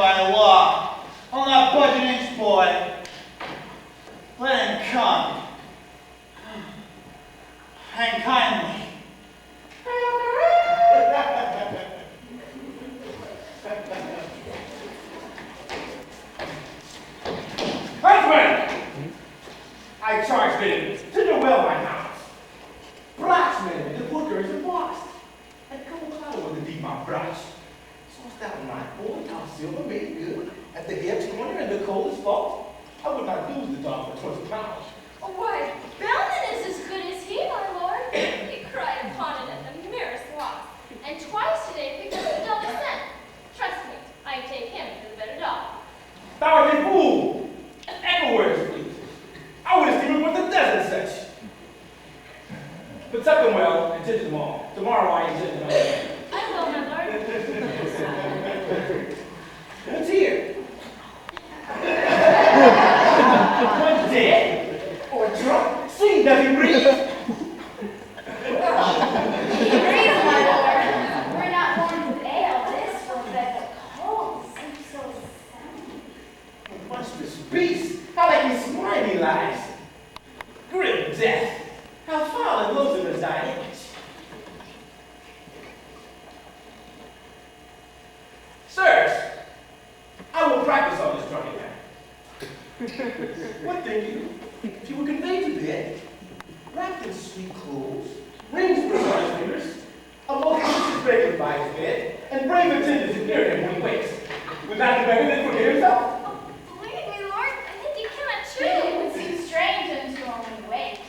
by law. I'll not budge an inch, boy. Let him come. And kindly. Huntsman! I charge thee to the well my house. Blacksmith, the booker is the boss. And come cloud with the deep my brush. So that night, boy, our silver made good. At the hips corner and the coldest fault, I would not lose the dog for 20 pounds. Oh, why, Bellman is as good as he, my lord. He cried upon it at the merest loss, and twice today picked up the double cent. Trust me, I take him for the better dog. Thou art a fool, and everywhere is fleet. I would esteem him with the death and such. But tuck them well and tend them all. Tomorrow I intend to know. I will, my lord. What's here? One dead or drunk? See, does he breathe? He breathes, my lord. We're not born with ale. This will bet the cold seems so sound. Monstrous beast! How like his slimy lies! Grim death! How foul and loathsome is thy image! Sirs, I will practice on this drunken man. What think you? If you were conveyed to bed, wrapped in sweet clothes, rings for his fingers, a most delicious fragrance by his bed, and brave attendants near him when he wakes, would not be better than forget himself? Believe me, lord, I think you cannot It choose. would seem strange unto only wake.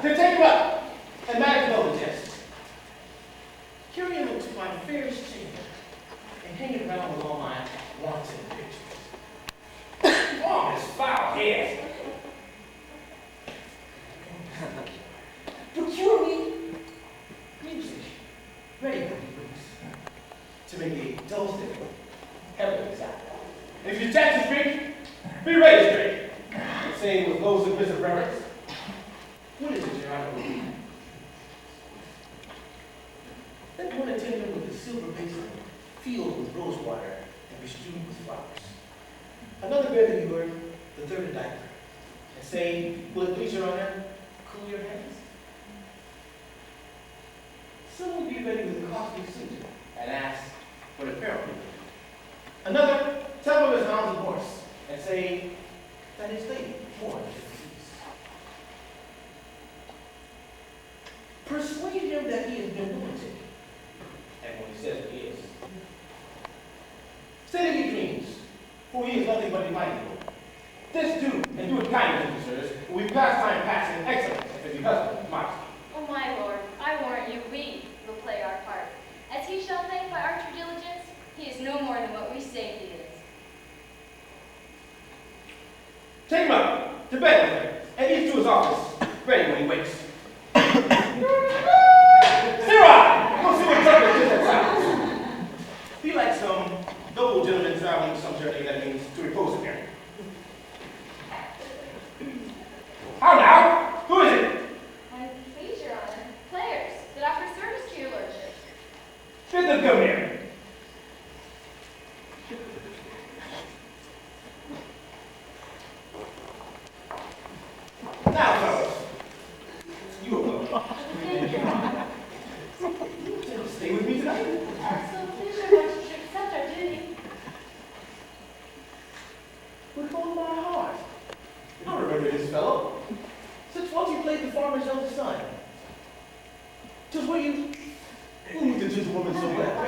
To take him up and manage no jest. Carry him into my fairest chamber and hang it round with all my wanton pictures. Long as foul head. Procure me music, ready when he brings, to make a dulcet, heavenly sound. If you chance to speak, be ready to speak. Saying with low submissive reverence, what is it, Your Honor? Let one attendant with a silver basin filled with rose water and bestrewn with flowers. Another bear you were, the third a diaper. And say, will it please Your Honor, cool your hands? Some will be ready with a costly suit and ask for the apparel. Another, tell him his hounds and horse and say that his lady born to peace. Persuade him that he has been lunatic. And when he says he is, say that he dreams, for he is nothing but delightful. This do, and do it kindly, sirs, for we pass time passing excellent, if your husband might. Oh, my lord, I warrant you we will play our part. As he shall think by our true diligence, he is no more than what we say he is. Take him up, to bed with him, and each to his office, ready when he wakes. Sirrah! Go see what trumpet is that sounds. Be like some noble gentleman traveling some journey that means to repose in here. How now? Who is it? And please, Your Honor, players that offer service to your lordship. Bid them come here. Now, fellows, you alone. Stay with me tonight. So please, your lordship, accept our duty. With all my heart. I remember this fellow. Since once you played the farmer's eldest son. 'Tis where you moved the gentlewoman so well. I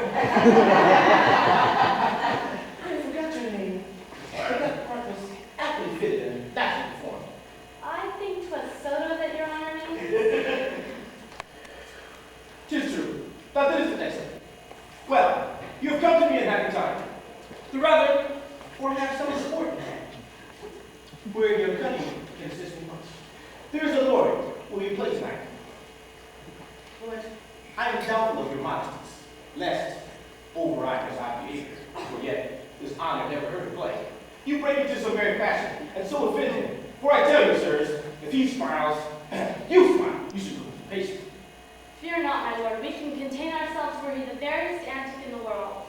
forgot your name. But that part was aptly fitted and naturally formed. I think 'twas Soto that your honor means. 'Tis true. That is excellent. Well, you have come to me in happy time. The rather, for have some support in hand. Where your cunning can assist me much. There is a lord will you play tonight. But I am doubtful of your modesties, lest override his high behavior, for yet this honor never heard of play. You break into some very passion, and so offend him. For I tell you, sirs, if he smiles, you smile. You should be patient. Fear Fear not, my lord. We can contain ourselves were he the veriest antic in the world.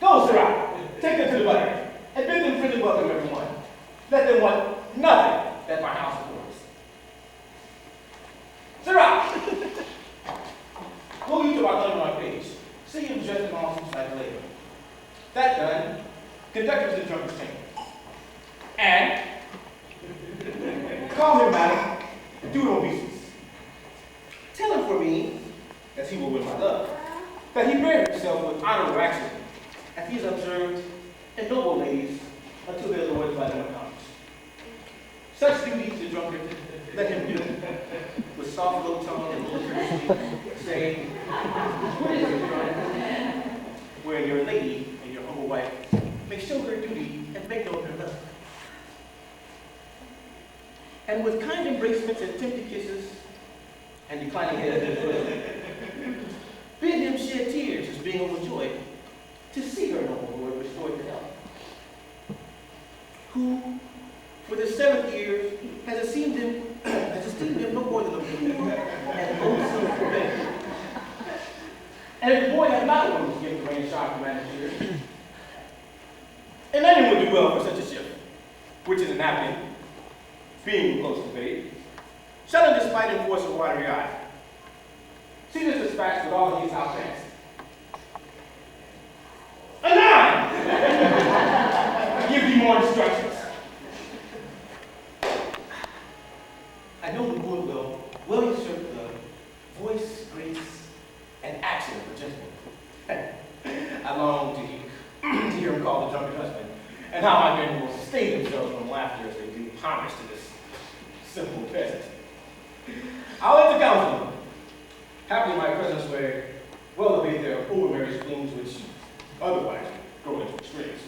Go, sirrah. Take them to the buttery, and bid them friendly welcome, everyone. Let them want nothing that my house affords. Sirrah! Go you to our under my page. See him dressed in all suits like labor. That done, conduct him to the drunkard's chamber. And call him, madam, and do no obeisance. Tell him for me, as he will win my love, that he bear himself with honorable action, as he is observed in noble ladies until their lords by them account. Such duties the drunkard let him do, with soft low tongue and little courtesy, saying, "What is it, friend?" Where your lady and your humble wife may show her duty and make known her love. And with kind embracements and tender kisses, and declining head, bid him shed tears as being overjoyed to see her noble lord restored to health, who, for the 7th year, has esteemed him no more than a poor and loathsome beggar. And if the boy had not a woman's gift to rain sharp manager, and anyone would do well for such a shift, which is a napkin, being close to fate, shall in despite enforce a watery eye. See this dispatch with all of these out pants. A 9! I give thee more instructions. I know the Lord will well usurp the voice, grace, and action of a gentleman. I long to hear him call the drunken husband, and how my men will sustain themselves from laughter as they do homage to this simple peasant. I'll let the counsel. Happily my presence where well abate their overbearing spleens which otherwise grow into extremes.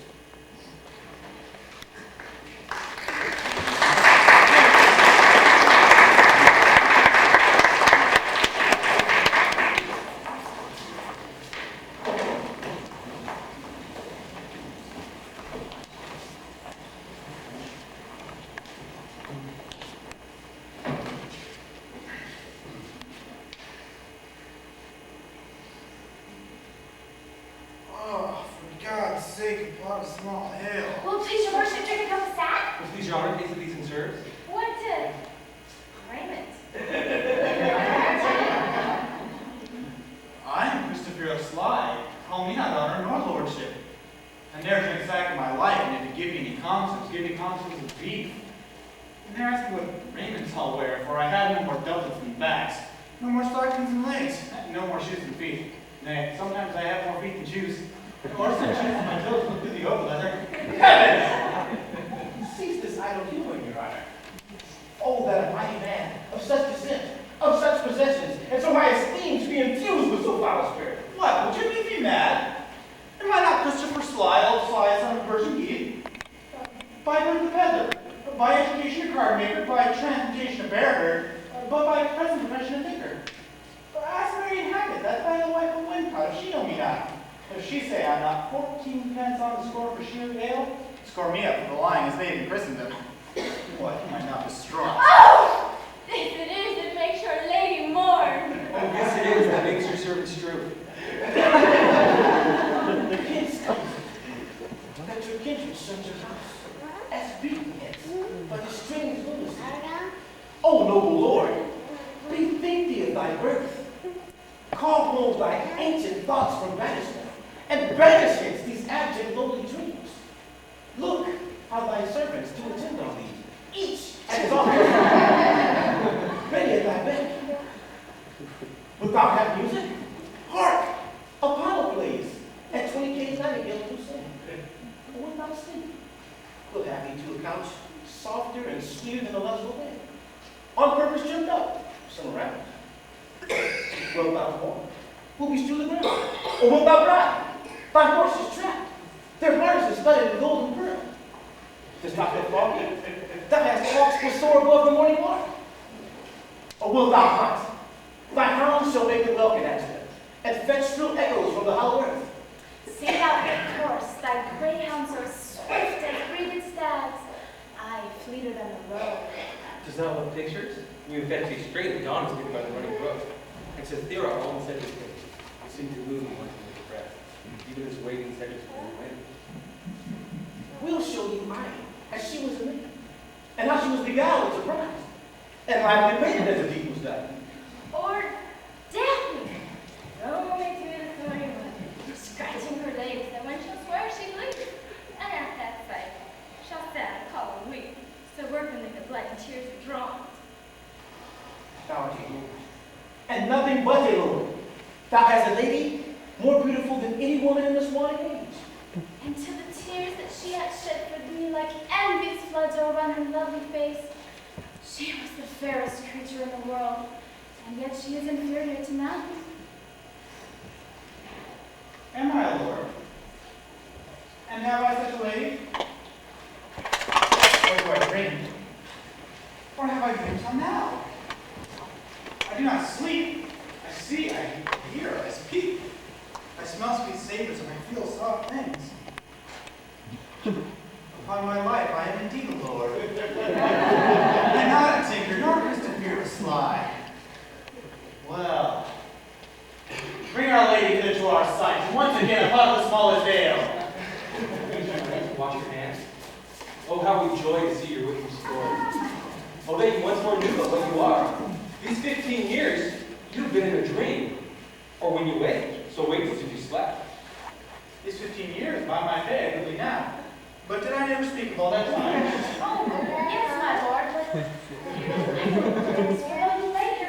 Does not look pictures? You fetch these straight, the dawn is given by the running brook. It's as Theora almost said this thing. It seemed to move once in his breath. Even his waving seconds for the wind. We'll show you mine, as she was a maid, and how she was beguiled and surprised, and lively painted as the deed was done. Or Daphne, roaming through the thorny wood, scratching her legs, and when she'll swear she bleeds, and at that sight, shall sad call a weep, so workingly the blood and tears are drawn. Thou art a Lord, and nothing but a Lord. Thou hast a lady more beautiful than any woman in this wide age. And to the tears that she had shed for thee, like envy's floods o'errun her lovely face, she was the fairest creature in the world, and yet she is inferior to man. Am I, Lord? And have I such a lady? Or do I dream? Or have I dreamed till now? I do not sleep. I see, I hear, I speak. I smell sweet savors and I feel soft things. Upon my life, I am indeed a lord. And not a tinker, nor is to fear a sly. Well, bring our lady hither to our sight, and once again upon the smallest veil. Wash your hands. Oh, how we joy to see your wit restored. Oh, that you once more knew of what you are. These 15 years, you've been in a dream. Or when you wake, so wake as if you slept. These 15 years, by my faith, goodly now. But did I never speak of all that time? Oh, yes, my lord, but a little later.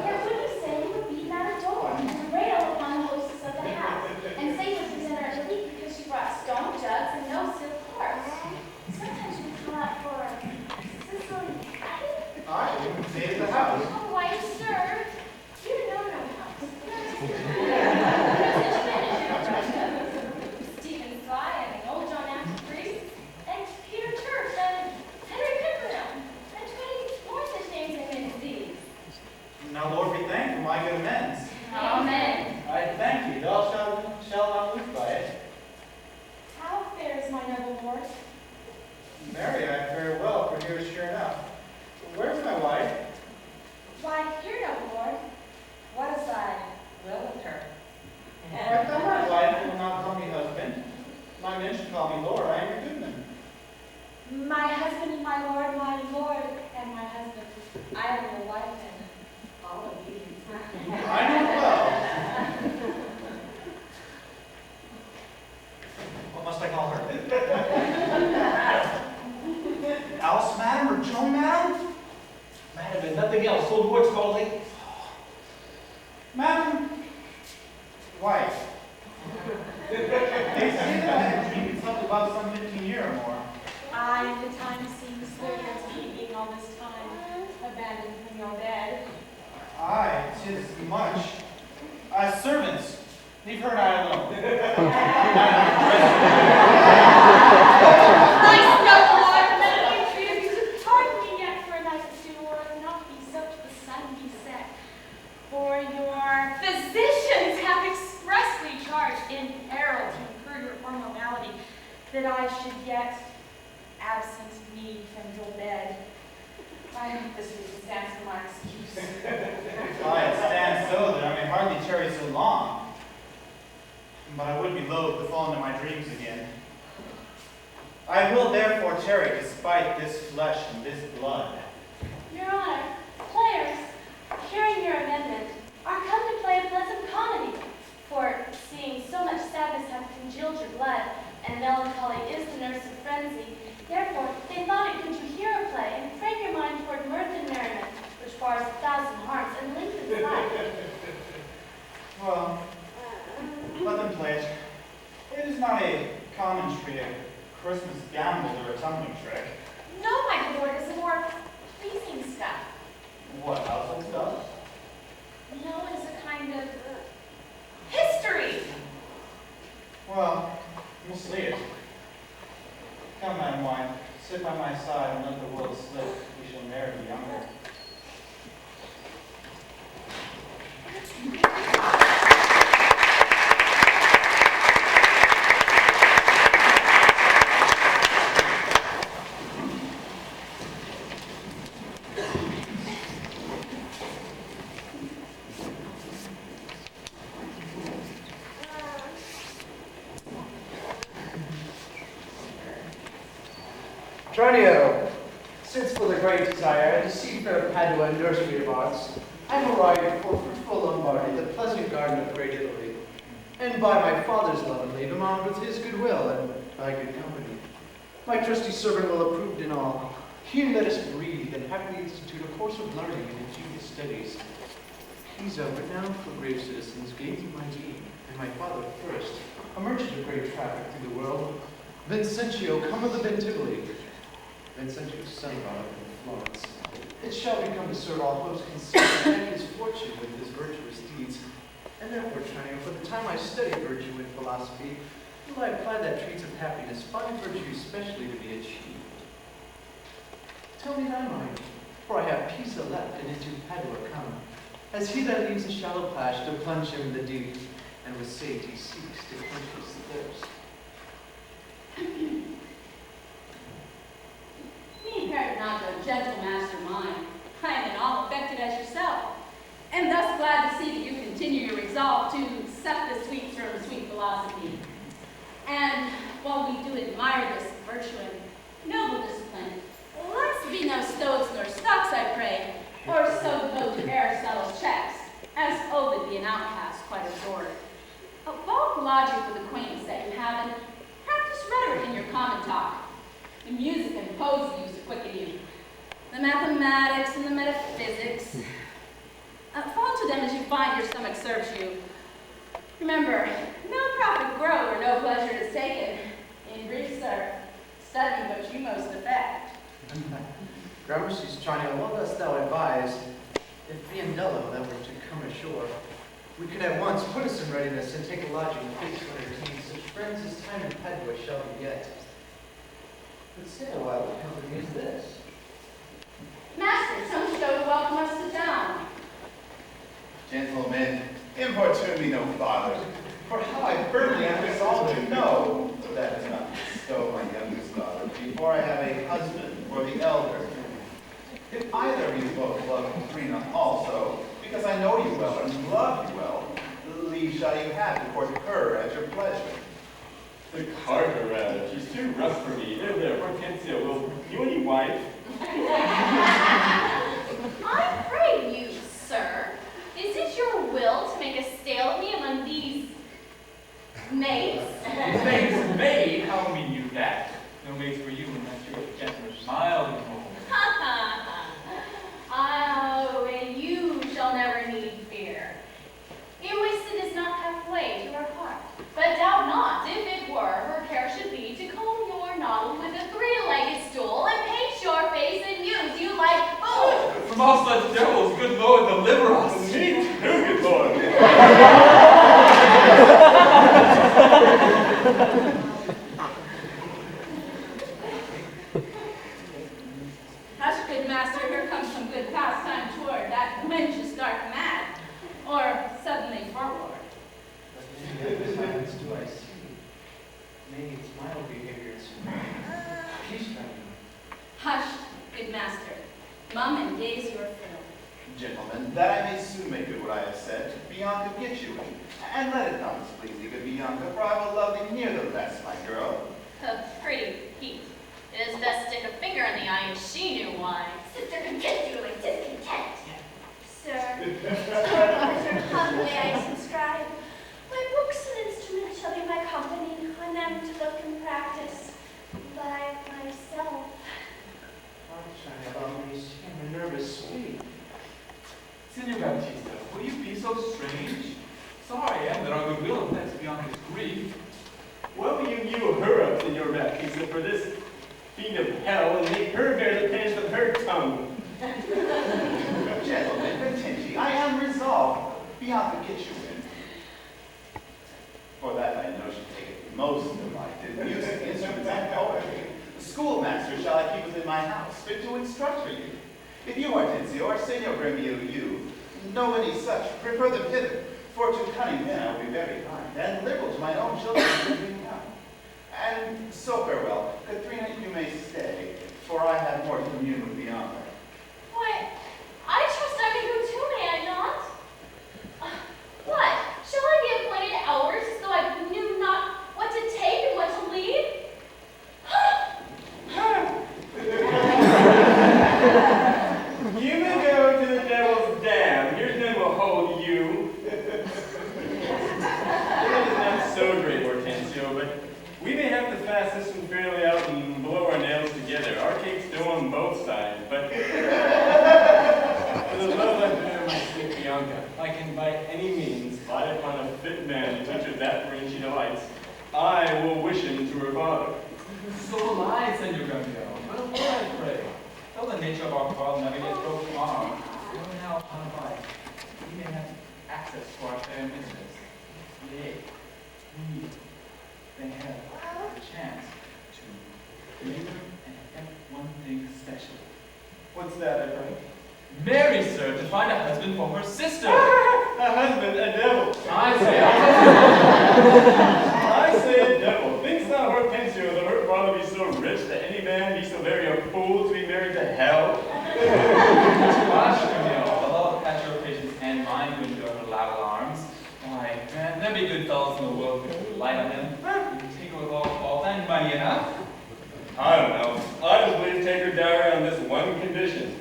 Yet would you say you were beaten at a door and railed upon the hostess of the house, and say you would present her to leave because she brought stone jugs and no silk horse. Sometimes you would come out for Sicily. I made the house. Oh, why, sir, you know no house. Stephen Fry and old John Ashe Priest, and Peter Turf, and Henry Pickering, and 20 more such names amidst these. Now, Lord, be thanked for my good amends. Amen. I thank thee, thou shalt not lose by it. How fares my noble lord? Marry, I fare well, for here is sure enough. Where's my wife? Why, here, noble lord. What is thy will with her? I thought my wife will not call me husband. My men should call me Lord, I am your goodman. My husband, my lord, and my husband. I am your wife and all of these. I know it well. What must I call her? Alice, madam, or Joan, madam? Madam, and nothing else. So Lord's calling. Madam, wife. They say that I have dreamed and slept about some 15 year or more. Aye, the time seems slow to me being all this time abandoned from your bed. Aye, 'tis much. Servants, leave her and I alone. Nice noble lord, let me entreat you to pardon me yet for a night or two, or not be so till the sun be set. For your physicians have expressly charged in peril to incur your formality that I should yet absent me from your bed. I hope this reason stands for my excuse. Aye, it stands so that I may hardly tarry so long. But I would be loath to fall into my dreams again. I will therefore tarry despite this flesh and this blood. Your Honor, players, hearing your amendment, are come to play a pleasant comedy. For seeing so much sadness hath congealed your blood, and melancholy is the nurse of frenzy, therefore they thought it good to hear a play and frame your mind toward mirth and merriment, which bars 1,000 hearts and lengthens life. Well, let them play it. It is not a common trick, a Christmas gamble or a tumbling trick. No, my lord, it's a more pleasing stuff. What, household stuff? No, it is a kind of history. Well, we'll see it. Come, Madam Wine, sit by my side and let the world slip. We shall ne'er be younger. Tranio, since for the great desire, the seafair Padua and nursery of arts, I am arrived for fruitful Lombardy, the pleasant garden of great Italy, and by my father's love and leave am armed with his goodwill and thy good company. My trusty servant will approve in all. Here let us breathe and happily institute a course of learning and ingenious studies. Pisa, renowned for grave citizens, gave me my name, and my father first, a merchant of great traffic through the world. Vincentio, come of the Ventivoli. Vincentio's son brought up in Florence. It shall become to serve all hosts conceit and deck his fortune with his virtuous deeds. And therefore, Tranio, for the time I study virtue and philosophy, will I apply that traits of happiness, fine virtue specially to be achieved. Tell me thy mind, for I have Pisa left and into Padua come, as he that leaves a shallow plash to plunge him in the deep, and with safety seeks to quench his thirst. Me heard not the gentle master mine. I am in all affected as yourself, and thus glad to see that you continue your resolve to suck the sweets from sweet philosophy. And while we do admire this virtue and noble discipline, let's be no stoics nor stocks, I pray, or so devote to Aristotle's checks, as Ovid be an outcast quite adored. Bulk logic with acquaintance that you have, and practice rhetoric in your common talk. The music and poesy used to quicken you. The mathematics and the metaphysics. Fall to them as you find your stomach serves you. Remember, no profit grow where no pleasure is taken. In brief, sir, study what you most affect. Gramercy's Tranio, well dost thou advise, if Biendello that were to come ashore, we could at once put us in readiness and take a lodging place to entertain such friends as time in Padua shall beget. But stay a while, what company is this? Master, some show to welcome us to town. Gentlemen, importune me no farther, for how I firmly am resolved to know that is not bestow my youngest daughter before I have a husband for the elder. If either of you both love Katrina also, because I know you well and love you well, leave shall you have to court her at your pleasure. The carter, rather. She's too rough for me. There, Hortensio, will you any wife? I pray you, sir, is it your will to make a stale of me among these maids? Maids, maid? How mean you that? No maids for you unless you're a gentler, mild and home. Oh, and you shall never need fear. Illicit is not halfway to her heart, but doubt not, if it were, her care should be to comb your noddle with a three-legged stool and paint your face and use you like food. From all such devils, good Lord, deliver us. Me too, good Lord. Hush, good master, here comes some good pastime toward that wench stark mad, or suddenly forward. But many other signs do I see. Nay, it's mild behavior is peace, Tranio. Hush, good master, mum and gaze your fill. Gentlemen, that I may soon make good what I have said, Bianca get you in, and let it not displease thee, good Bianca, for I will love thee nevertheless, my girl. A pretty Pete. It is best stick a finger in the eye if she knew why. Sister convinced you like discontent. Sir, to your pleasure, humbly I subscribe. My books and instruments shall be my company, on them to look and practice by myself. Oh, Tranio, thou mayst hear her nervous speak. Signor Baptista, will you be so strange? Sorry I am that our goodwill affects Bianca's grief. Well, you knew her up, Signor Baptista, for this fiend of hell, and make her bear the pinch of her tongue. Gentlemen, Vincenti, I am resolved. Bianca get you in. For that I know she taketh most delight in music, instruments, and poetry. The schoolmaster shall I keep within my house, fit to instruct for you. If you, Hortensio, or Signor Gremio, you know any such, refer them hither, for to cunning men I will be very kind, and liberal to my own children when they come. And so farewell. Katrina, you may stay, for I have more to commune with Bianca. Why, I trust I may go too, may I not? What? Shall I be appointed hours as though I knew not what to take and what to leave? and by any means fight upon a fit man to touch with that for which he delights, I will wish him to her father. So will I, Senor Gambino. But of what I pray, though the nature of our quarrel never yet broke from our arms, though now upon a bite, we may have access to our fair mistress. Yea, we may have the chance to favor and effect one thing special. What's that, I pray? Marry, sir, to find a husband for her sister. A husband, a devil. I say, I say a devil. Thinks thou Hortensio that her father be so rich that any man be so very a fool to be married to hell? Gosh, the Lord catch your patience and mine to endure her lateral arms. Why, man, there be good fellows in the world who could light on them. You can take her with all fault and money enough. I don't know. I just believe take her dowry on this one condition.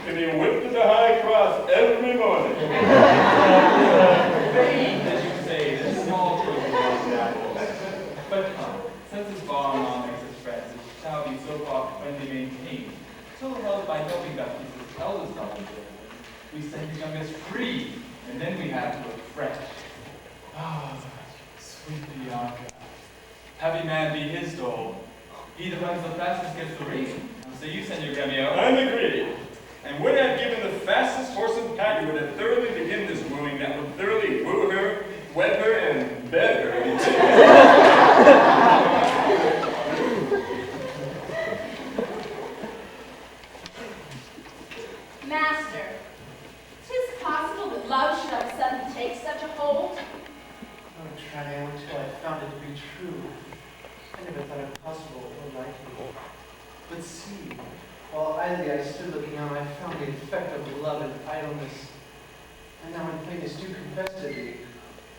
To be whipped to the high cross every morning. Vain, as you say, this small children want that. But come, since this bar among makes us friends, it shall be so far friendly maintained, so held by helping that piece's eldest daughter, we set the youngest free, and then we have to look fresh. Ah, sweet Bianca. Happy man be his dole. He that runs the fastest gets the race. So you, Senor Gremio. I'm agreed. And would have given the fastest horse and pack who would have thoroughly begin this wooing that would thoroughly woo her, wed her, and bed her. Master, 'tis possible that love should have suddenly take such a hold. Oh, Tranio, until I found it to be true, I never thought it possible or likely. But see, while idly I stood looking on, I found the effect of love and idleness. And now in plainest do confess to thee,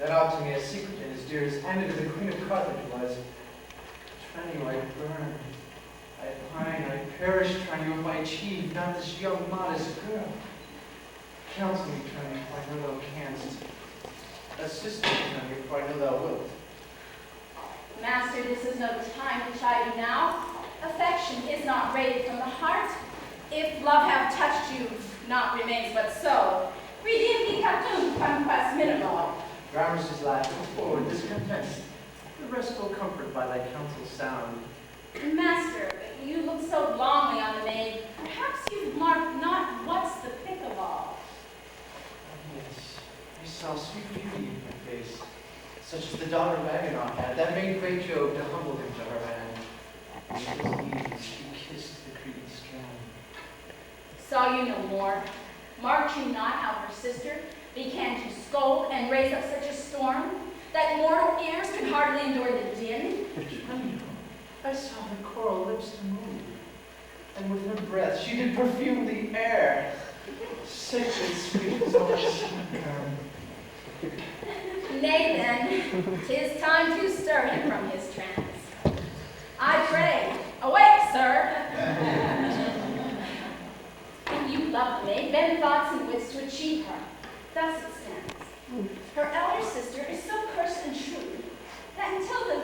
that ought to me a secret and as dear as handed to the Queen of Carthage was. Tranio, I burn, I pine, I perish, Tranio, if I achieve not this young modest girl. Counsel me, Tranio, for I know thou canst. Assist me, Tranio, for I know thou wilt. Master, this is no time to chide you now. Affection is not rated from the heart. If love have touched you, naught remains but so. Redeem picatum quamquas minimo. Grammars is Latin, forward, discontent. The rest will comfort by thy counsel sound. Master, you look so longly on the maid. Perhaps you've marked not what's the pick of all. Yes, I saw sweet beauty in her face, such as the daughter of Agamemnon had, that made great Jove to humble him to her hand. And at his knees she kissed the creepy strand. Saw you no more? Marked you not how her sister began to scold and raise up such a storm that mortal ears could hardly endure the din? I saw her coral lips to move, and with her breath she did perfume the air. Sacred sweet as all sunburn. Nay then, 'tis time to stir him from his trance. I pray, awake, sir. If you love the maid, bend thoughts and wits to achieve her. Thus it stands. Her elder sister is so cursed and shrewd that until the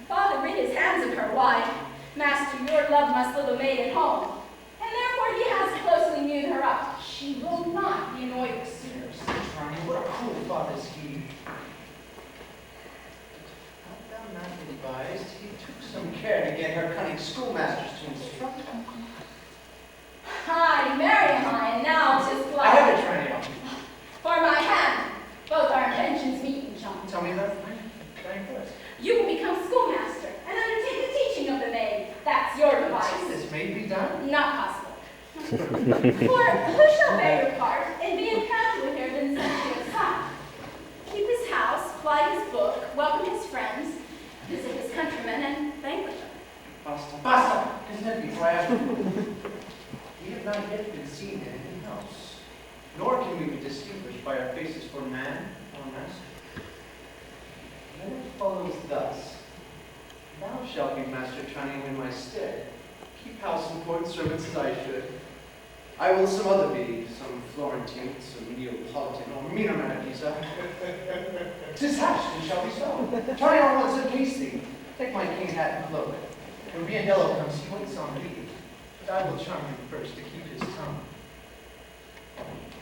father rid his hands of her, why, master, your love must little maid at home. And therefore he has closely mewed her up. She will not be annoyed with suitors. Charming, what a cruel thought is he. Art thou not advised? He took some care to get her cunning schoolmasters to instruct her. Ay, marry am I, and now 'tis I blood. have it, Tranio. For my hand, both our intentions meet and join. Tell me that. Thank first. You will become schoolmaster and undertake the teaching of the maid. That's your device. This may be done. Not possible. For who shall bear your part and be encountered with her than such a son? Keep his house, ply his book, welcome his friends, visit his countrymen, and banquet them. Basta. Basta! Isn't it before I ask you? We have not yet been seen in any house, nor can we be distinguished by our faces for man or master. Then it follows thus. Thou shalt be Master Tranio in my stead. Keep house and court and servants as I should. I will some other be, some Florentine, some Neapolitan, or meaner man of Pisa. 'Tis hatched and shall be so. Tranio wants to taste thee. Take my king hat and cloak. When Biandello comes, he waits on thee. But I will charm him first to keep his tongue.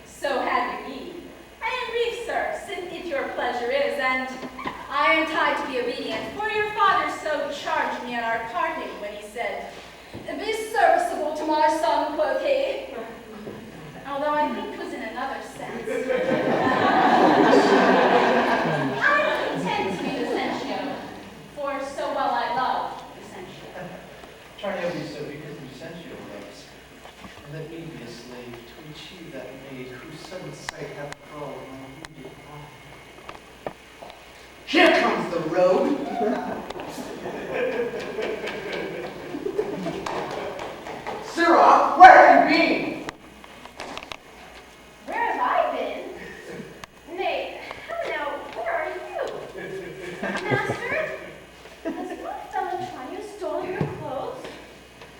So have you need. I am brief, sir. rogue. Sirrah, where have you been? Where have I been? Nay, hello, where are you? Master, has one fellow Chinese stolen your clothes?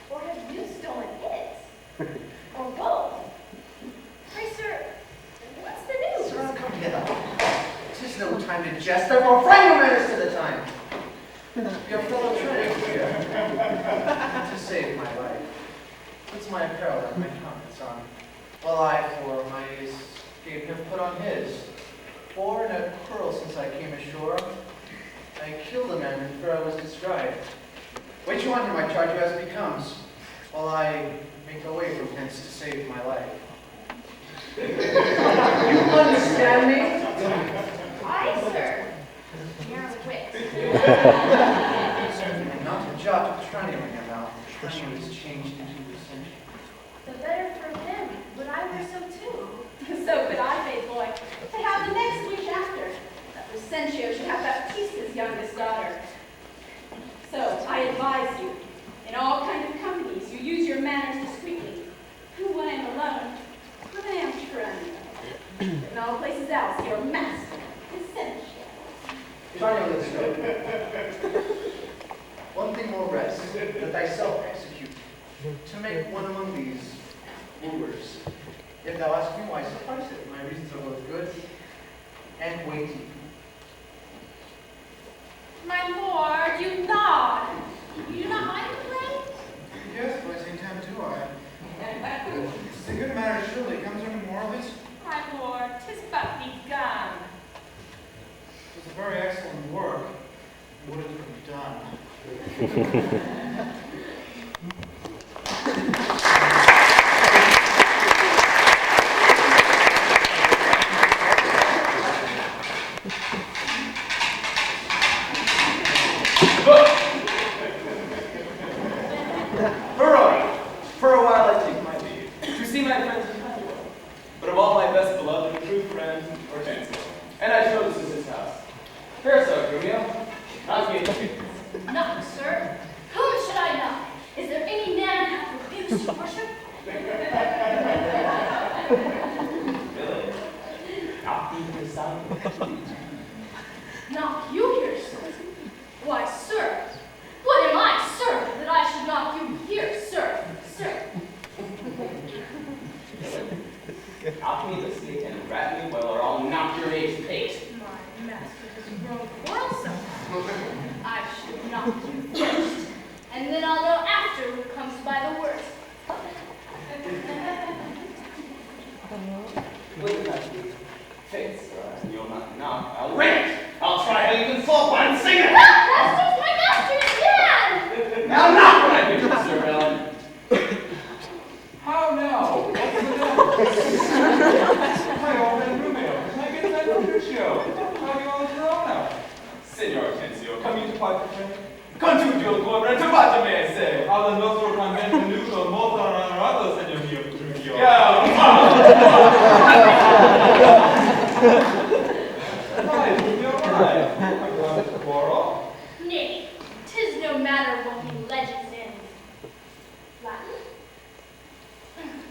Or have you stolen his? Or both? Pray, sir, what's the news? Sirrah, come hither. 'Tis no time to jest, therefore frame your manners to the time. Your fellow Chinese here, to save my life, puts my apparel and my countenance on, while I, for my escape, have put on his. For in a quarrel since I came ashore, I killed a man before I was described. Wait you under my charge as becomes, while I make away from hence to save my life. You understand me? Aye, sir. Your wit. And not a jot of tranium in your mouth. Tranium is changed into essential. The better for him, but I were so too. So could I, faith boy, to have the next wish after, that Lucentio should have Baptista's youngest daughter. So I advise you, in all kinds of companies, you use your manners discreetly. Who, when I am alone, when I am trembling. In all places else, your master, Lucentio. Tranium, let's go. One thing more rest, that thyself execute, to make one among these wooers. If thou ask me why, suffice it, my reasons are both good and weighty. My lord, you nod. You do not mind the play? Yes, by St. Tam do I. The good matter surely comes under more of it. My lord, 'tis but begun. It was a very excellent work. Would it have been done? For a while I take my leave, to see my friends in Padua, but of all my best beloved and true friend, Hortensio, and I show this is his house. Fair sir, Romeo, how's the introduction? Knock, sir. Whom should I knock? Is there any man hath refused to worship? Really? Not even the son? Knock you here, sir? Why, sir, what am I, sir, that I should knock you here, sir, sir? Knock me the stick and rat me well, or I'll knock your age pate. My master has grown quarrelsome. I should knock you first, and then I'll know after who comes by the worst. Will that be? Faith, sir, and you'll not knock. I'll ring it! I'll try how you can fall and sing it! That's just my master's dad! Now knock when I do, Sir Ellen. How now? What's the matter? My old friend Romeo, can I get that Petruccio? How do you all grown up? Signor Tenzio, come you to part the friend? Contudio il cuore, trovate me, se! Al nostro convenuto molto onorato, signor mio Petruccio. Hi, Romeo, hi. I'm glad to quarrel. Nay, 'tis no matter what he legends in. Latin?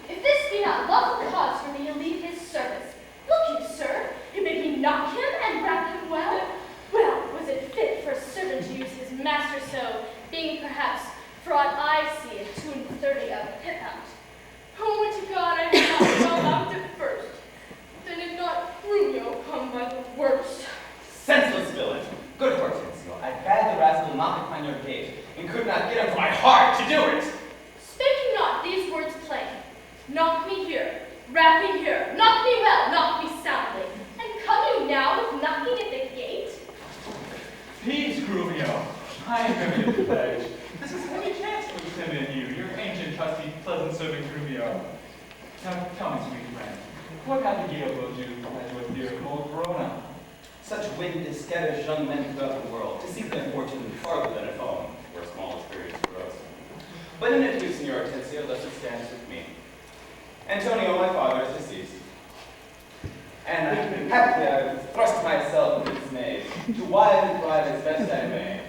If this be not lawful cause for me to leave his service, look you, sir, you bid me knock him and wrap him well? Well, was it fit for a servant to use his master so, being perhaps, for aught I see, a 2:30 of hip out? Oh, would to God I had not well out at first. Then if not Romeo come by the worst. Senseless villain! Good Hortensio, I bade the rascal knock upon your gate, and could not get him to my heart to do it! Spake you not these words plain? Knock me here, rap me here, knock me well, knock me soundly, and come you now with knocking at the gate? Peace, Romeo. I am very pledge. This is any chance to him and you, your ancient, trusty, pleasant servant Romeo. Now, tell me, sweet friend, what hath the gale blown you as your dear old Pomona? Such wind is scatters young men throughout the world, to seek their fortune farther than at home, where small experience grows. But in it, you, Signor Tenzio, thus it stands with me. Antonio, my father, is deceased. And happily I've thrust myself into this maze, to wive and thrive as best I may.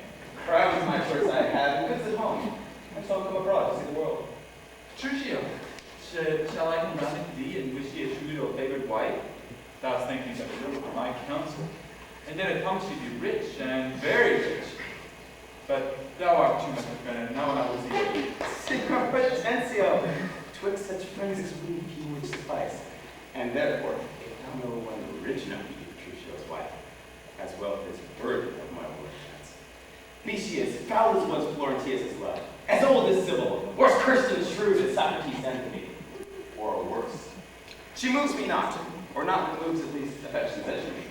Crowns my purse I have, and goods at home, and so come abroad to see the world. Trucio, shall I come running to thee and wish thee a true or favored wife? Thou hast thanked me so little for my counsel, and then it comes to be rich and very rich. But thou art too much a friend, and now I will see thee. Signor Hortensio, twixt such friends as we few would suffice. And therefore, if thou know one rich enough to be Petruchio's wife, as well as worthy of my worship, be she as foul as was Florentius' love, as old as Sybil, or as cursed and shrewd as Socrates' enemy, or worse. She moves me not, or not moves at least affections edge me.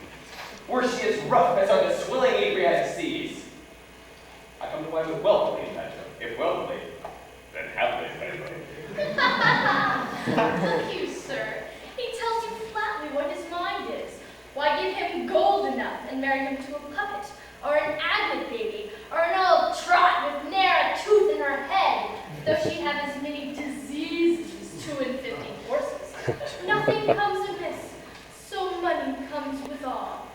Or she as rough as are the swilling Adriatic seas. I come to wife with wealthily, Pedro. If wealthily, then happily, Pedro. Look you, sir. He tells you flatly what his mind is. Why give him gold enough and marry him to a puppet, or an aglet baby, or an old trot with ne'er a tooth in her head, though she have as many diseases as 52 horses. Nothing comes amiss, so money comes withal.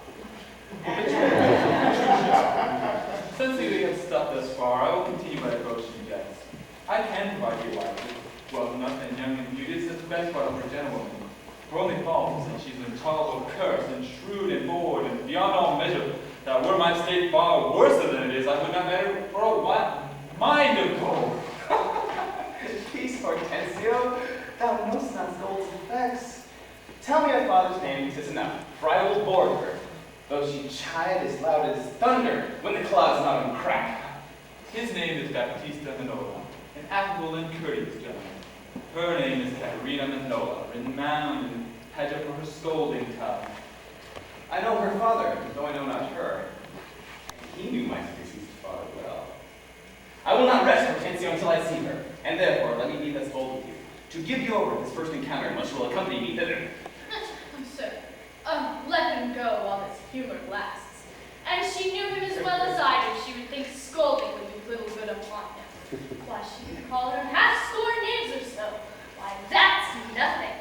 Since we have stuck thus far, I will continue my approach to debts. I can provide you a wife with wealth enough and young and beauteous as the best part of her gentlewoman. Her only fault is that she's an intolerable curse, and shrewd and bored, and beyond all measure, that were my state far worse than it is, I would not matter for a mind of gold. Peace, Hortensio. Thou knowst not gold's effects. Tell me her father's name, 'tis enough, for I will board her, though she chide as loud as thunder when the clouds not on crack. His name is Baptista Manola, an affable and courteous gentleman. Her name is Caterina Manola, renowned in Padua for her scolding tongue. I know her father, though I know not her. He knew my deceased father well. I will not rest, Hortensio, until I see her, and therefore let me be thus bold with you, to give you over this first encounter, much will accompany me thither. Sir, let him go while this humor lasts. And she knew him as well as I do, she would think scolding would do little good upon him. Why, she would call her half-score names or so. Why, that's nothing.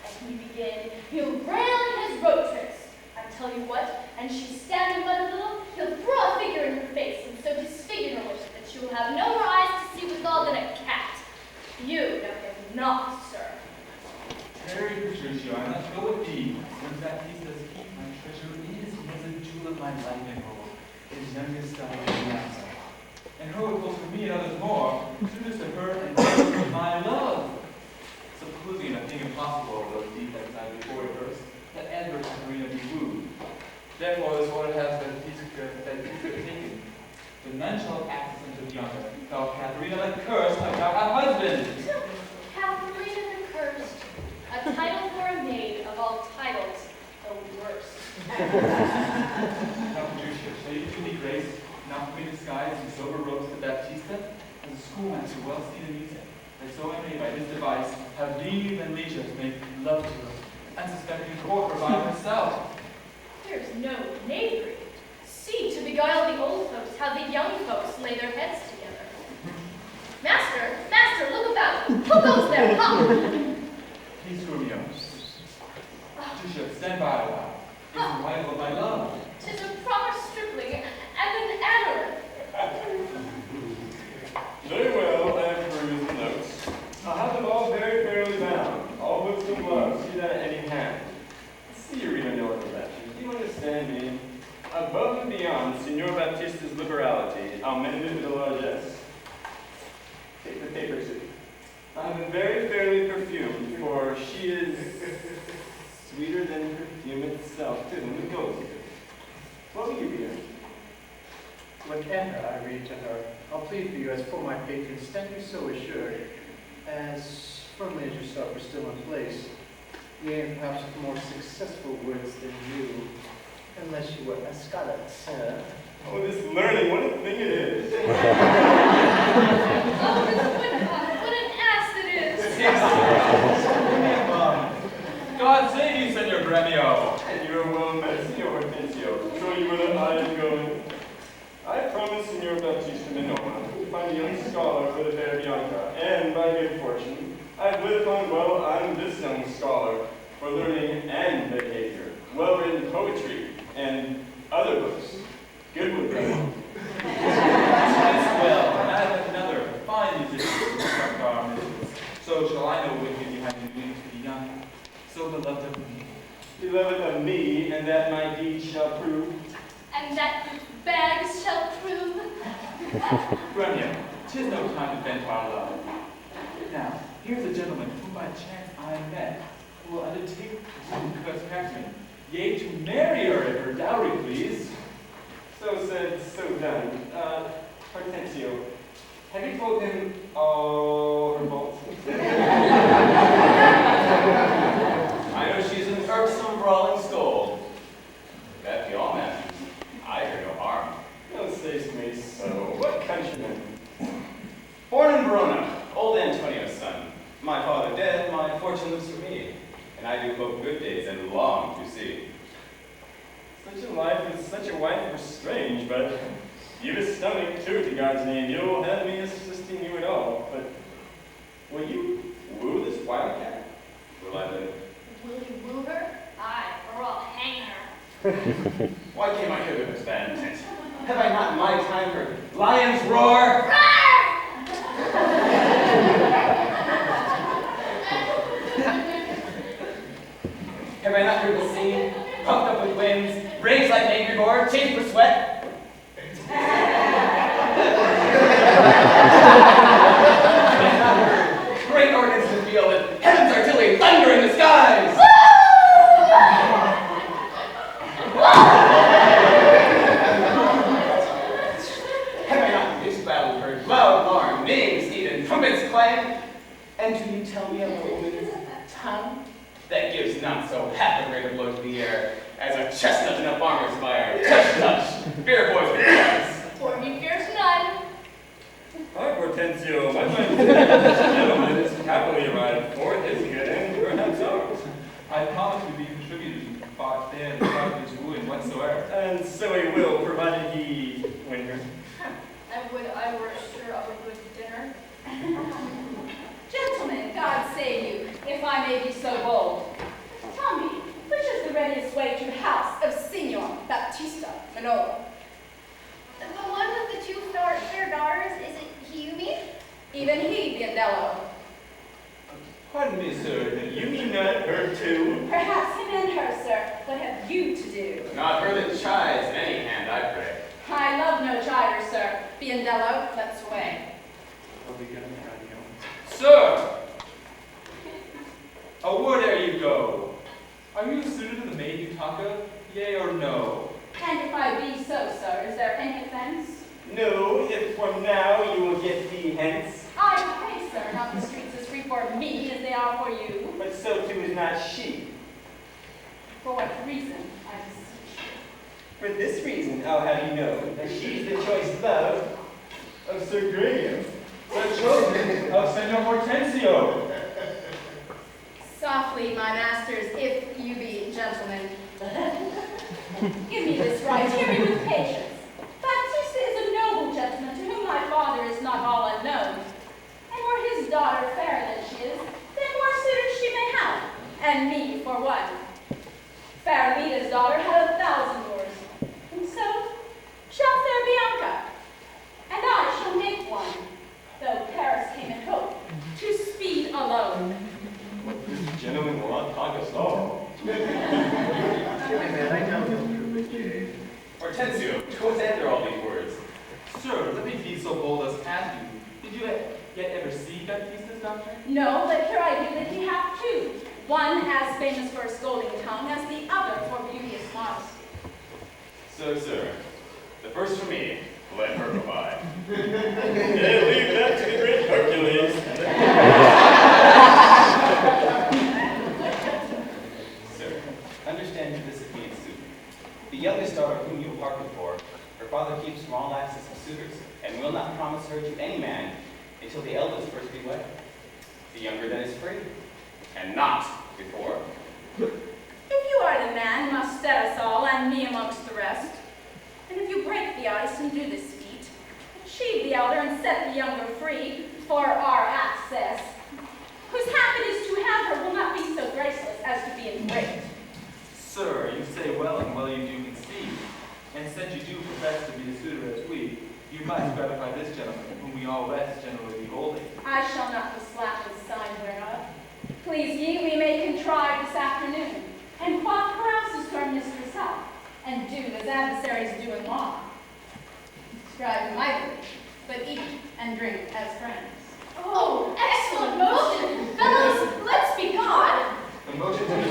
As he begin, he'll rail in his road trips. I tell you what, and she stand him but a little, he'll throw a figure in her face, and so disfigure her worship that she will have no more eyes to see withal than a cat. You know him not, sir. Very Petruchio, I must go with thee. Since Baptista's keep my treasure is, he has a jewel of my life and hold, his youngest daughter Eliza. And her would both for me and others more, soonest to her and to my love. Supposing a thing impossible of those defects I before rehearsed, that Edward Caterina be wooed. Therefore this order has Baptista taken. The none shall access unto the younger, thou Caterina the cursed, I shall have husband. Catherine the Cursed, a title for a maid of all titles, the worst. Now, Petruchio, shall you do me grace, now for me disguise in sober robes to Baptista, as a schoolmaster well seen in music, that so I may by his device have leave and leisure to make love to her, unsuspecting court her by herself. There's no knavery. See, to beguile the old folks, how the young folks lay their heads together. Master, look about. Who goes there? Come. Peace, Romeo. Petruchio, stand by a while. Is the rival of my love. 'Tis a proper stripling and an adder. Very well, I have perused the notes. I'll have them all very fairly bound, all books and gloves, see that at any hand. Signorina Norberletti, do you understand me? Above and beyond Signor Baptista's liberality, I'll mend it with a largesse. Take the paper, Sue. I have been very fairly perfumed, for she is sweeter than perfume itself, too, when it goes here. What will you read? Whatever I read to her, I'll plead for you as for my patron, stand you so assured, as firmly as yourself are still in place, yea, and perhaps with more successful words than you, unless you were a scholar, sir. Oh, this learning, what a thing it is. Oh, this woodcock, what an ass it is. God save you, Senor Gremio. And you are well met, Signor Hortensio. Show you where I am going. I promised Signor Baptista Manola to find a young scholar for the fair Bianca, and by good fortune, I have lit upon, well, I'm this young scholar for learning and behavior. poetry and other books. Goodwood, brother. Well, and I have another fine musician to instruct our musicians. So shall I know when you have been doing to the young, so beloved of me. Beloved of me, and that my deeds shall prove. And that which bags shall prove. Grania, 'tis no time to vent our love. Now, here's a gentleman whom by chance I met, who will undertake to curse Catherine, yea, to marry her if her dowry please. So said, so done. Hortensio, have you told him all her faults? I know she's an irksome, brawling scold. That be all, masters. I hear no harm. Don't say to me so. What countryman? Born in Pomona, old Antonio's son. My father dead, my fortune lives for me. And I do hope good days and long to see. Such a life with such a wife were strange, but you've a stomach too, to God's name. You'll have me assisting you at all. But will you woo this wildcat? Will I live? Will you woo her? Aye, or I'll hang her. Why came I here with this bad intent? Have I not in my time heard lions roar? Have I not heard the singing, pumped up with winds, raised like an angry boar, chased with sweat? Have I not heard great organs in the field and heaven's artillery thunder in the skies? Have I not in this battle heard loud alarm, neighing steed and trumpets clang? And do you tell me of a woman's tongue that gives not so half a great a blow to the air as a chestnut in a farmer's fire? Touch, touch, fear boys with guns. For me fears none. Hi, Hortensio. My friend, this gentleman is happily arrived for his good and perhaps ours. I promise to be contributed to but there without his wooing whatsoever. And so he will, provided he win her. And would I were sure of a good dinner. Gentlemen, God save you, if I may be so bold. Tell me, which is the readiest way to the house of Signor Baptista Manolo? The one with the two fair daughters, is it he you mean? Even he, Biendello. Pardon me, sir, you mean not her too? Perhaps him and her, sir. What have you to do? Not her that chides in any hand, I pray. I love no chider, sir. Biendello, let's away. Sir! A word ere you go. Are you suited to the maid you talk of, yea or no? And if I be so, sir, is there any offense? No, if for now you will get thee hence. I pray, sir, not the streets as free for me as they are for you. But so too is not she. For what reason, I beseech you? For this reason, I'll have you know that she's the choice love of Sir Graham. The children of Senor Hortensio. Softly, my masters, if you be gentlemen. Give me this right, hear me with patience. Baptista is a noble gentleman to whom my father is not all unknown. And were his daughter fairer than she is, then more suitors she may have, and me for one. Fair Lida's daughter had 1,000 lords, and so shall fair Bianca, and I shall make one, though Paris came in hope, to speed alone. This gentleman will not talk us all. Hortensio, what's after all these words? Sir, let me be so bold as ask you, did you yet ever see Baptista's doctrine? No, but here I hear that he hath two, one as famous for a scolding tongue as the other for beauteous modesty. So, sir, the first for me, let her go by. Yeah, leave that to the great Hercules. Sir, understand who this means to. The youngest daughter whom you hearken for, her father keeps small access to suitors, and will not promise her to any man until the eldest first be wed. The younger then is free, and not before. If you are the man, must set us all, and me amongst the rest. And if you break the ice and do this feat, achieve the elder and set the younger free for our access, whose habit is to have her will not be so graceless as to be engraved. Sir, you say well and well You must gratify this gentleman, whom we all West generally beholding. I shall not be slapped with sign whereof. Please ye, we may contrive this afternoon, and quaff carouses to our mistress' health, and do as adversaries do in law. Strive mightily, but eat and drink as friends. Oh, excellent motion. Fellows, let's be gone. The motion to be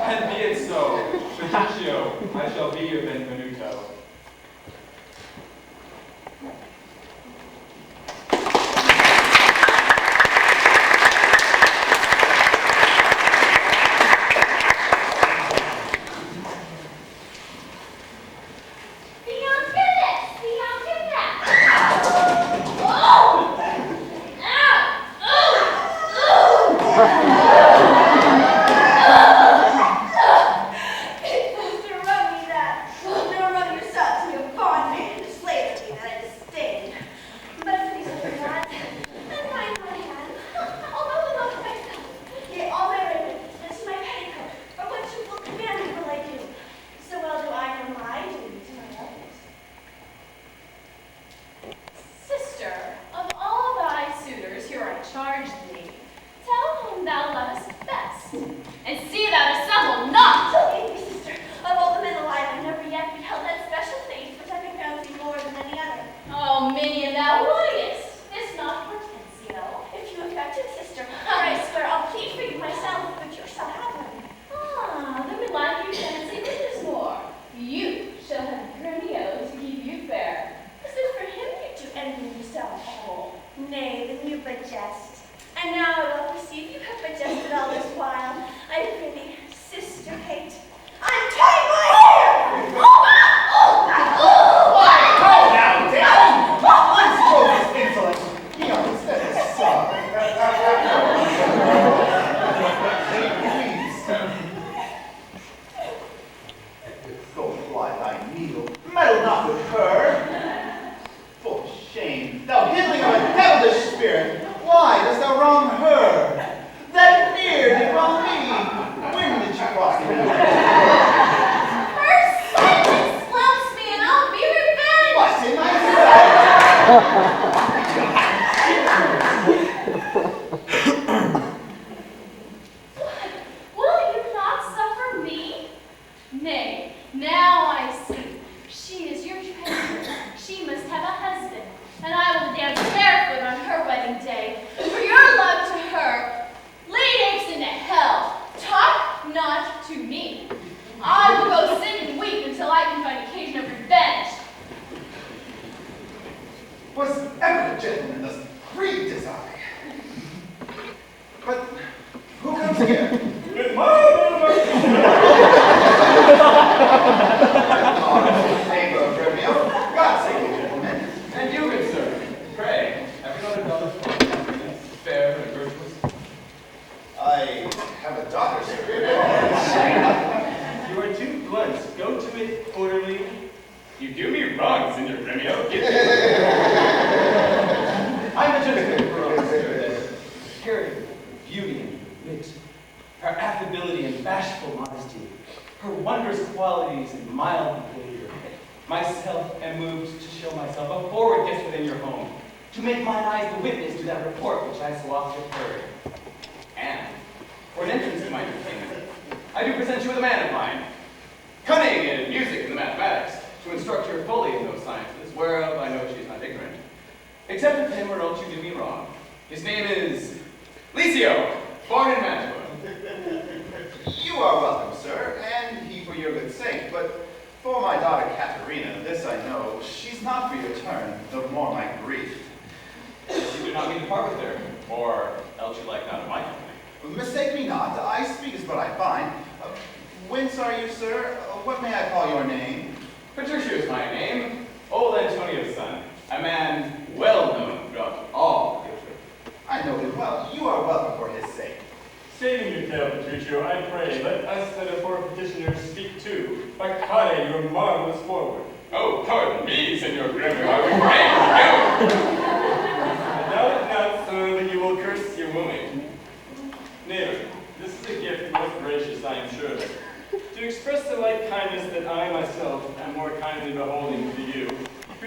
and be it so. Petruchio, I shall be your benvenuto.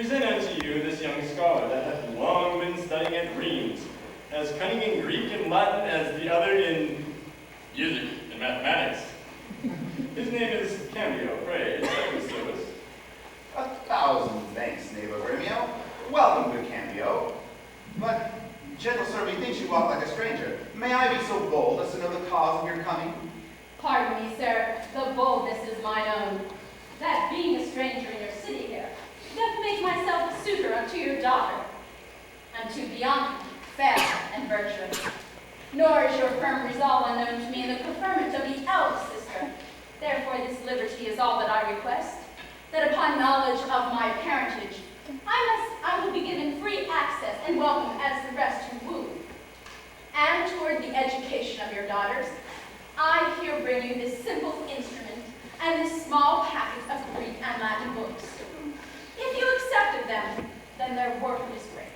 present unto you this young scholar that hath long been studying at Reims, as cunning in Greek and Latin as the other in music and mathematics. His name is Cambio, pray, accept his service. 1,000 thanks, neighbor Romeo. Welcome, good Cambio. But, gentle sir, methinks you walk like a stranger. May I be so bold as to know the cause of your coming? Pardon me, sir, the boldness is mine own. That being a stranger in your city here, doth make myself a suitor unto your daughter, unto Bianca, fair and virtuous. Nor is your firm resolve unknown to me in the preferment of the eldest sister. Therefore this liberty is all that I request, that upon knowledge of my parentage, I will be given free access and welcome as the rest who woo. And toward the education of your daughters, I here bring you this simple instrument and this small packet of Greek and Latin books. If you accepted them, then their worth is great.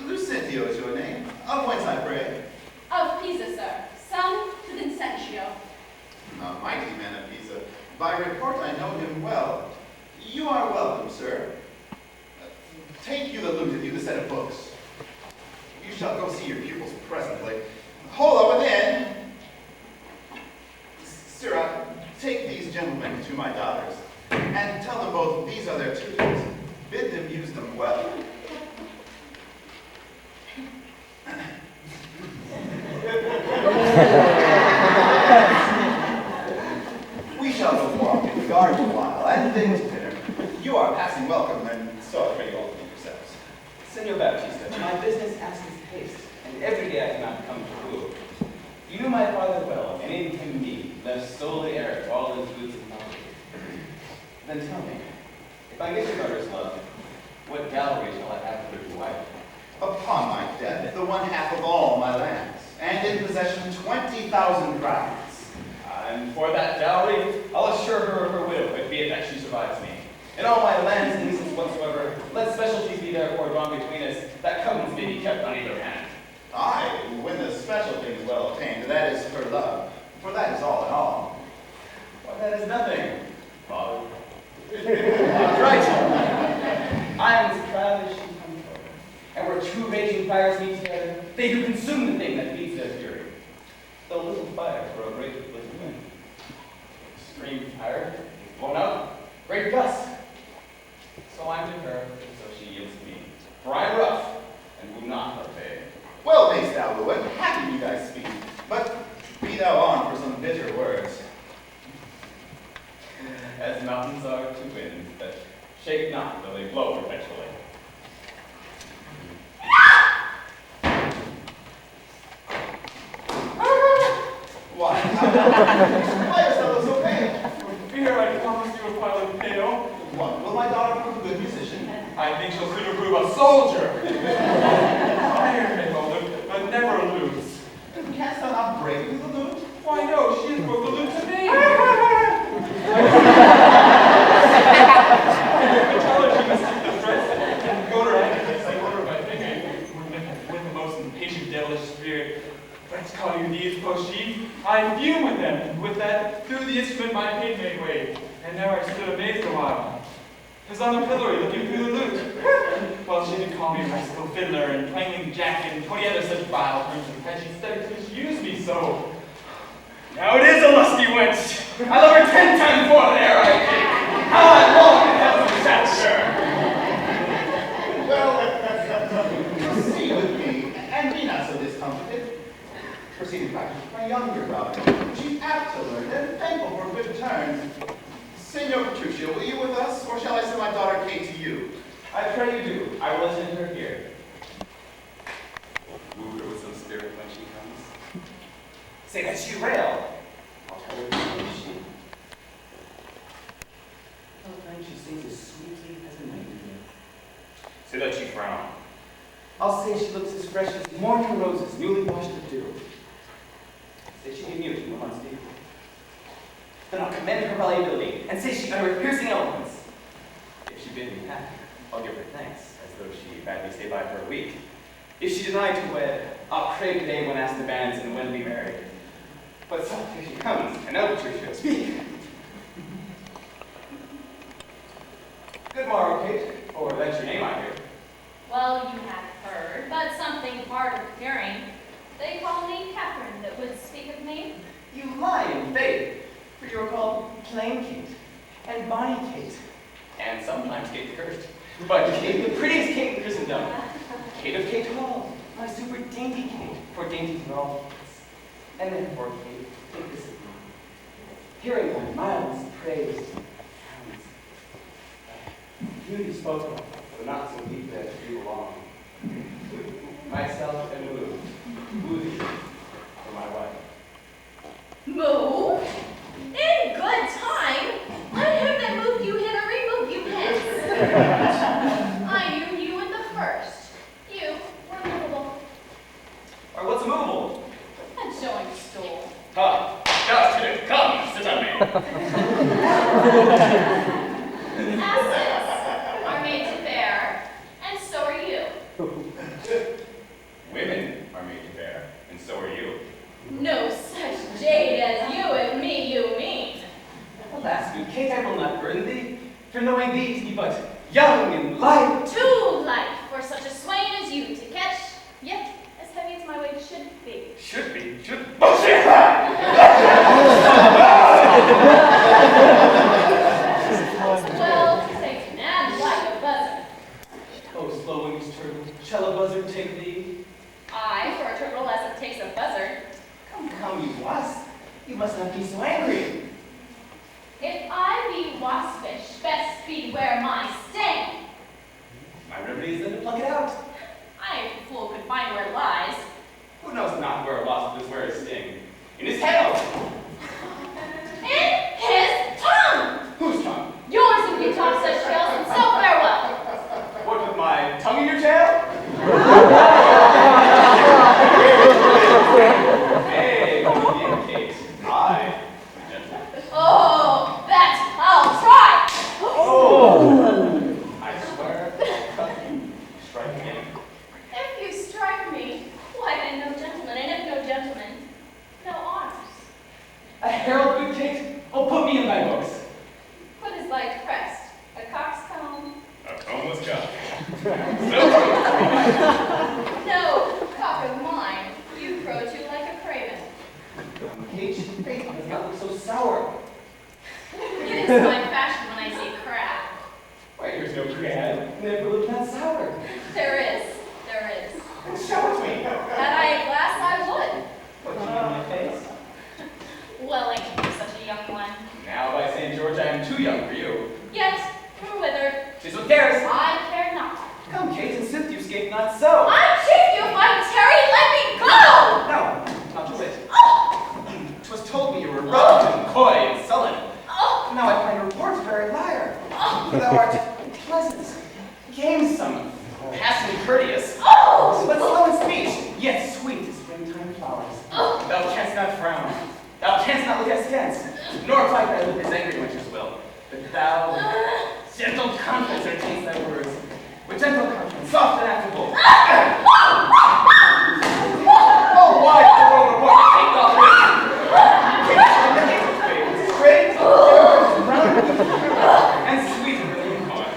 Lucentio is your name. Of whence, I pray? Of Pisa, sir, son to Vincentio. A mighty man of Pisa. By report, I know him well. You are welcome, sir. Take you the lute, if you the set of books. You shall go see your pupils presently. Hold up within. Sirrah, take these gentlemen to my daughters, and tell them both these are their tutors. Bid them use them well. We shall go walk in the garden a while, and then to dinner. You are passing welcome, and so I pray you all to keep yourselves. Senor Baptista, my business asks haste, and every day I cannot come to woo. You knew my father well, and in him me, left solely heir to all his goods and property. Then tell me, if I get your daughter's love, what dowry shall I have for her to wife? Upon my death, the one half of all my lands, and in possession 20,000 crowns. And for that dowry, I'll assure her of her widowhood, be it that she survives me. In all my lands and leases whatsoever, let specialties be therefore drawn between us, that covenants may be kept on either hand. Aye, when the specialty is well obtained, that is her love, for that is all in all. Why, that is nothing, father. Right. I am as proud as she comes over. And where two raging fires meet together, they do consume the thing that feeds their fury. The little fire for a great blazing wind. Extreme fire is blown out, great gust. So I'm to her, and so she yields to me. For I am rough, and will not obey. Well mayst thou, Lewin, happy be thy speed, but be thou on for some bitter words. As mountains are to winds that shake not though they blow perpetually. Why? Why is thou so pale? Fear I promised you a pile of pale. What, will my daughter prove a good musician? I think she'll sooner prove a soldier. Iron may hold him, but never lose. Canst thou not break with the lute? Why no, she has broke the lute to me. I tell her she must keep the threats and go to her advocates like order by thinking with the most impatient devilish spirit. Threats call you these, quoth she. I fume with them, and with that through the instrument my pain made way. And there I stood amazed a while. 'Twas on the pillory looking through the lute. Well, she did call me a rascal fiddler and twanging jack and 20 other such vile terms and had she studied to use me so. Now it is a lusty wench. I love her 10 times more than e'er I did. How I long to have some satire. Well, proceed with me, and be not so discomfited. Proceed in practice with my younger daughter. She's apt to learn and thankful for good turns. Senor Petruchio, will you with us, or shall I send my daughter Kate to you? I pray you do. I will listen to her here. Woo her with some spirit when she comes. Say that she rail. I'll tell her to be she. Oh, night she sings as sweetly as a nightingale. Say that she frown. I'll say she looks as fresh as morning roses newly washed with dew. Say she be mute and once deep. Then I'll commend her volubility and say she uttereth piercing eloquence. If she bid me happy, I'll give her thanks, as though she bade me stay by for a week. If she denied to wed, I'll crave the day when asked the banns and when be married. But so here she comes, and now Petruchio, speak. Good morrow, Kate. plain Kate, and bonny Kate, And sometimes Kate the Cursed. But Kate, the prettiest Kate in Christendom. Kate of Kate Hall, my super dainty Kate, for dainties are all Kates. And therefore, Kate, take this of me. Hearing my miles praised, beauty spoken of, though not so deep that you belong. Myself and moved, woo thee for my wife. Move? In good time? Let him that moved you hither remove you hence. I knew you in the first. You were movable. Or what's a movable? A joint stool. Ha! Just hit it. Come, sit on me. Asses are made to bear, and so are you. Women are made to bear, and so are you. No such jade as you and me, you mean. Alas, good Kate, I will not burden thee, for knowing thee to be but young and light. Too light for such a swain as you to catch, yet as heavy as my weight should be. Should be, should. Bullshit! Well taken and like a buzzard. Oh, slow-winged turtle, shall a buzzard take thee? Aye, for a turtle as it takes a buzzard. Come, come, you wasp. You must not be so angry. If I be waspish, best beware my sting. My remedy is then to pluck it out. I, fool, could find where it lies. Who knows not where a wasp is, where his sting? In his tail! In his tongue! Whose tongue? Yours if you talk such tales, and so farewell. What, with my tongue in your tail? Hey, communicate. I, gentlemen. Oh, that I'll try. Oh! I swear I'll cut you. Strike again. If you strike me, why then no gentleman, and if no gentleman, no arms. A herald, good Kate? Oh, put me in thy books. What is thy crest? A coxcomb? A combless cock. No, cock of mine. You crow too like a craven. Kate, your face does not look so sour. It is my fashion when I see crab. Why, there's no crab. Never looked that sour. There is. Show it to me. Had I a glass, I would. Put you in my face. Well, ain't you such a young one? Now, by St. George, I am too young for you. Yet, you're withered. Tis what cares. I care not. Come, Kate, and sith you escape not so. I chief you if I tarry, let me go! No, not to wit. Oh! 'Twas told me you were rugged and coy and sullen. Oh! Now I find reports very liar. Oh! For thou art pleasant, gamesome, passing courteous, Oh! but slow in speech, yet sweet as springtime flowers. Oh! Thou canst not frown, thou canst not look askance, nor fight thy lip as angry wenches will. But thou, gentle confidence entertains thy words, with gentle confidence, soft and affable. Oh, why throw the boy take the whip? Straight, round, and sweeter than you are.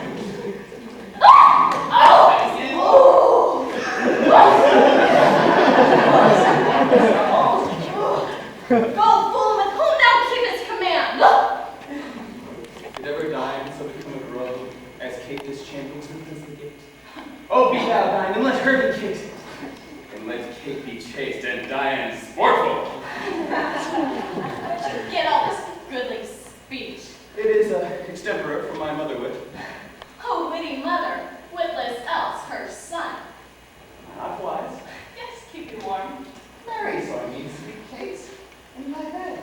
Go, fool, with whom thou keepest command! Did ever dine so become a grove, as Kate this champions who the gate? Oh, be thou thine, and let her be Kate. And let Kate be chaste, and Diane sportful. Where'd you get all this goodly speech? It is extempore from my mother wit. Oh, witty mother, witless else her son. Not wise. Yes, keep you warm. Marry, so I mean sweet Kate, in my bed.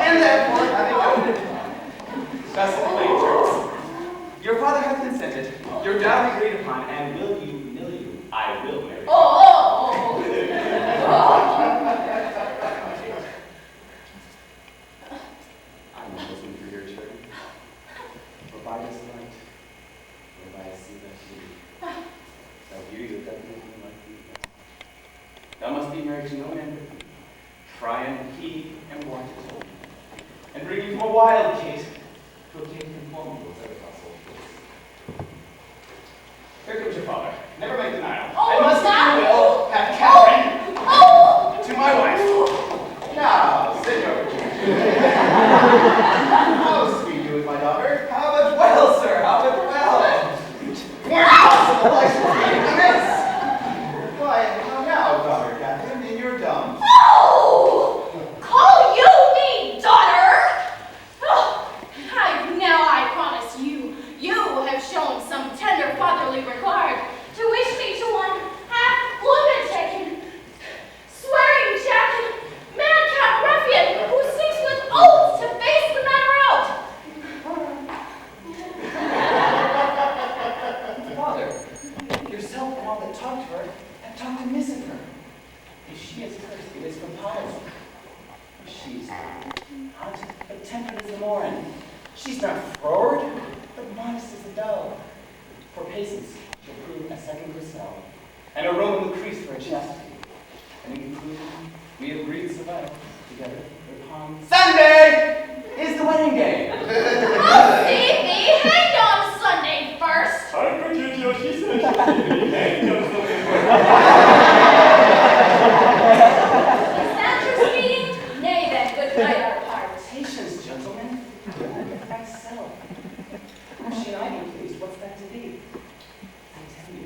And therefore, having voted upon, thus in plain terms, your father hath consented, your dowry agreed upon, and will you nill you? I will marry. Oh! I'm not listening for your turn. For by this light, whereby I see that beauty, thou beauty that doth make me like thee. Thou must be married to no man but me, for I am he and wanted, and bring you from a wild Kate to a Kate conformable with other household goods. Here comes your father. Never make denial. Oh, I must, if that- you will, have Catherine Oh! to my wife. How speed you with my daughter? How but well, sir? How but well? Impossible license to miss. Why, how now, daughter Catherine, in your dumb? Oh! Call you me daughter? Oh, I promise you, you have shown some tender fatherly regard to wish me to one half lunatic, swearing jacket, madcap ruffian who seeks with oaths to face the matter out. Father, yourself and all that talk to her have talked amiss of her. If she is cursed, it is from policy. She's hot, but tempered as the morn. She's not froward, but modest as a dove. For patience, she'll prove a second Grisel, and a Roman Lucrece for a chastity. And in conclusion, we have agreed to survive together upon Sunday is the wedding day. I'll see thee hanged on Sunday first. I forget you, she said she hanged on something. Is that your speeding? Nay then, good night our parts. Patience, gentlemen. Myself. If she and I be pleased, what's that to be? I tell you,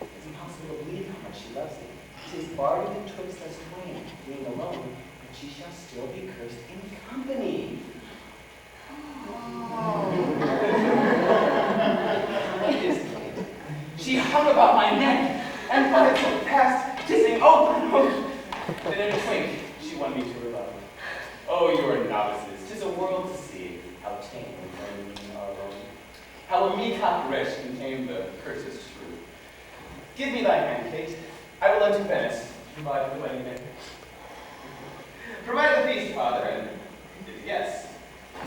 it's impossible to believe how much she loves thee. 'Tis barred betwixt us twain, being alone, but she shall still be cursed in company. What is it? She hung about my neck, and but it so fast, kissing open. Then in a twink, she won me to her love. Oh, you are novices, 'tis a world to see, how tame and mean our own. How a meacock wretch can tame the cursed shrew. Give me thy hand, Kate. I will unto Venice, provide for the wedding day. Provide the feast, father, and yes. I'm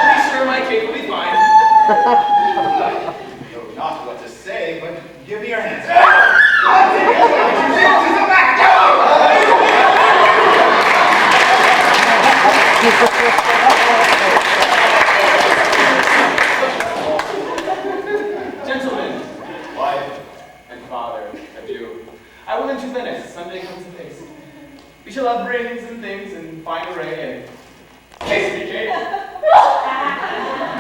pretty sure my Kate will be fine. I know not what to say, but give me your hands. Gentlemen, wife, and father, adieu. I will into Venice, Sunday comes apace. We shall have rings and things and fine array and kiss me, Kate.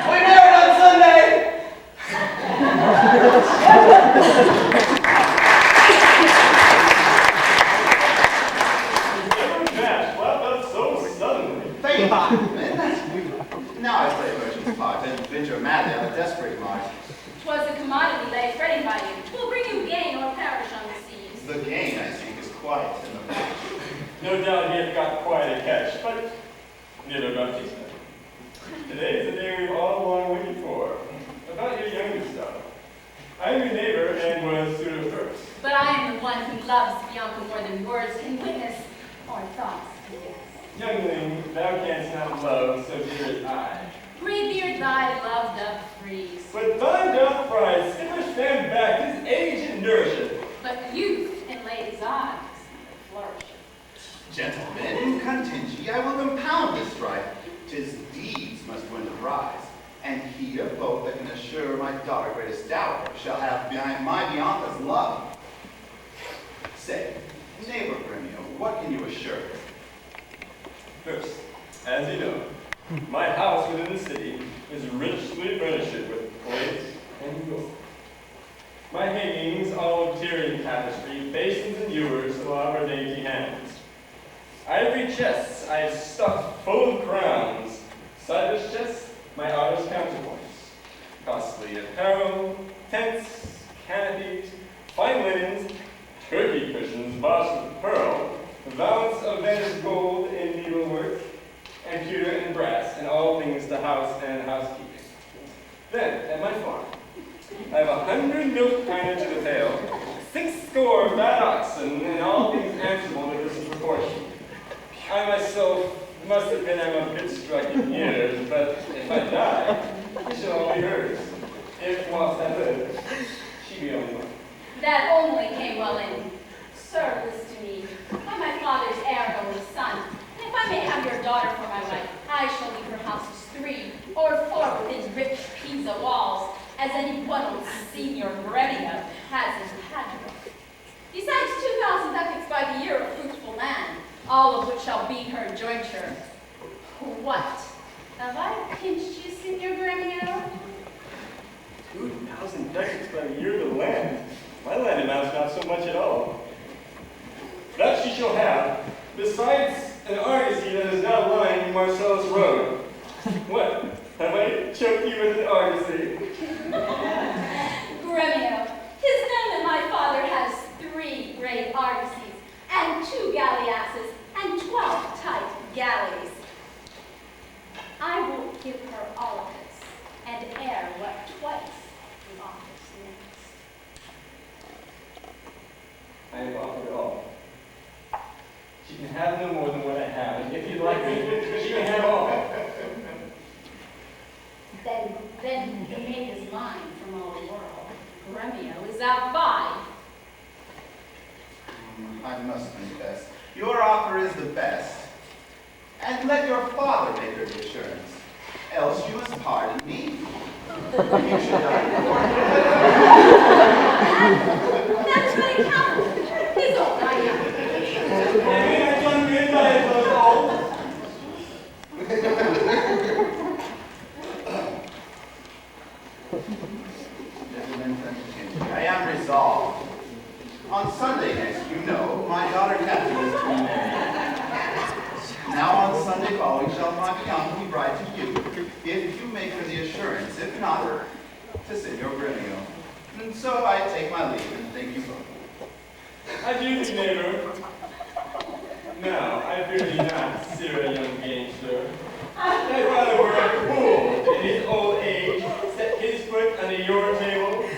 We married on Sunday! Never match, well, that's so suddenly. Thank you. Now I play a merchant's part and venture madly on a desperate march. 'Twas a commodity lay fretting by you. Will bring you gain or perish on the seas. The gain, I think, is quite in the match. No doubt he had got quite a catch, but neither got he. Today is the day we've all long waited for. About your youngest daughter. I'm your neighbor and was suitor first. But I am the one who loves Bianca more than words can witness or thoughts can guess. Youngling, thou canst not love, so dear as I. Greybeard thy love doth freeze. But thine doth fry, skipper stand back, his age and nourisheth. But youth in ladies' eyes flourisheth. Gentlemen, continue, I will compound this strife. 'Tis deeds must win the prize. And he of both that can assure my daughter greatest dower shall have my Bianca's love. Say, neighbor Gremio, what can you assure? First, as you know, my house within the city is richly furnished with plate and gold. My hangings, all of Tyrian tapestry, basins and ewers allow our dainty hands. Ivory chests I have stuffed full of crowns, citrus chests my artist counterpoints, costly apparel, tents, canopies, fine linens, turkey cushions bossed with pearl, valance of Venice gold in needlework, and pewter and brass, and all things to house and housekeeping. Then, at my farm, I have 100 milk pints to the pail, 60 fat oxen, and all things answerable to this proportion. I myself must admit I'm a bit struck in years, but if I die, it shall all be hers. If whilst I live, she be only one. That only came well in service to me. I'm my father's heir only son. And if I may have your daughter for my wife, I shall leave her houses 3 or 4 within rich Pisa walls, as any one old Signor Gremio has in Padua. Besides 2,000 ducats by the year of fruitful land, all of which shall be her jointure. What? Have I pinched you, Signor Gremio? 2,000 ducats by the year of the land. My land amounts not so much at all. That she shall have, besides an argosy that is now lying in Marcellus Road. What? Have I choked you with an argosy? Gremio, 'tis known that my father has 3 great argosies, and 2 galleasses, and 12 tight galleys. I will give her all of this, and ere what twice the office next. I have offered all. She can have no more than what I have, and if you'd like me, she can have all. Then the maid is mine from all the world. Gremio is outvied. I must confess, your offer is the best. And let your father make her the assurance. Else you must pardon me. You should die before. That's what it counts. He's all right. Maybe I don't realize those old. Gentlemen, I am resolved. On Sunday next, you know, my daughter Catherine is to be married. Now on Sunday following shall my fiancée be bride to you, if you make her the assurance, if not, to Signor Gremio. And so I take my leave, and thank you both. Adieu, neighbor. Now, I fear thee not, Sirrah, young gamester. Thy father were a fool in his old age, set his foot under your table.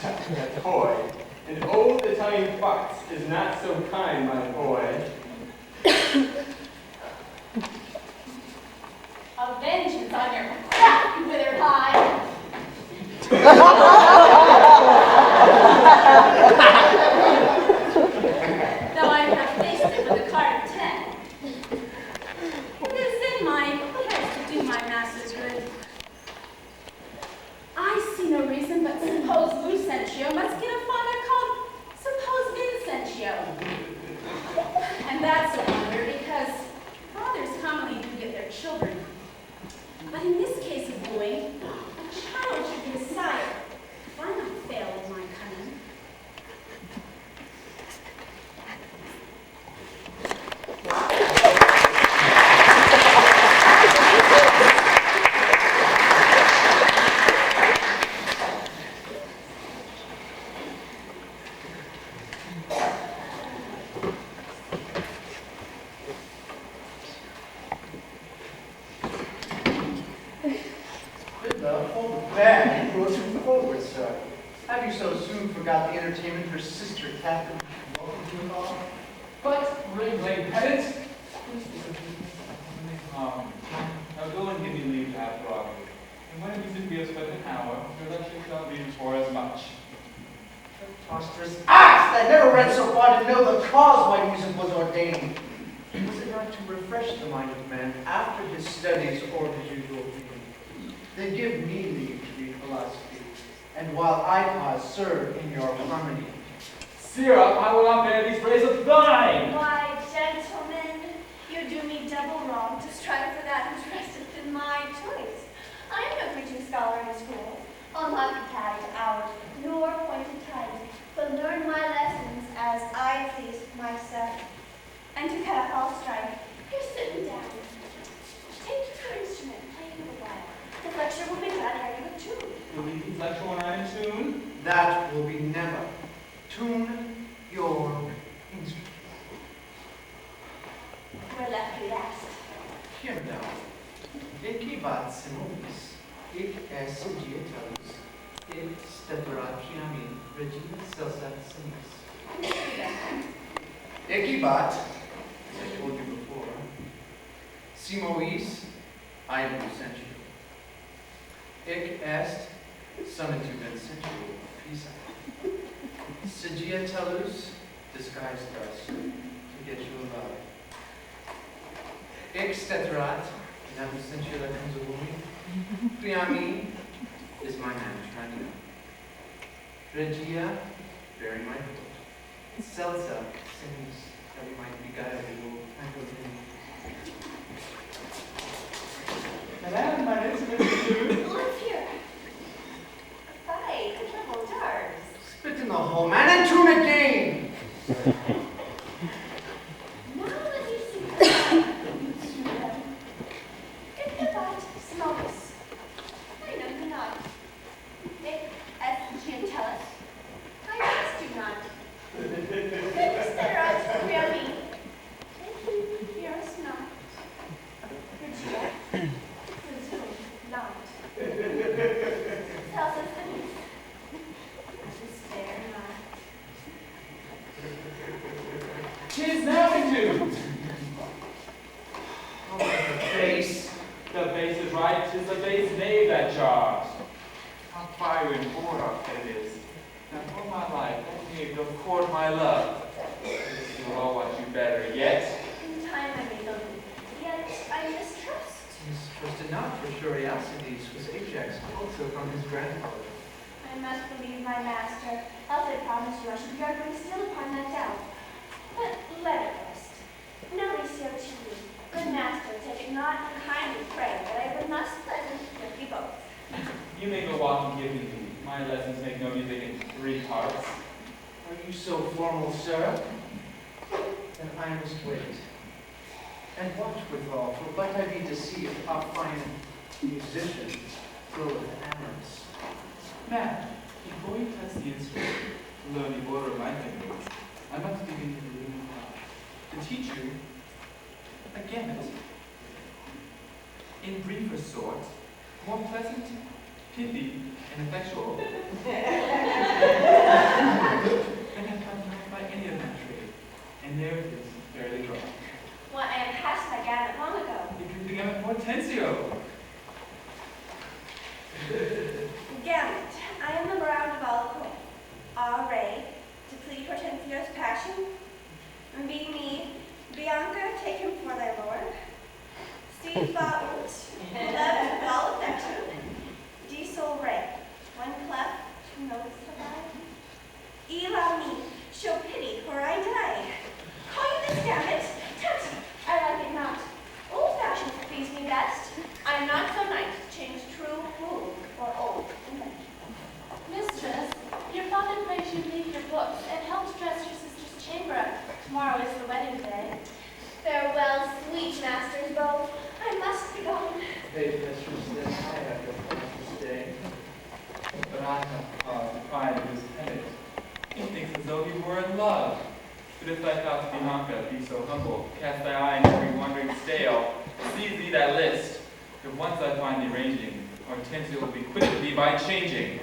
A toy. An old Italian fox is not so kind, my boy. A vengeance on your crafty withered hide. Though I have faced it with a card of 10. It is in my place to do my master's good. I see no reason but suppose Lucentio must get a father called suppose Vincentio. And that's a wonder because fathers commonly do get their children. But in this case of wooing, a child should be a sire. If I not fail in my cunning. Hold the bag and proceed forward, sir. Have you so soon forgot the entertainment her sister Catherine welcome to us all? But, ring-lane pedant, now go and give me leave to have prerogative. And when it is we have spent an hour, your lecture shall be for as much. Preposterous ass! I never read so far to know the cause why music was ordained. Was it not to refresh the mind of man after his studies or his usual reading? Then give me leave to read philosophy, and while I pause, serve in your harmony. Sirrah, I will not bear these praise of thine! Why, gentlemen, you do me double wrong to strive for that which resteth in my choice. I am no preaching scholar in school, unoccupied hours, nor appointed times, but learn my lessons as I please myself. And to cut off all strife, here sit me down. Take your instrument, play it a while. The lecture will be glad to hear you a tune. Will we keep lecture when I am in tune? That will be never. Tune your instrument. We're left relaxed. Hear now. Equivat simonis, hic es dietalus, hic steperaciami regina celsat sinis. Equivat, as I told you before, simois, I am Lucentio. Hic est summitu Vincentio Pisa. Sigietalus, disguised thus, to get you alive. Hic steterat, now Lucentio that comes a wooing. Priami is my man, Tranio. Regia, bearing my foot. Celsa, sinis, that we might beguile you, and from his grandfather. I must believe my master, else I promise you I should guard my steel upon that doubt. But let it rest. No reseal to you. Good master, take it not unkindly, pray, that I would thus pleasant with you both. You may go walk and give me leave. My lessons make no music in 3 parts. Are you so formal, sir? Then I must wait. And watch withal, for but I be deceived, how fine musician groweth amorous. Man, before you touch the instrument, to learn the order of my fingers, I must give you the room to teach you a gamut. In briefer sort, more pleasant, pithy, and effectual than I found not by any of that trade. And there it is, fairly drawn. Well, I have passed my gamut long ago. It could be gamut Hortensio. Gamut, I am the roundabout array to plead Hortensio's passion. Be me, Bianca, take him for thy lord. Steve Baut, love with all affection. D sol ray, one clef, 2 notes survive. Ela me, show pity, for I die. Call you this gamut? Tut, I like it not. Old fashioned please me best. I am not so nice, change true rule or old invention. Mistress, your father prays you leave your books and help dress your sister's chamber up. Tomorrow is the wedding day. Farewell, sweet masters both. I must be gone. Hey, mistress, then I have no plans to stay. But I have cause to pride of his head. He thinks as though he were in love. But if thy thoughts, Bianca, be so humble, cast thy eye in every wandering stale, seize thee that list. If once I find thee ranging, Hortensio will be quit of thee by changing.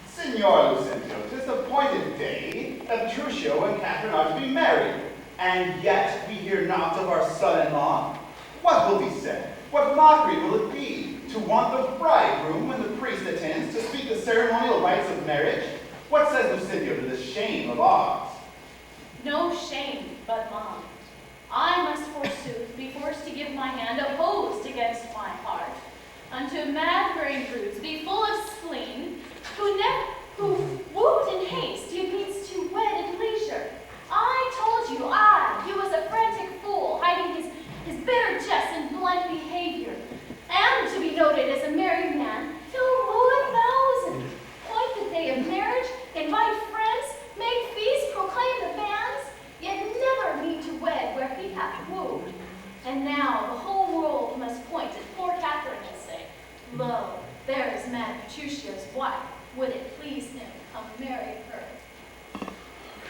Signor Lucentio, 'tis the appointed day that Petruchio and Catherine are to be married, and yet we hear not of our son-in-law. What will be said? What mockery will it be to want the bridegroom when the priest attends to speak the ceremonial rites of marriage? What says Lucentio to this shame of ours? No shame, but mine. I must forsooth be forced to give my hand opposed against my heart unto mad-brained brutes, be full of spleen, who whooped in haste, yet means to wed at leisure. I told you, he was a frantic fool, hiding his bitter jests and blunt behavior, and to be noted as a married man, he'll woo 1,000. Point the day of marriage, invite friends, make feasts, proclaim the banns, yet never mean to wed where he hath wooed. And now the whole world must point at poor Catherine and say, lo, there is mad Petruchio's wife. Would it please him, come marry her?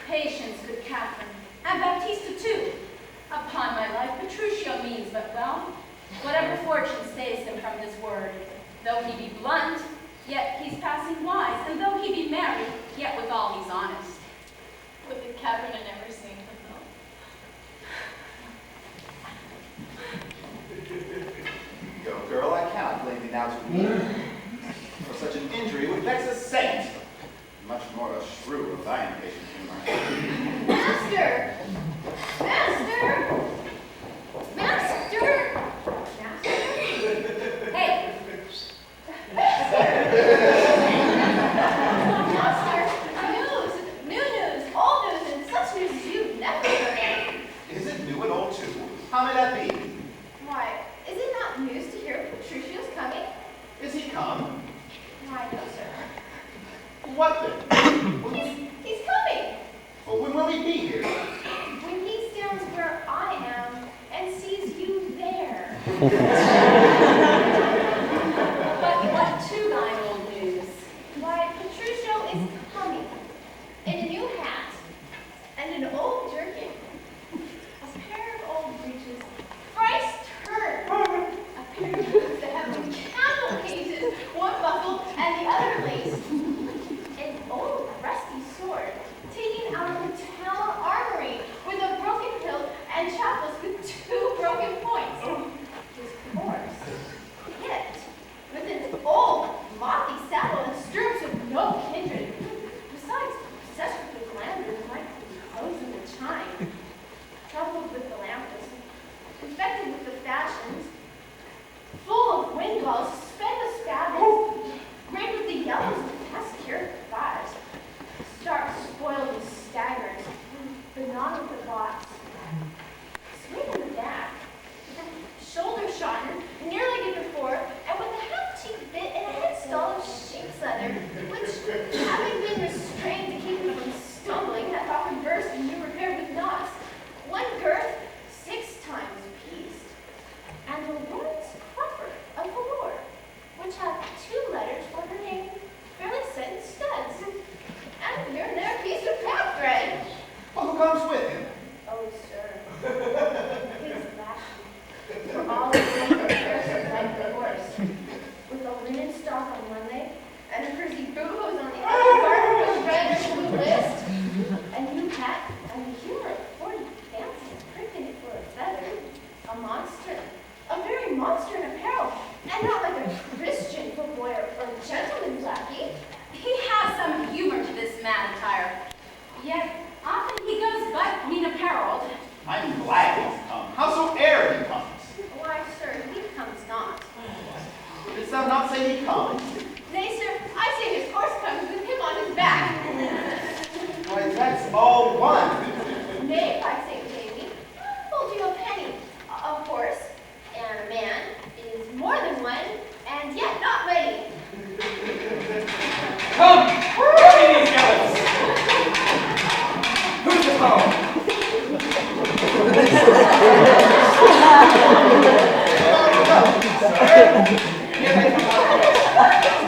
Patience, good Catherine, and Baptista too. Upon my life, Petruchio means but well. Whatever fortune stays him from his word. Though he be blunt, yet he's passing wise, and though he be married, yet withal he's honest. Would that Catherine had never seen her though. Go, girl, I cannot blame thee now to me. For such an injury would vex a saint, much more a shrew of thy impatient humor. Master! Master! Master! Master! Hey! Master! New news, old news, and such news as you've never heard. Is it new and old too? How may that be? Why, is it not news to hear Petruchio's coming? Is he come? Why, no, sir. What then? He's coming! But when will he be here? When he stands where I am and sees you there. But what to thine old news? Why, Petruchio is coming in a new hat and an old jerkin, a pair of old breeches, Christ turn, a pair of boots that have been candle painted, one buckled and the other chapless with 2 broken points. His horse, hit with its old, motley saddle and stirrups with no kindred. Besides, obsessed with the glamour, like the clothes and the chine, troubled with the lampus, infected with the fashions, full of wind gulls, sped the spavins, grayed with the yellows of past cured thighs, stark, spoiled, and staggers, but not with the bots. Sweet in the back, shoulder shotten, near-legged before, and with a half-cheek bit and a headstall of sheep's leather, which, having been restrained to keep him from stumbling, hath often burst and new repaired with knots, one girth 6 times pieced, and a woman's crupper of velour, which hath 2 letters for her name, fairly set in studs, and here and there a piece of pack thread. Well, who comes with him? Oh, sir, his lashes, for all his affairs like the horse, with a linen stock on one leg, and a frizzy boo-boos on the other, gartered with red and blue list, a new hat, and the humor of 40 fancy pricking it for a feather, a monster, a very monster in apparel, and not like a Christian footboy or gentleman's lackey. He has some humor to this mad attire, yet often he goes but mean apparelled. I'm glad he's come. Howsoe'er he comes. Why, sir, he comes not. Didst thou not say he comes? Nay, sir, I say his horse comes with him on his back. Why, that's all one. Nay, by St. Davy, hold you a penny. A horse and a man is more than one, and yet not ready. Come! Give me these gallops! Who's the phone?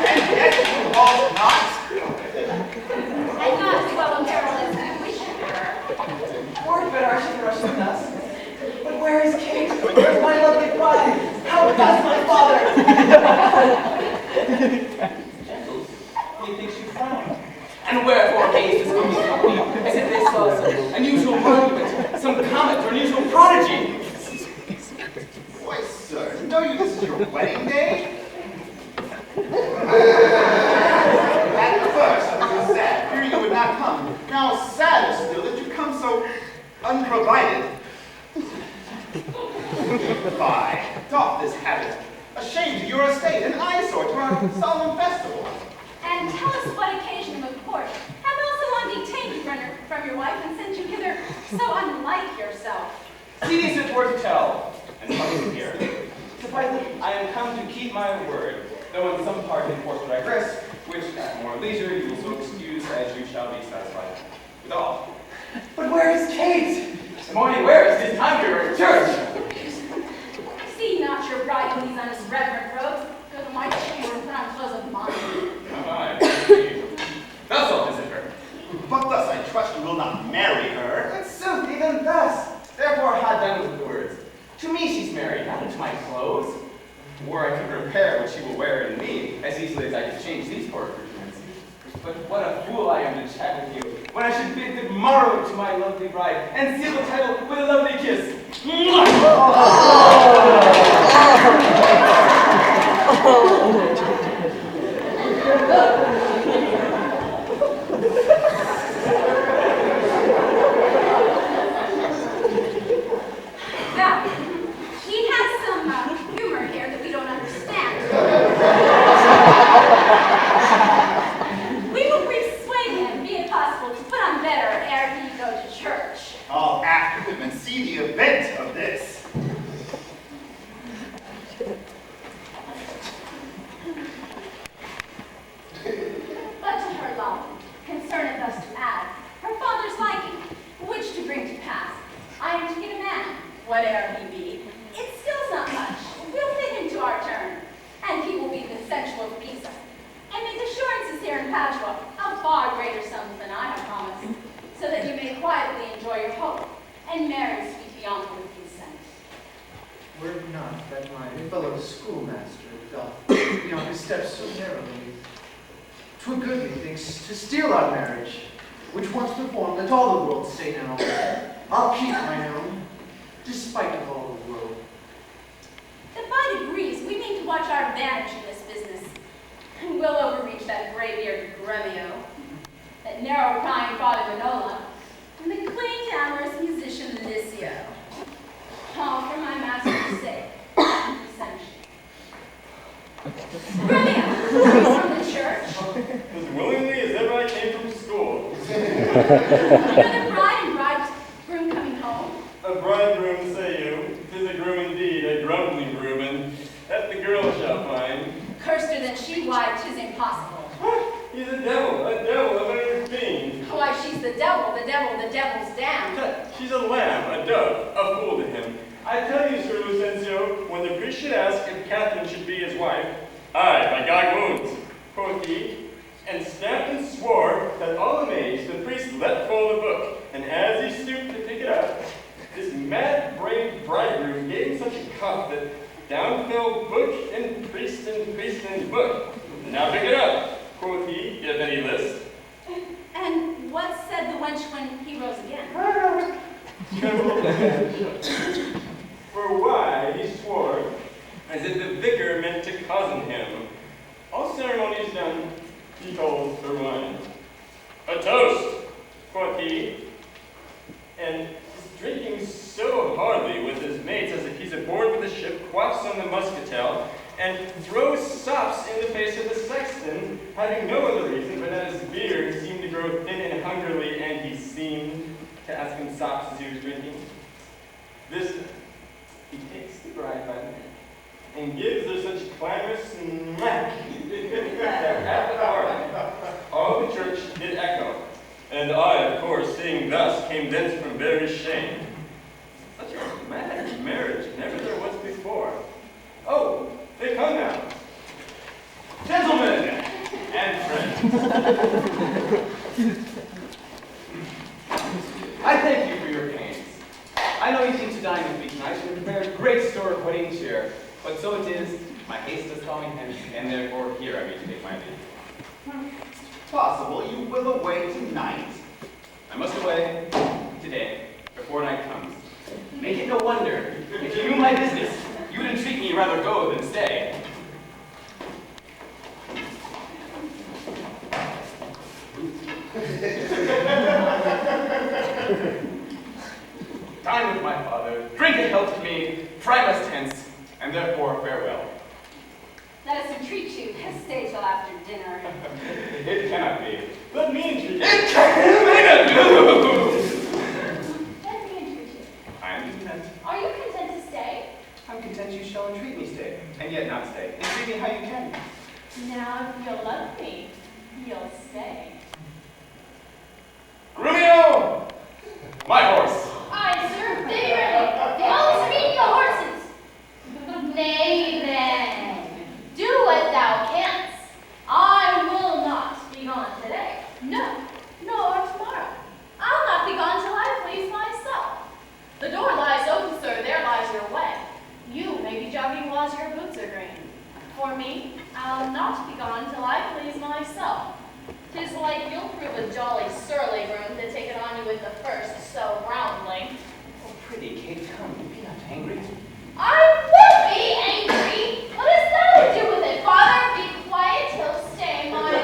And yet you halt not. And not as well apparelled as we wish you were. Lord, but I should rush with us. But where is Kate? Where's my lovely bride? How does my father? Gentles, methinks you frown. And wherefore haste this humble company, as if they saw some unusual monument, some comet or unusual prodigy? Why, sir, know you this is your wedding day? At first, I was sad, fearing you would not come. Now, sadder still that you come so unprovided. Fie, doff this habit. A shame to your estate, an eyesore to our solemn festival. And tell us what occasion of court hath also long detained you from your wife and sent you hither so unlike yourself. See these it were to tell, and come here. Suffice it, I am come to keep my word, though in some part enforced what I dress, which at more leisure you will so excuse as you shall be satisfied with all. But where is Kate? The morning wears, 'tis time to go to church. See not your bride in these unreverent robes. Go to my chamber and put on clothes of mine. Aye, thou shalt visit her. But thus I trust you will not marry her. In sooth, even thus. Therefore, had done with the words. To me she's married, not into my clothes. Or I could repair what she will wear in me, as easily as I could change these poor accoutrements. But what a fool I am to chat with you, when I should bid good morrow to my lovely bride, and seal the title with a lovely kiss. Now, he has some humor here that we don't understand. We will persuade him, be it possible, to put on better ere he go to church. I'll act with him and see the event of this. But to her love concerneth us to add her father's liking, which to bring to pass, I am to get a man, whate'er he be. It skills not much. We'll fit him to our turn, and he will be consensual to peace, and make assurances here in Padua of far greater sums than I have promised, so that you may quietly enjoy your hope, and marry sweet Bianca with consent. Were it not that my fellow schoolmaster doth beyond his steps so narrowly, 'twere good, methinks, to steal our marriage, which once performed, let all the world say now. I'll keep mine own. To your sake. Romeo, from the church. As willingly as ever I came from school. Another bride and bridegroom coming home. A bridegroom, say you? 'Tis a groom indeed, a grumbling groom, and that the girl shall find. Curster than she, why, 'tis impossible. He's a devil, a very fiend. Why, she's the devil, the devil's damned. She's a lamb, a dove, a fool to him. I tell you, Sir Lucentio, when the priest should ask if Catherine should be his wife, "Aye, by God wounds," quoth he, and stamped and swore that all amazed the priest let fall the book, and as he stooped to pick it up, this mad-brained bridegroom gave him such a cuff that down fell book and priest and book. "Now pick it up," quoth he, "if any list." And what said the wench when he rose again? For why, he swore, as if the vicar meant to cozen him. All ceremonies done, he calls for wine. "A toast," quoth he, and is drinking so hardly with his mates as if he's aboard with the ship, quaffs on the muscatel, and throws sops in the face of the sexton, having no other reason but that his beard seemed to grow thin and hungerly, and he seemed to ask him sops as he was drinking. This he takes the bride by the neck and gives her such a clamorous smack that at the heart all the church did echo, and I, of course, seeing thus, came thence from very shame. Such a mad marriage never there was before. Oh, they come now. Gentlemen and friends. I thank you for your pains. I know you seem to dine with me tonight and prepared great store of wedding cheer, but so it is, my haste is calling hence, and therefore here I mean to take my leave. Possible you will away tonight. I must away today, before night comes. Make it no wonder, if you knew my business, you would entreat me rather go than stay. Dine with my father, drink a health to me, for I must hence, and therefore farewell. Let us entreat you to stay till after dinner. It cannot be. Let me entreat you. It cannot be! Let me entreat you. I am content. Are you content to stay? I'm content you shall entreat me stay, and yet not stay. Entreat me how you can. Now, if you'll love me, you'll stay. Romeo! My horse! Aye, sir, they be ready. They always feed the horses. Nay, then, do what thou canst. I will not be gone today. No, nor tomorrow. I'll not be gone till I please myself. The door lies open, sir, there lies your way. You may be jogging whilst your boots are green. For me, I'll not be gone till I please myself. 'Tis like you'll prove a jolly surly groom to take it on you with the first so roundly. Oh, pretty Kate, come, be not angry. I will be angry. What has that to do with it, father? Be quiet, he'll stay, my lord.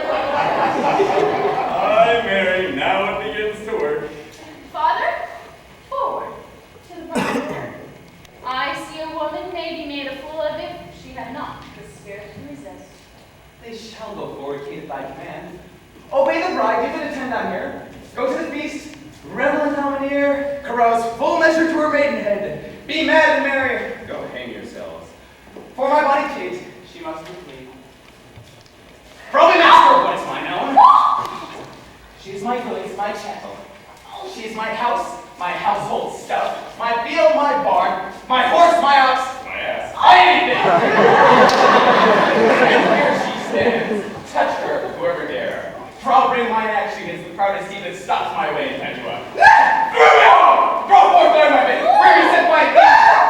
Aye, Mary, now it begins to work. Father, forward to the bride. I see a woman may be made a fool of if she had not the spirit to resist. They shall go forward, Kate, at thy command. Obey the bride, give it a tend on here. Go to the feast, revel in domineer, carouse full measure to her maidenhead. Be mad and merry. Go hang yourselves. For my body, Kate, she must be clean. Probably master of what is mine own. She is my goods, my chattel. She is my house, my household stuff, my field, my barn, my horse, my ox, my ass. Anything! And where she stands, touch her, whoever dare. For I'll bring mine action against the proudest steed that stops my way in Padua. Throw forth there, my face! Where you set my feet!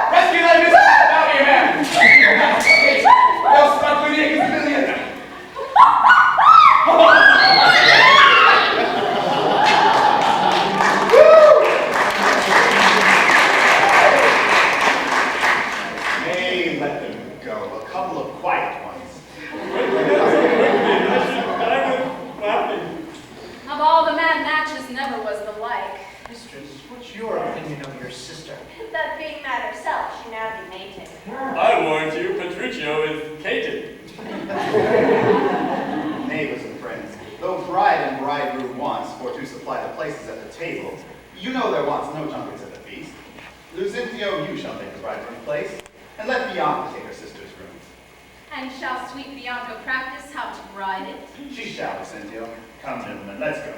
in place, and let Bianca take her sister's room. And shall sweet Bianca practice how to ride it? She shall, Vicentio. Come, gentlemen, let's go.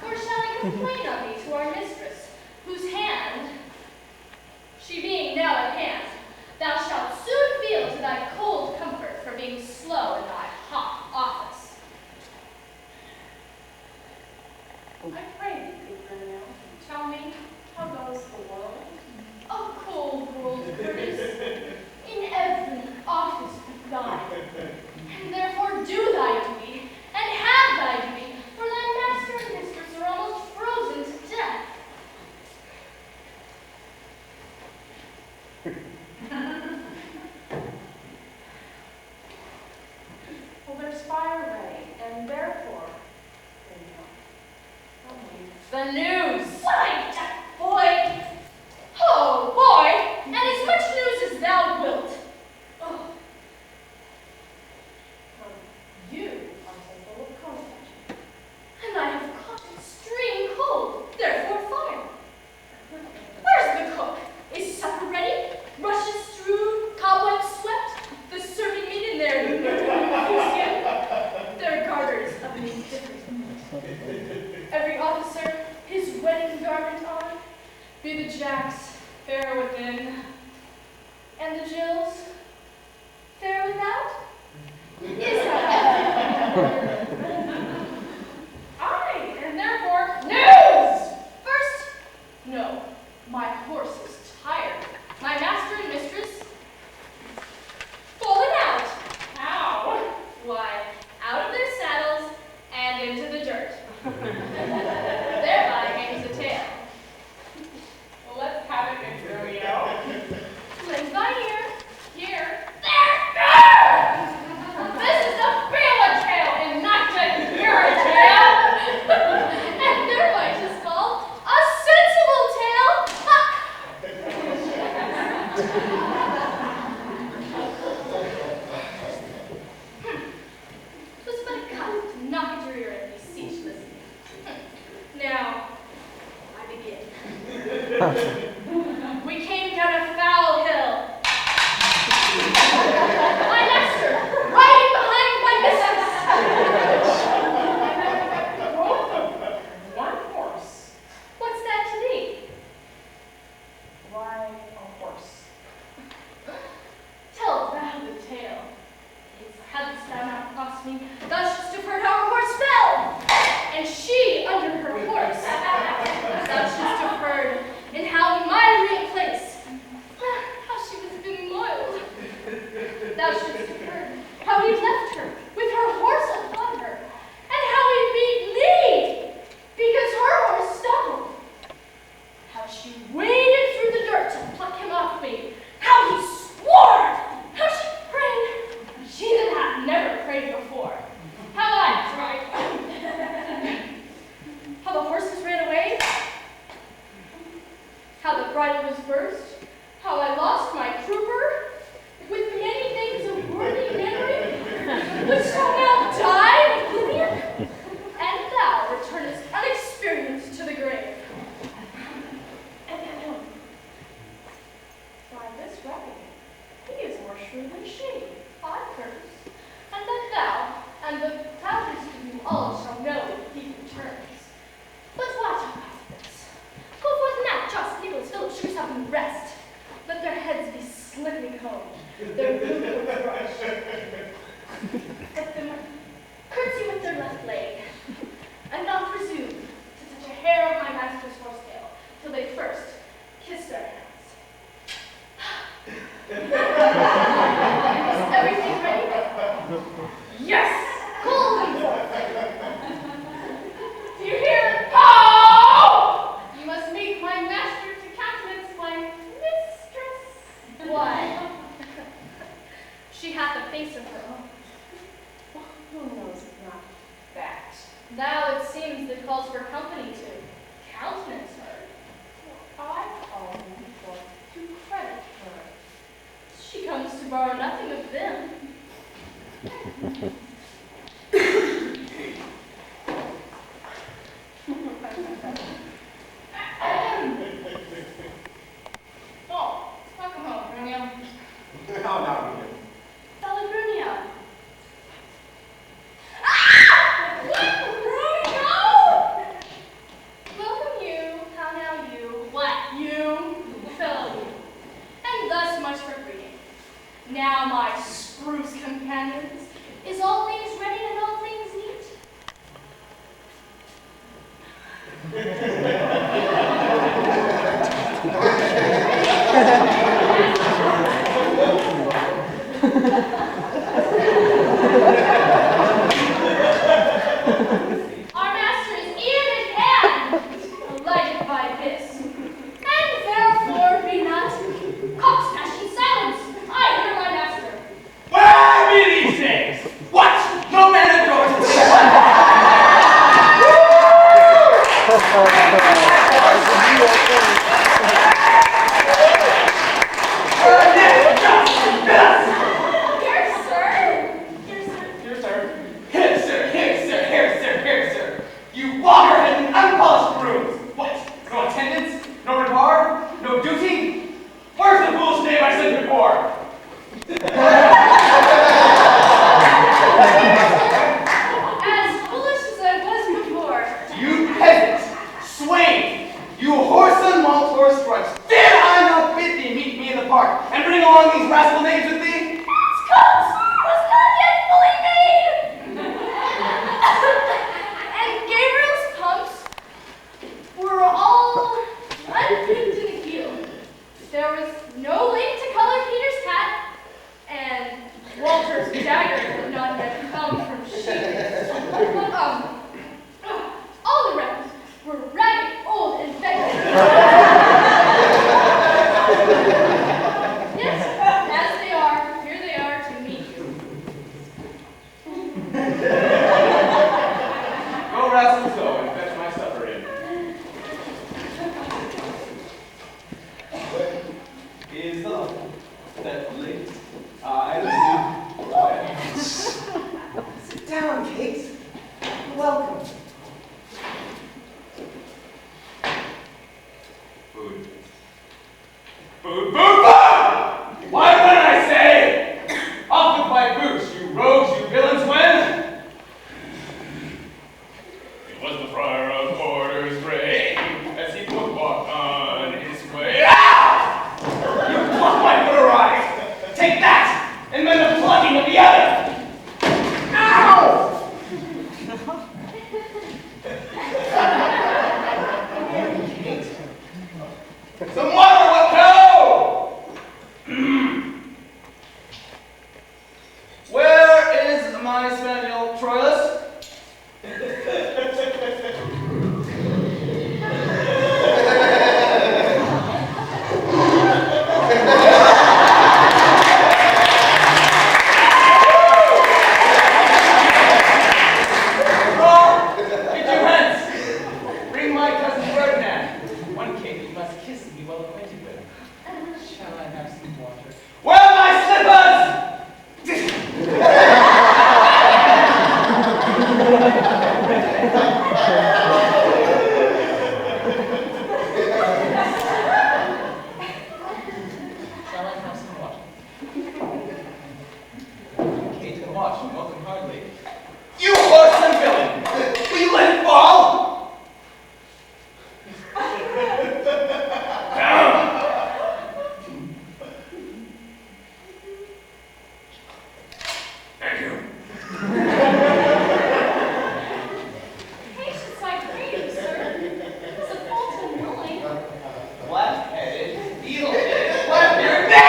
Or shall I complain of thee to our mistress, whose hand, she being now at hand, thou shalt soon feel to thy cold comfort for being slow in thy hot office? I pray thee, good Bruno, tell me, how goes the world? A cold world, Curtis, in every office but thine. And therefore do thy duty, and have thy duty, for thy master and mistress are almost frozen to death. Well, there's fire ready, and therefore, the news. Why, Jack, boy! Oh, boy! And as much news as thou wilt. Oh. You are so full of contact. And I have caught extreme cold, therefore fire. Where's the cook? Is supper ready? Rushes strewed, cobwebs swept, the serving meat in their skin, their garters of an indifferent. Every officer his wedding garment on, be the jacks fair within, and the Jills fair without? Is that Aye, and therefore, news! First, no, my horse is tired. My master and mistress fallen out. How? Why, out of their saddles and into the dirt. Thereby hangs the tale. Well, let's have it, Miss Romeo. Lend thine ear. Here. There! This is a Bela tale and not a Hera tale. And thereby 'tis called a sensible tale. Ha! begin. We came down a foul hill. My master, riding behind my mistress. One horse. What's that to thee? Why, a horse. Tell thou the tale. If hadst thou not crossed me, thou shouldst have heard how her horse fell, and she under her horse. Thou shouldst have heard in how in my real place, how she was bemoiled. Thou shouldst have heard how he left her with her horse upon her, and how he beat me because her horse stumbled. How she waded through the dirt to pluck him off me. How he swore. How she prayed. She that hath never prayed before. How I cried. How the horses ran away. How the bridle was burst. How I lost my trooper. With many things of worthy memory, which shall now die in oblivion, and thou returnest unexperienced to the grave. By this reckoning, he is more shrewd than she, I curse, and that thou and the powers of you all shall know when he returns. But why talk about this? Go forth now, just Nicholas, Philip, shoot yourself and rest. Let their heads be slickly combed, their boots brushed. Let them curtsy with their left leg, and not presume to touch a hair of my master's horsetail till they first kiss their hands. Is everything ready? Yes! Call them forth. Do you hear? Oh! You must make my master to countenance my mistress. Why? She hath a face of her own. Who knows not that? Thou, it seems, that calls for company to countenance her. I call him for to credit her. She comes to borrow nothing of them. Oh, welcome home, Brunio. How now, Rita? Fellow Brunio. Welcome you. How now you? What? You? Fellow you. And thus much for greeting. Now, my spruce companions, is all things ready and all things neat? Our master is ear in hand, delighted by this, and therefore be not cock-snatching silence. I hear my master. Where be these things? What? No man adores Here, sir. You loggerhead and unpolished brooms. What? No attendance? No regard? No duty? Where's the foolish name I said before? As foolish as I was before. You peasant! Swain! You horse-and malt-horse drudge! Did I not bid thee meet me in the park and bring along these rascal knaves with thee? Its coat was not yet fully made. And Gabriel's pumps were all unpicked in the heel. There was no link to color Peter's hat, and Walter's dagger had not yet come from sheath. All around were ragged, old, and feckless. Yes, as they are, here they are to meet you. Go rascals go and fetch my supper in. Is that late? I do. Sit down, Kate. Welcome. Food, food, food! Why wouldn't I say? Off with my boots, you rogues, you villains, when? It was the friar of orders brave, as he would walk on his way. Ah! You plucked my foot awry! Take that, and then the plucking of the other! Ow! Some water, what go? Where is my spaniel, Troilus? Get you hence! Bring my cousin Ferdinand. One cake you must kiss and be well acquainted with. Shall I have some water? Where are my slippers? Shall I have some water? Kate and watch, and welcome hardly. You whoresome villain! Will you let it fall? Down! Thank you. Patience, I pray you, sir. It's a fault in willing. Black-headed, beetle-headed, black-bearded, nay!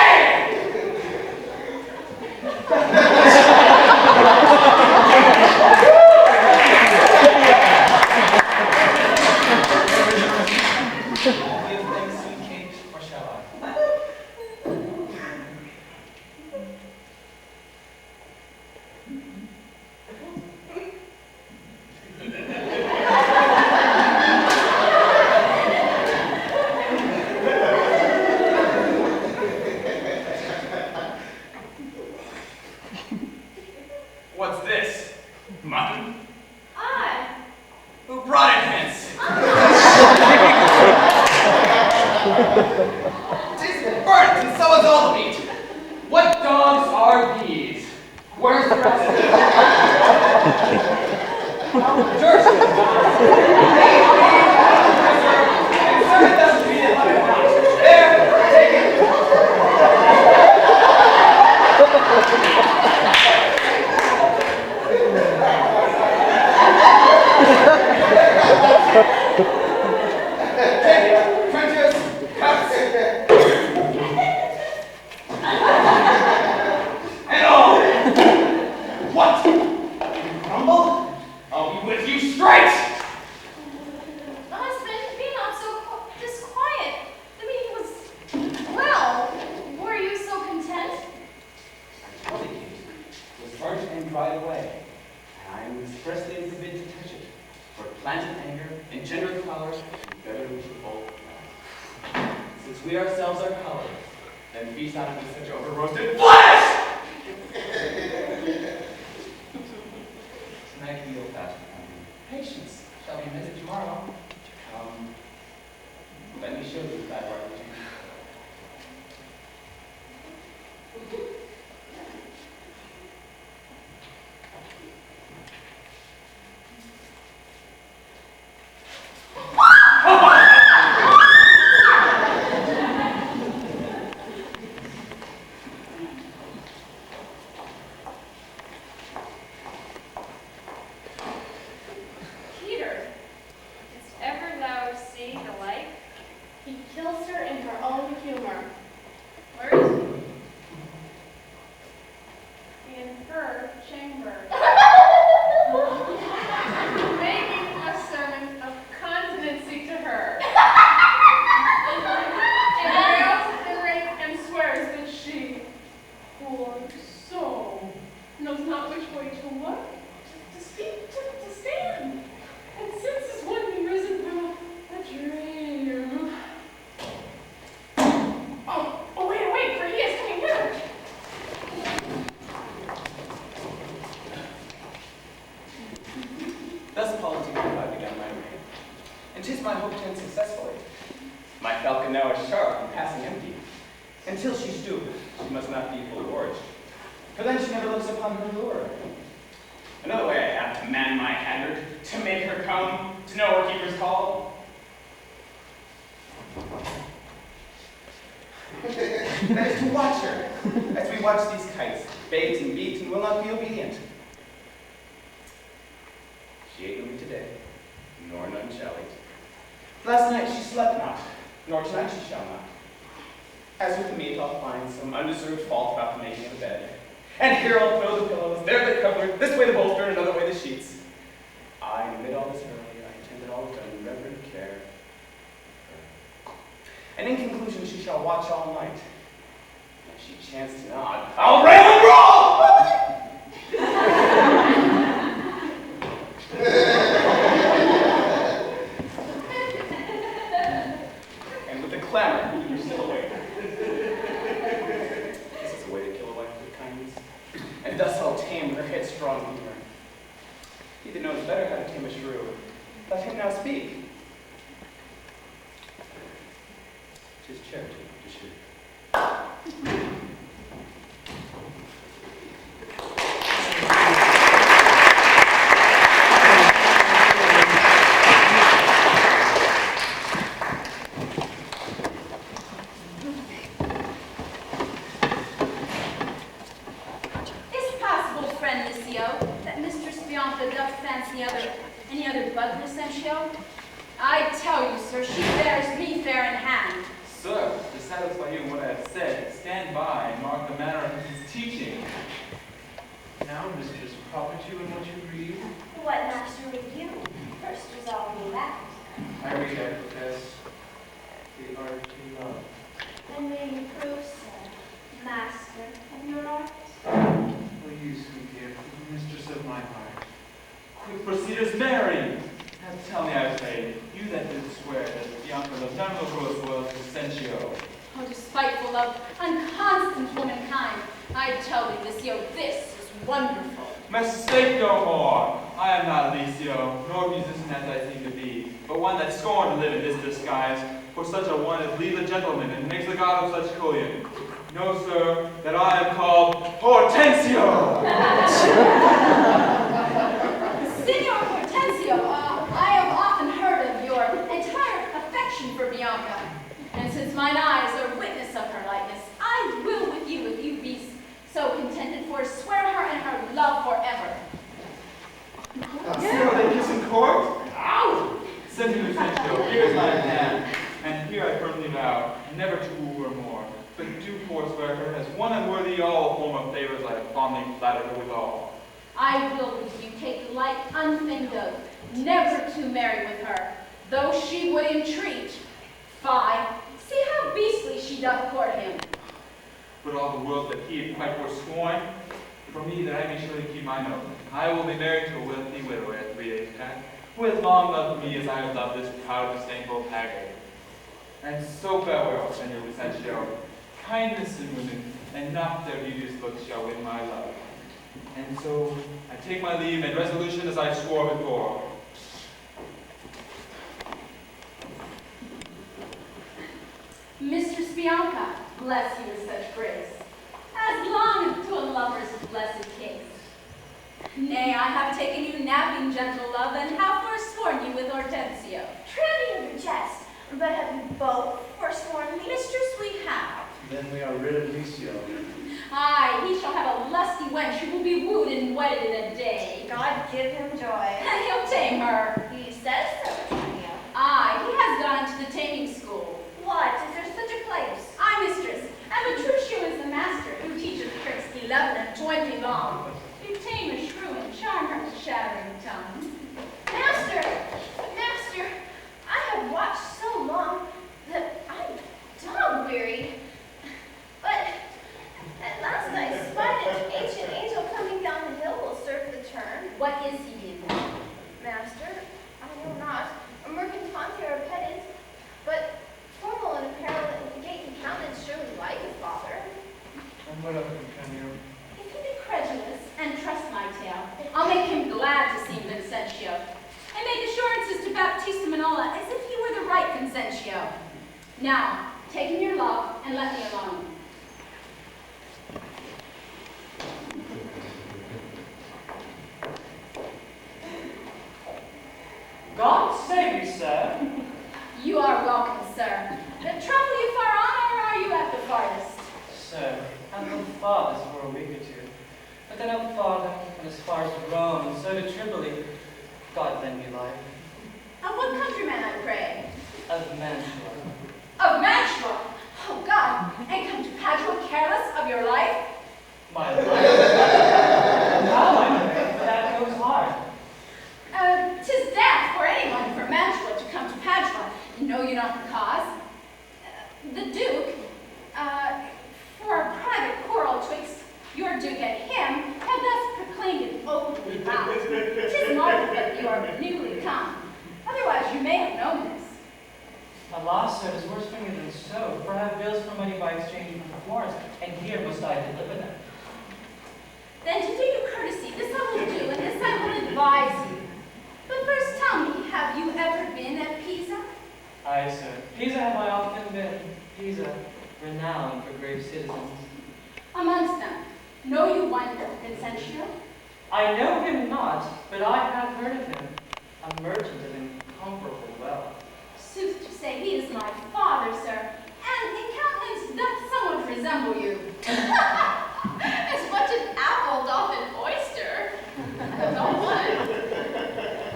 Give thanks, sweet Kate, or shall I? What's this? Mutton? I. Who brought it hence? Tis burnt, and so is all the meat. What dogs are these? Where's the rest? Dirty. And serve it doesn't treat it like a house. There, take it. Take it, trenches, cuts, and all. What? You grumble? I'll be with you straight! Husband, be not so disquiet. The meeting was, well, were you so content? I told you, it was burnt and dried away, and I am expressly forbidden to touch it, for planted anger, engendered power, and better we should both die. Since we ourselves are colorless, then feast not with such over-roasted flesh! Tonight we will fast. Patience shall be missed tomorrow. Let me show you that right. Peter, didst ever thou see the like? He kills her in her own humor. Where is he? In her chamber. Making a sermon of continency to her. And rails at the rape and swears that she, poor soul, knows not which way to look, to speak, to stand. And since is one be risen from a dream. Oh, wait, for he is coming hither. Thus politic have I begun my reign, and 'tis my hope to end successfully. My falcon now is sharp and passing empty, Until she stoop, she must not be full gorged, for then she never looks upon her lure. Another way I have to man my haggard, to make her come, to know her keeper's call. That is to watch her, as we watch these kites, bait and beat, and will not be obedient. She ate no meat today, nor none shall eat. Last night she slept not, nor tonight she shall not. As with the meat, I'll find some undeserved fault about the making of the bed. And here I'll throw the pillows, there the cover, this way the bolster, and another way the sheets. I made all this early, I intended all done, reverent care. And in conclusion, she shall watch all night. If she chance to nod, I'll rail and roll! And with the clamor, you're still awake. This is a way to kill a wife with kindness. And thus I'll tame her headstrong humor. He that knows better how to tame a shrew, let him now speak. 'Tis charity to shrew. Is it possible, friend Lucio, that Mistress Bianca doth fancy any other bud Lucentio? I tell you, sir, she bears me fair in hand. Sir, to satisfy you in what I have said, stand by and mark the manner of his teaching. Now, mistress, proper to you in what you read? What master would you? First resolve me that. I read, I profess, the art to love. And may you prove, sir, master of your art? Will you, sweet dear, the mistress of my heart? Quick proceeders, Mary! Now tell me, I say, you that did swear that Bianca loved none of the was Lucentio. Oh, despiteful of unconstant womankind, I tell thee, Lucio, this is wonderful. Mistake no more. I am not Licio, nor musician as I seem to be, but one that scorned to live in this disguise, for such a one as leads a gentleman and makes a god of such cullion. Know, sir, that I am called Hortensio! Signor Hortensio, I have often heard of your entire affection for Bianca, and since mine eyes are witness of her likeness, I will with you, if you be so contented, forswear her and her love forever. See how they kiss in court? Ow! Send me Lucentio, here is my hand, and here I firmly vow, never to woo her more, but do forswear her as one unworthy all form of favors I have fondly flattered her withal. I will with you take light unfeigned oath, never to marry with her, though she would entreat. Fie, see how beastly she doth court him. But all the world that he had quite forsworn, for me that I may surely keep mine oath, I will be married to a wealthy widower at 3 days back, who has long loved me as I have loved this proud, disdainful haggard. And so farewell, Senor Lucentio. Kindness in women, and not their beauteous looks shall win my love. And so I take my leave and resolution as I swore before. Mistress Bianca, bless you with such grace, as long as to a lover's blessed case. Nay, I have taken you napping, gentle love, and have forsworn you with Hortensio. Truly of your jest, but have you both forsworn me? Mistress, we have. Then we are rid of Lucio. Aye, he shall have a lusty wench who will be wooed and wedded in a day. God give him joy. And he'll tame her. He says so, Antonio. Aye, he has gone to the taming school. What? Is there such a place? Aye, mistress, and Petruchio is the master, who teaches tricks 11 and 20 long. You tame a shrew and charm her with shattering tongue. Master! Master! I have watched so long that I'm dog-wearied. But at last I spied an ancient angel coming down the hill will serve the turn. What is he in? Master, I know not. A mercantante or a pedant, but formal in apparel and gait and countenance surely like his father. And what of him, Camille? If he be credulous and trust my tale, I'll make him glad to see Vincentio, and make assurances to Baptista Manola as if he were the right Vincentio. Now, take him your love and let me alone. God save you, sir. You are welcome, sir. Travel you far on, or are you at the farthest? Sir, I've been farthest for a week or two, but then up farther, and as far as Rome, and so to Tripoli. God lend me life. Of what countryman, I pray? Of Mantua. Of Mantua? Oh, God, and come to Padua careless of your life? My life. How I pray, for that goes hard. 'Tis death for anyone from Mantua to come to Padua. Know you not the cause? The Duke, for a private quarrel twixt your Duke and him, have thus proclaimed it openly bound. 'Tis marvelous that you are newly come. Otherwise you may have known this. Alas, sir, it is worse for me than so, for I have bills for money by exchange from Florence, and here must I deliver them. Then to do you courtesy, this I will do, and this I will advise you. But first tell me, have you ever been at Pisa? Aye, sir. Pisa have I often been. Pisa, renowned for grave citizens. Amongst them, know you one Vincentio? I know him not, but I have heard of him. A merchant of incomparable wealth. Sooth to say, he is my father, sir, and in countenance doth somewhat resemble you. As much as apple doth an oyster. Not one.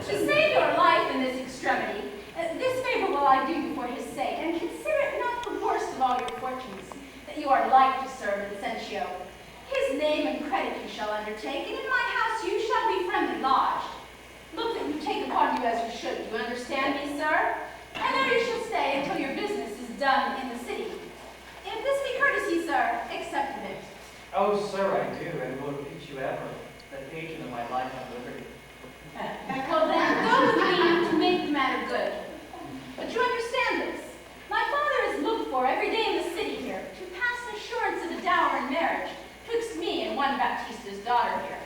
To save your life in this extremity, this favor will I do you for his sake, and consider it not the worst of all your fortunes, that you are like to serve Vincentio. His name and credit you shall undertake, and in my house you shall be friendly lodged. Look that you take upon you as you should. Do you understand me, sir? And there you shall stay until your business is done in the city. If this be courtesy, sir, accept of it. Oh, sir, I do, and will repeat you ever, the patron of my life and liberty. Well then, go with me to make the matter good. But you understand this. My father is looked for every day in the city here to pass assurance of a dower in marriage twixt me and one Baptista's daughter here.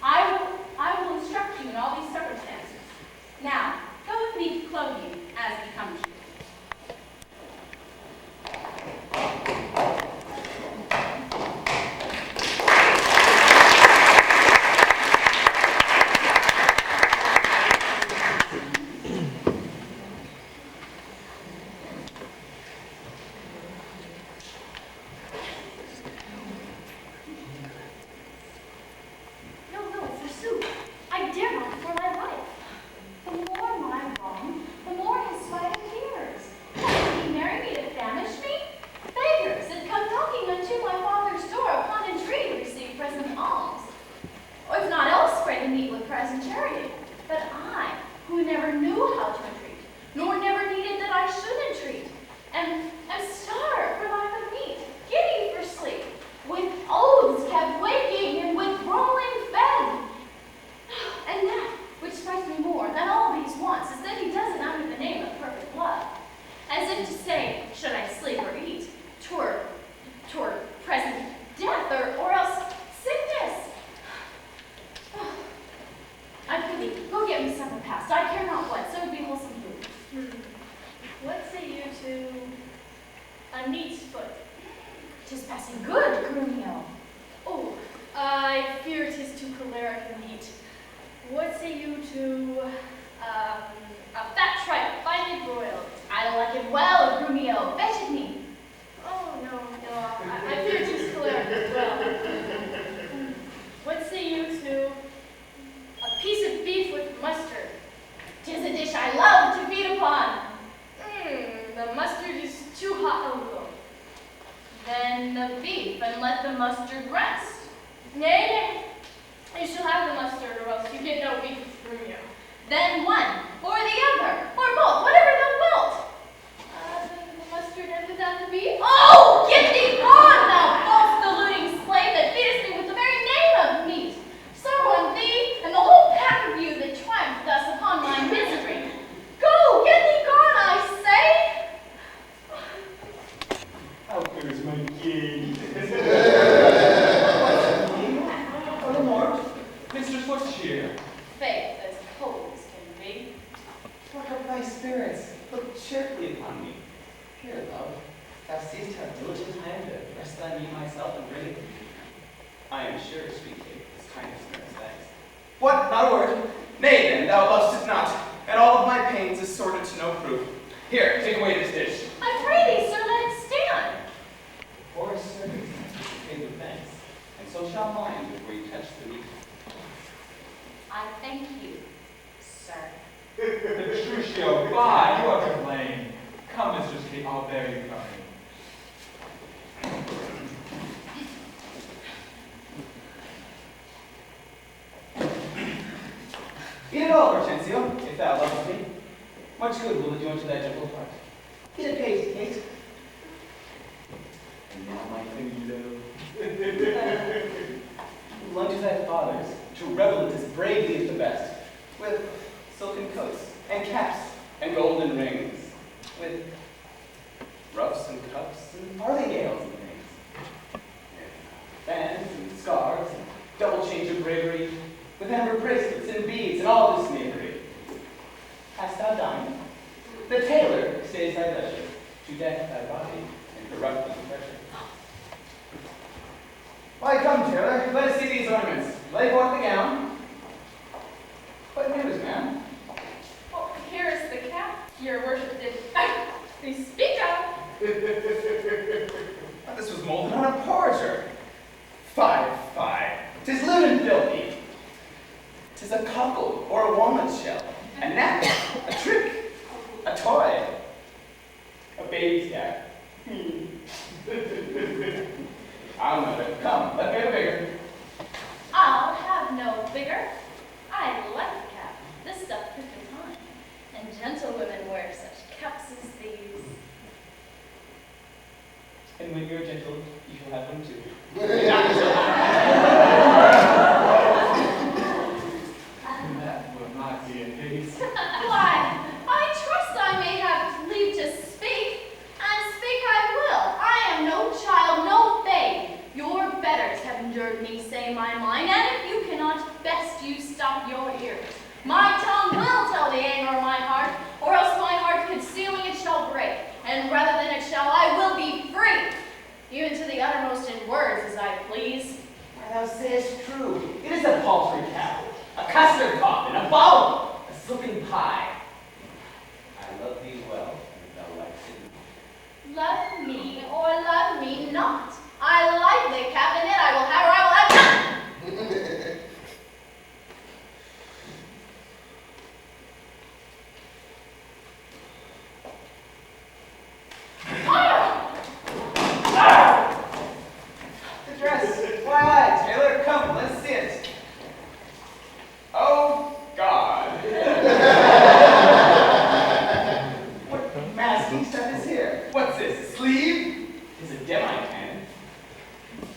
I will instruct you in all these circumstances. Now, go with me to clothe you as becomes you. No, forsooth. I dare not for my life. The more my wrong, the more his spite appears. Can he marry me to famish me? Beggars that come knocking unto my father's door upon entreaty to receive present alms. Or if not elsewhere to meet with present charity. But I, who never knew how to entreat, nor never needed that I should entreat, am starved for lack of meat, giddy for sleep, with oaths kept waking, and with rolling fed. And that, which strikes me more than all these wants, is that he does it under the name of perfect love. As if to say, should I sleep or eat, twere present death, or else sickness. I pity, go get me some repast. I care not what, so it be wholesome food. What say you to a neat's foot? 'Tis passing good, Grumio. Oh, I fear 'tis too choleric a meat. What say you to a fat tripe, finely broiled? I like it well, Grumio. Fetch it me. Oh, no, I fear 'tis choleric as well. What say you to a piece of beef with mustard? 'Tis a dish I love to feed upon. The mustard is too hot a little. Then the beef, and let the mustard rest. Nay, you shall have the mustard, or else you get no beef from you. Then one, or the other, or both, whatever thou wilt. The mustard and without the beef? Oh, get thee gone, thou false deluding slave that feedest me with the very name of meat. Someone thee, and the whole pack of you that triumph thus upon my misery. Go, get thee gone, I say. How goes my gig? Oh, Lord, Mistress, what's cheer? Faith as cold as can be. Work up thy spirits. Look cheerfully upon me. Here, love, thou seest how diligent I am to rest thy me myself and bring it to thee. I am sure, sweet Kate, this kindness merits thanks. What? Not a word? Nay, then, thou lovest it not. and all of my pains assorted to no proof. Here, take away this dish. I pray thee, sir, let it stand. For his service, pay the thanks, and so shall mine before you touch the meat. I thank you, sir. Petruchio, fie, you are to blame. Come, Mistress Kate, I'll bear you company. Eat it all, Hortensio, if thou lovest me. Much good will it do unto thy gentle heart. Eat it, Kate. And now, my Camilo. Unto thy fathers, to revel it as bravely as the best, with silken coats, and caps, and golden rings, with ruffs and cuffs, and farthingales and things, fans and scarves, and double change of bravery, with amber bracelets and beads, and all this knavery. Hast thou dined? The tailor stays thy leisure, to deck thy body, and corrupt thy treasure. Why, come, tailor, let us see these ornaments. Lay forth the gown. What news, ma'am? Oh, here is the cap your worship did speak of. This was molded on a porringer. Fie. 'Tis lewd and filthy. 'Tis a cockle or a walnut shell, a napkin, a trick, a toy, a baby's gag. I'll know it. Come, let me have a bigger. I'll have no bigger. I like the cap. This stuff took the time. And gentlewomen wear such caps as these. And when you're gentle, you shall have them too. That will not be a case. Why, I trust I may have leave to speak, and speak I will. I am no child, no babe. Your betters have endured me say my mind, and if you cannot, best you stop your ears. My tongue will tell the anger of my heart, or else my heart concealing it shall break, and rather than it shall, I will be free, even to the uttermost in words as I please. Why, thou sayest true. It is a paltry cap, a custard coffin, a bauble, a silken pie. I love thee well, and thou likest it. Love me or love me not. I like the cap, and yet I will have her, I will have none. The dress. Why, Taylor, come, let's see it. Oh, God. What masking stuff is here? What's this, a sleeve? It's a demi-cannon.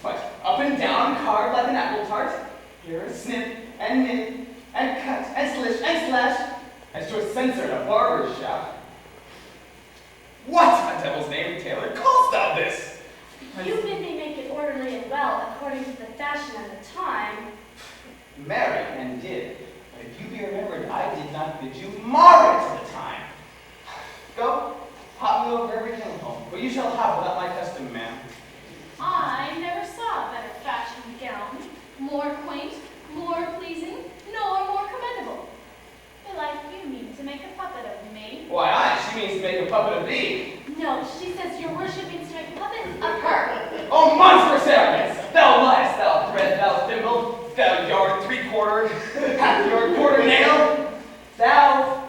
What, up and down, carved like an apple tart? Here a snip, and nip, and cut, and slish, and slash, as to a censer in a barber's shop. What, a devil's name, Taylor, callest thou this? You bid me make it orderly and well, according to the fashion and the time. Marry and did. But if you be remembered, I did not bid you mar it to the time. Go, hop me over every hill home, for you shall have without my custom, ma'am. I never saw a better fashioned gown, more quaint, more pleasing, nor more commendable. Belike you mean to make a puppet of me. Why, aye, she means to make a puppet of thee. No, she says your worship means to make a puppet of her. Oh, monstrous arrogance! Thou liest, thou thread, thou thimble, thou yard three-quarter, half-yard quarter nail. Thou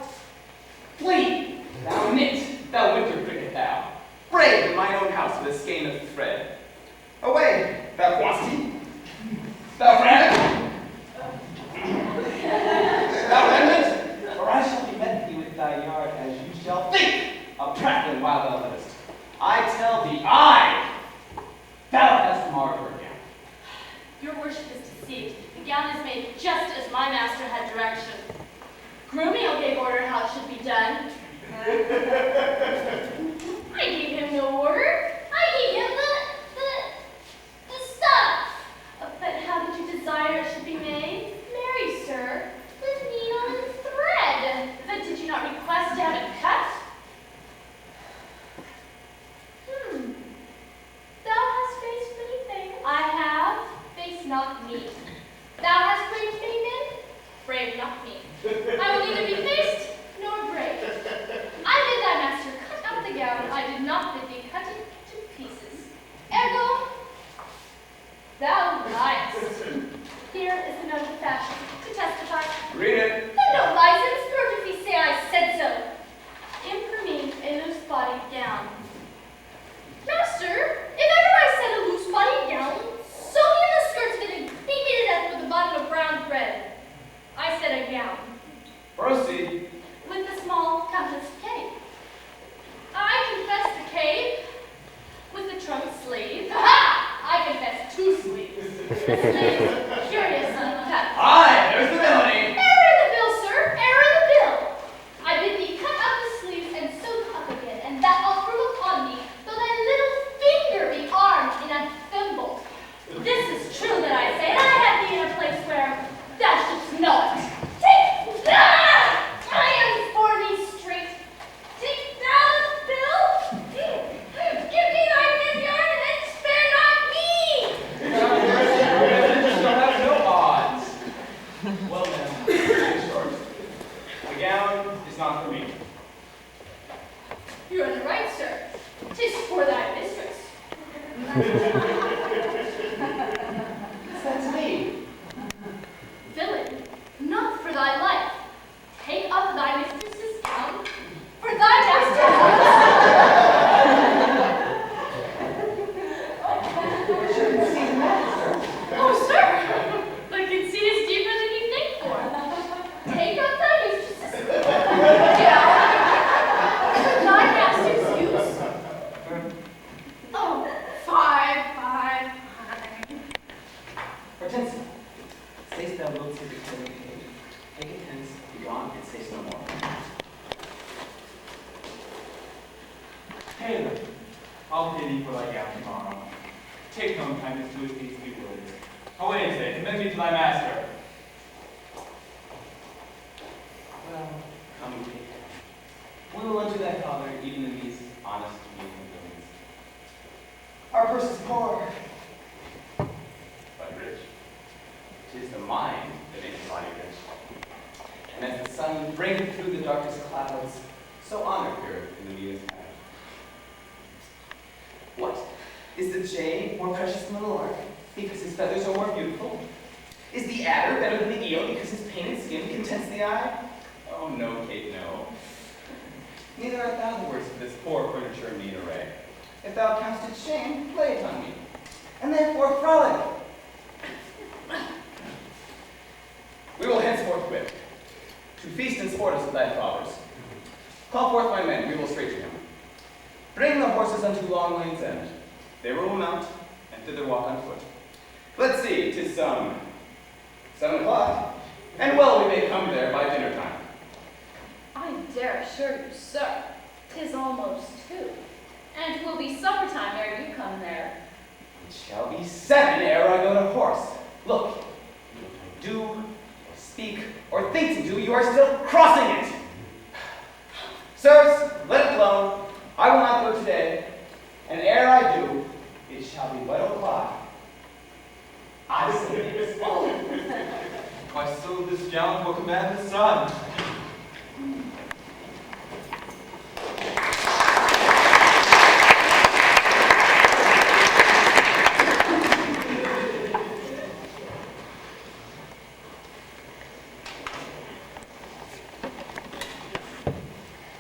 flee, thou knit, thou winter cricket, thou. Brave in mine own house with a skein of thread. Away, thou quantity, thou frantic, thou remnant, or I shall be met thee with thy yard as you shall think of prattling while thou livest. I tell thee, thou hast marred her gown. Your worship is deceived. The gown is made just as my master had direction. Grumio gave order how it should be done. I gave him no order. I gave him the stuff. But how did you desire it should be made? Marry, sir, the needle and thread. But did you not request to have it cut? Thou hast faced many things. I have. Face not me. Thou hast braved many men. Brave not me. I will neither be faced Curiously cut. Aye, there's the melody. Error in the bill, sir. Error in the bill. I bid thee cut up the sleeves and sew them up again, and that I'll prove upon thee, though thy little finger be armed in a thimble. This is true that I say, and I have thee in a place where thou shouldst know it. Take I am for thee straight. Take thou the bill. Give me thy vineyard and spare not me. You don't have no odds. Well then, it's short. The gown is not for me. You're in the right, sir. 'Tis for thy mistress. That's me. Villain, not for thy life. Take up thy mistress's gown for thy master's Shouldn't see the master. Oh, sir, the conceit is deeper than you think for. Take up thy mistress's gown for thy master's use. Oh, fine. Hortensia, say'st thou wilt see the clear page? Take it hence, be gone, and say'st no more. Taylor, I'll pay thee for thy gown tomorrow. Take no kindness to his hasty words. Away, say, commend me to thy master. Well, come and take it. We will unto thy father even in these honest meeting doings. Our purse is poor, but rich. 'Tis the mind that makes the body rich. And as the sun breaketh through the darkest clouds, so honor appeareth in the meanest path. What? Is the jay more precious than the lark, because his feathers are more beautiful? Is the adder better than the eel, because his painted skin contents the eye? Oh no, Kate, no. Neither art thou the worst of this poor furniture in mean array. If thou countest it shame, lay it on me, and therefore frolic. We will henceforth quit, to feast and sport us with thy fathers. Call forth my men, we will straight to him. Bring the horses unto Long Lane's End. There we will mount, and thither walk on foot. Let's see, 'tis 7 o'clock, and well we may come there by dinner time. I dare assure you, sir, 'tis almost 2, and 'twill be supper time ere you come there. It shall be 7 ere I go to horse. Look, what I do, or speak, or think to do, you are still crossing it. Sirs, let it alone. I will not go today, and ere I do, it shall be but o'clock. I say this. My soul this gown will command the sun.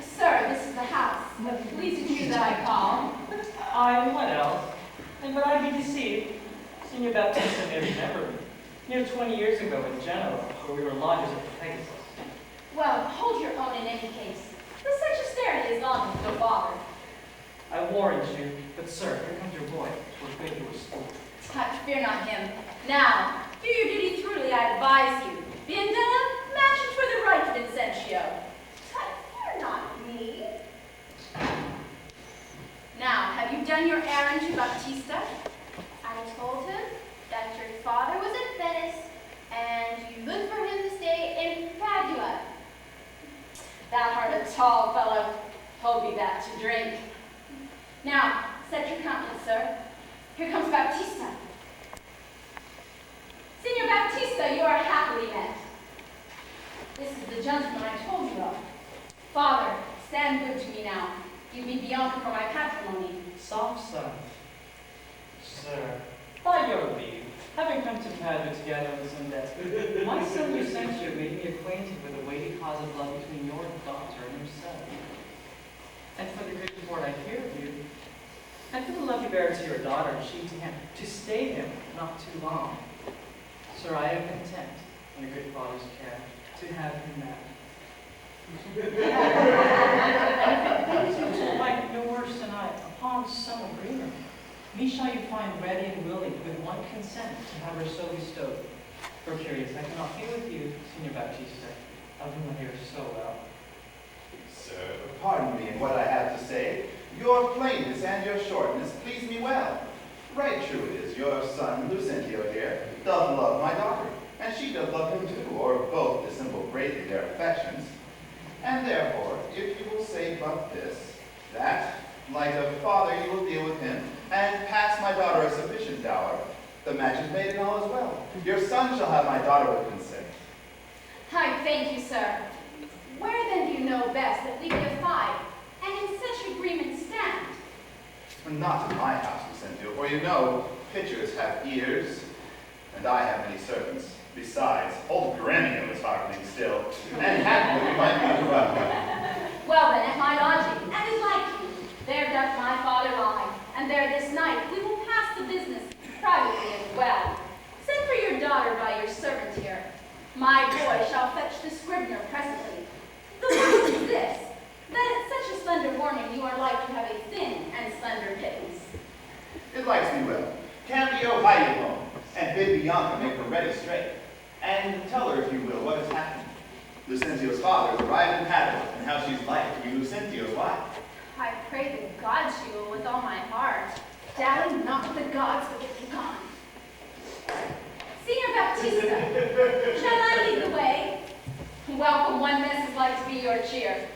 Sir, this is the house. Please excuse that I call. I, what else? And would I be deceived? Senior Baptista may remember me. Near 20 years ago in Genoa, where we were lodgers at the Pegasus. Well, hold your own in any case. The sexusterity is gone with no bother. I warned you, but sir, here comes your boy. 'Twere good you were schooled. Fear not him. Now, do your duty truly, I advise you. Biandella, match it for the right Vincentio. Fear not me. Now, have you done your errand to Baptista? I told him that your father was at Venice, and you looked for him to stay in Padua. Thou art a tall fellow. Hold me that to drink. Now, set your countenance, sir. Here comes Baptista. Signor Baptista, you are happily met. This is the gentleman I told you of. Father, stand good to me now. Give me Bianca for my patrimony. Soft son. Sir, by your leave, having come to Padua together on some desk, my son Lucentio made me acquainted with the weighty cause of love between your daughter and himself. And for the good report I hear of you, and for the love you bear to your daughter, and she to him, to stay him not too long. Sir, I am content, in a good father's care, to have him married. And if it please you to like no worse than I, upon some agreement, me shall you find ready and willing, with one consent, to have her so bestowed. For curious, I cannot be with you, Signor Baptista, of whom I hear so well. Sir, pardon me in what I have to say. Your plainness and your shortness please me well. Right true it is, your son, Lucentio here, doth love my daughter, and she doth love him too, or both dissemble greatly their affections. And therefore, if you will say but this, that, like a father, you will deal with him, and pass my daughter a sufficient dower, the match is made and all is well. Your son shall have my daughter with consent. I thank you, sir. Where then do you know best that we give 5, and in such agreement stand? Not in my house, Lucentio, for you know, pitchers have ears, and I have many servants. Besides, old Gremio is hearkening still, and happily we might be welcome. Well then, at my lodging, and as like you, there doth my father lie, and there this night we will pass the business privately as well. Send for your daughter by your servant here. My boy shall fetch the scrivener presently. The reason is this, that at such a slender warning you are like to have a thin and slender pittance. It likes me well. Cambio, hie you home, and bid Bianca make her ready straight. And tell her, if you will, what has happened. Lucentio's father has arrived in Padua, and how she's like to be Lucentio's wife. I pray the gods she will with all my heart. Dally not with the gods, but get thee gone. Signor Baptista, shall I lead the way? Welcome, one mess is like to be your cheer.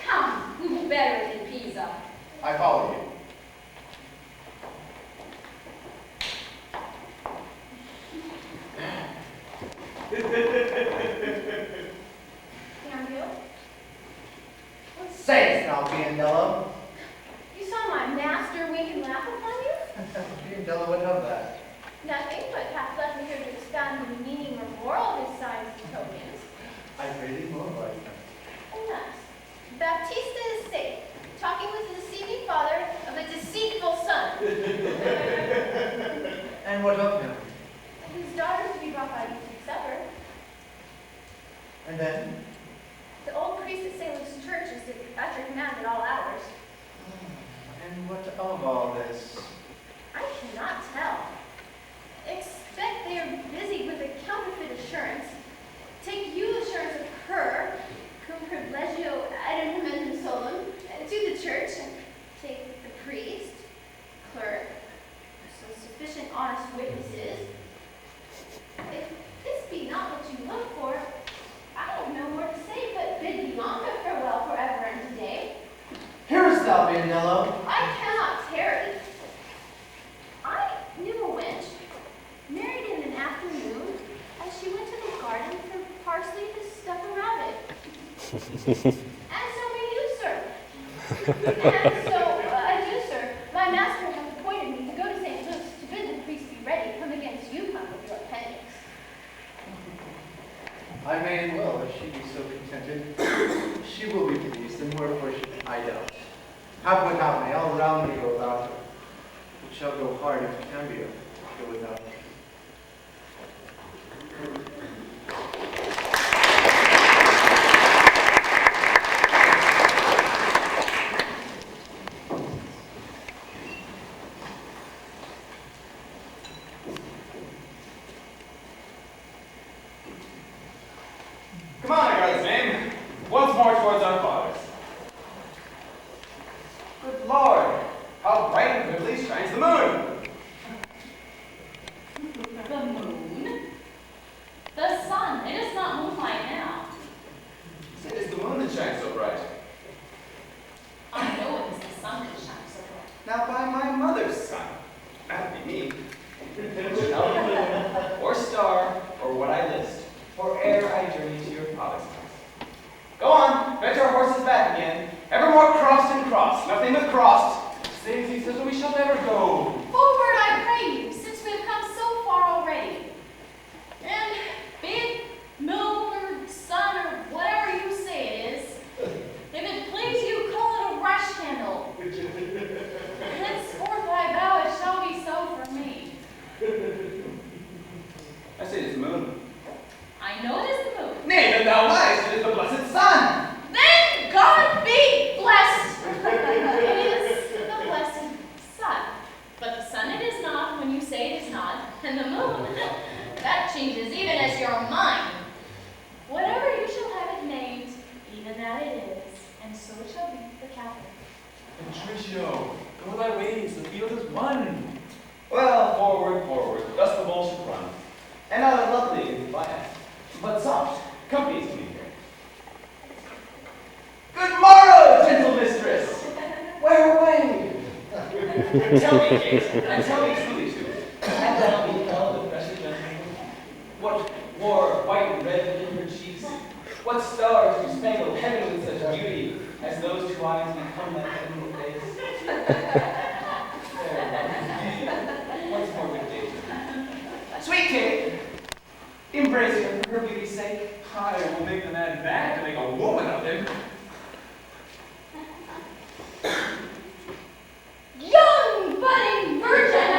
Come, we will better it in Pisa. I follow you. Cambio, Sayest thou, Biandello? you saw my master wink and laugh upon you? Biandello would have that. Nothing, but hath left me here to expound the meaning or moral of his signs and tokens. I pray thee more right. Alas, Baptista is safe, talking with the deceiving father of a deceitful son. And what of him? His daughter is to be brought by you to supper. And then? The old priest at St. Luke's church is at your command at all hours. And what of all this? I cannot tell. Expect they are busy with a counterfeit assurance. Take you assurance of her, cum privilegio ad interim solum, to the church, and take the priest, clerk, some sufficient honest witnesses. If this be not what you look for, I have no more to say but bid Bianca farewell forever and today. Hearest thou, Biandello? I cannot tarry. I knew a wench, married in an afternoon, as she went to the garden for parsley to stuff a rabbit. And so may you, sir. And so, adieu, sir. My master hath appointed me to go to St. Luke's to bid the priest be ready, come against you come with your appendix. I may and will, if she be so contented. She will be pleased, and wherefore should I doubt? Have what have may, I'll roundly go about her. It shall go hard if Cambio go without me. Come on, I got his name. Once more towards our fathers. Good Lord, how bright and goodly shines the moon! The moon? The sun. It is not moonlight now. It is the moon that shines so bright. I know it is the sun that shines so bright. Now by my mother's son. That'd be me. Or star, or what I list, or ere I journey to your father's house. Go on, fetch our horses back again. Evermore crossed and crossed, nothing but crossed. Says he says we shall never go. Forward, I pray you, since we have come so far already. And be it moon or sun or whatever you say it is, if it please you, call it a rush candle. Henceforth I vow it shall be so for me. I say it's the moon. I know it is the moon. Nay, then thou liest, it is the blessed sun. Then God be blessed. It is the blessed sun. and the moon. That changes even as your mind. Whatever you shall have it named, even that it is, and so it shall be the captain. Patricio, go thy ways, the field is won. Well, forward, forward, thus the bull should run. And not a lovely defiant, but soft, company to me here. Good morrow, gentle mistress! Where away? Tell me, Kate, and tell me truly too, had thou beheld the precious gentleman? What wore white and red in her cheeks? What stars do spangle heaven with such beauty as those two eyes become that heavenly face? There, once more good day. Sweet Kate, embrace her for her beauty's sake. I will make the man mad to make a woman of him. Young budding virgin!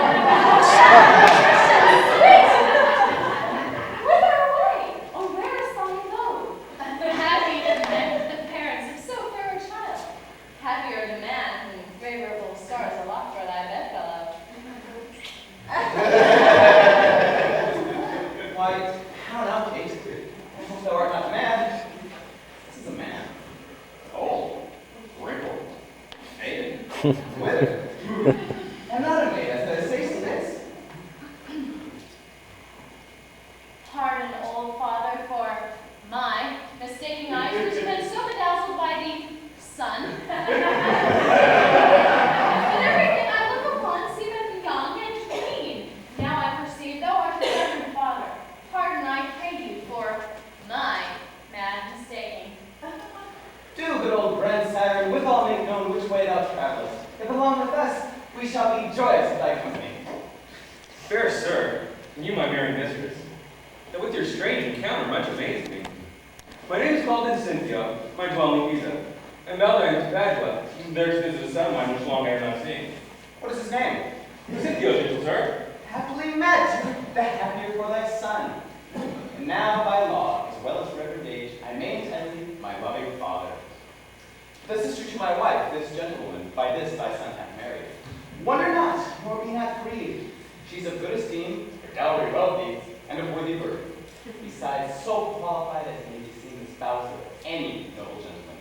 Whither away? Or where is thine abode? Happy the man with the parents of so fair a child. Happier the man whom favorable stars allot for thy bedfellow. Why, how now, Kate? Thou art not mad. This is a man. Old, wrinkled, faded, withered. And not a maid, as thou say'st this. Pardon, old father, for my mistaking eyes, which have been so bedazzled by the sun. But everything I look upon seemeth young and clean. Now I perceive thou art the reverend father. Pardon, I pray you, for my mad mistaking. Do, good old grandsire, withal make known which way thou travellest. If along with us, we shall be joyous of thy company. Fair sir, and you my merry mistress, that with your strange encounter much amazed me. My name is called Cynthia, my dwelling Pisa, and Valentine is Padua, there to visit a son of mine which long I have not seen. What is his name? Cynthia, gentle sir. Happily met, the happier for thy son. And now, by law, as well as reverend age, I may entitle thee my loving father. The sister to my wife, this gentlewoman, by this thy son hath married. Wonder not, nor be not grieved. She's of good esteem, her dowry wealthy, and of worthy birth. Besides, so qualified as may be seen the spouse of any noble gentleman.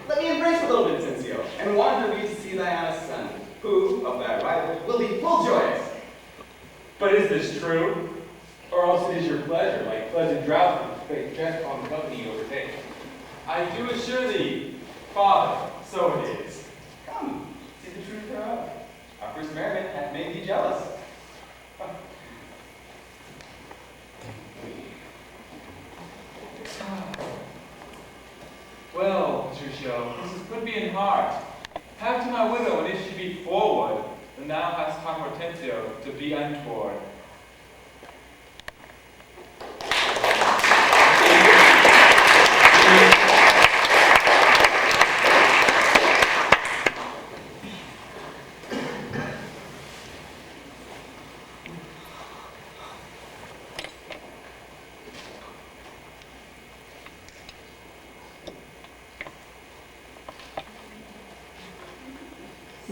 Let me embrace a little bit, Cincio, and wander we to see thy honest son, who, of thy arrival, will be full joyous. But is this true? Or else it is your pleasure, like pleasant drowsiness, to take jest on the company you overtake. I do assure thee, Father, so it is. Come, see the truth thereof. Our first merriment hath made thee jealous. Well, Patricio, this is put me in heart. Have to my widow, and if she be forward, then thou hast taught Hortensio to be untoward.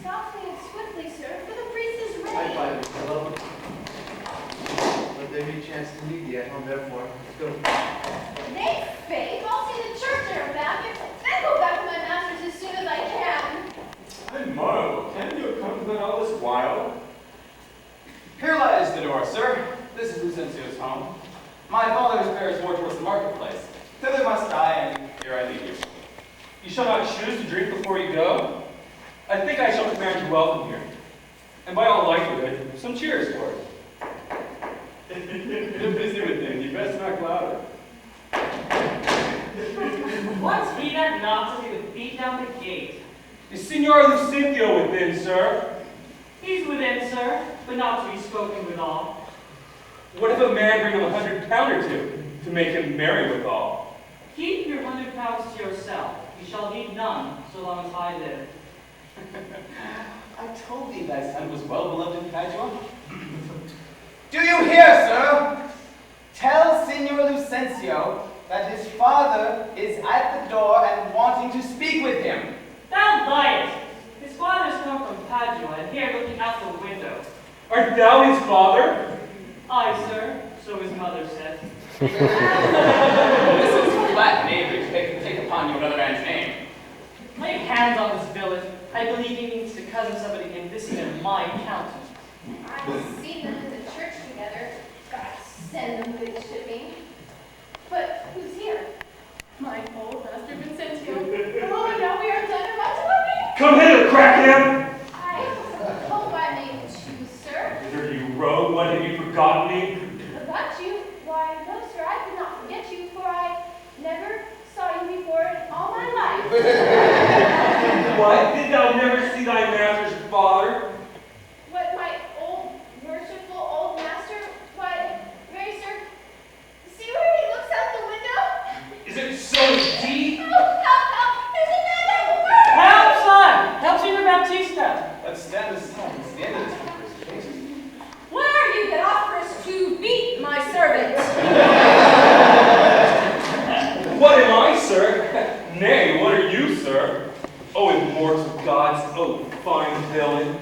Softly and swiftly, sir, for the priest is I ready. find it, fellow. Let there be a chance to meet thee at home, therefore. Go. Nay, faith, I'll see the church ere back, and go back to my master's as soon as I can. I marvel, can you have come to that all this while? Here lies the door, sir. This is Lucencio's home. My father's bears more towards the marketplace. Thither must I, and here I leave you. You shall not choose to drink before you go? I think I shall command you welcome here. And by all likelihood, some cheers for it. You're busy with him, you best knock louder. What's he that knocks as he would beat down the gate? Is Signor Lucincio within, sir? He's within, sir, but not to be spoken withal. What if a man bring him 100 pound or two to make him merry withal? Keep your 100 pounds to yourself. You shall need none, so long as I live. I told thee thy son was well beloved in Padua. Do you hear, sir? Tell Signor Lucencio that his father is at the door and wanting to speak with him. Thou liest! His father's come from Padua, and here looking out the window. Art thou his father? Aye, sir, so his mother said. This is flat knavery to take upon you another man's name. Lay hands on this villain. I believe he means to cousin somebody in this even my county. I've seen them in the church together. God send them good shipping. But who's here? My old master Vincentio. Oh, now we are done about to Come hither, crackhead! I hope I may choose, sir. Hither, you rogue, what have you forgotten me? Forgot you? Why, no, sir, I could not forget you, for I never saw you before in all my life. What? Did thou never see thy master's father? What, my old, worshipful old master? Why, Mary, sir, see where he looks out the window? Is it so indeed? Help! There's a man at work! Help, son! Help Senior Baptista! Let's stand aside. It's the end of this conversation. What are you that offers to beat my servant? What am I, sir? Nay, what are you, sir? Oh, immortal gods, oh, fine villain.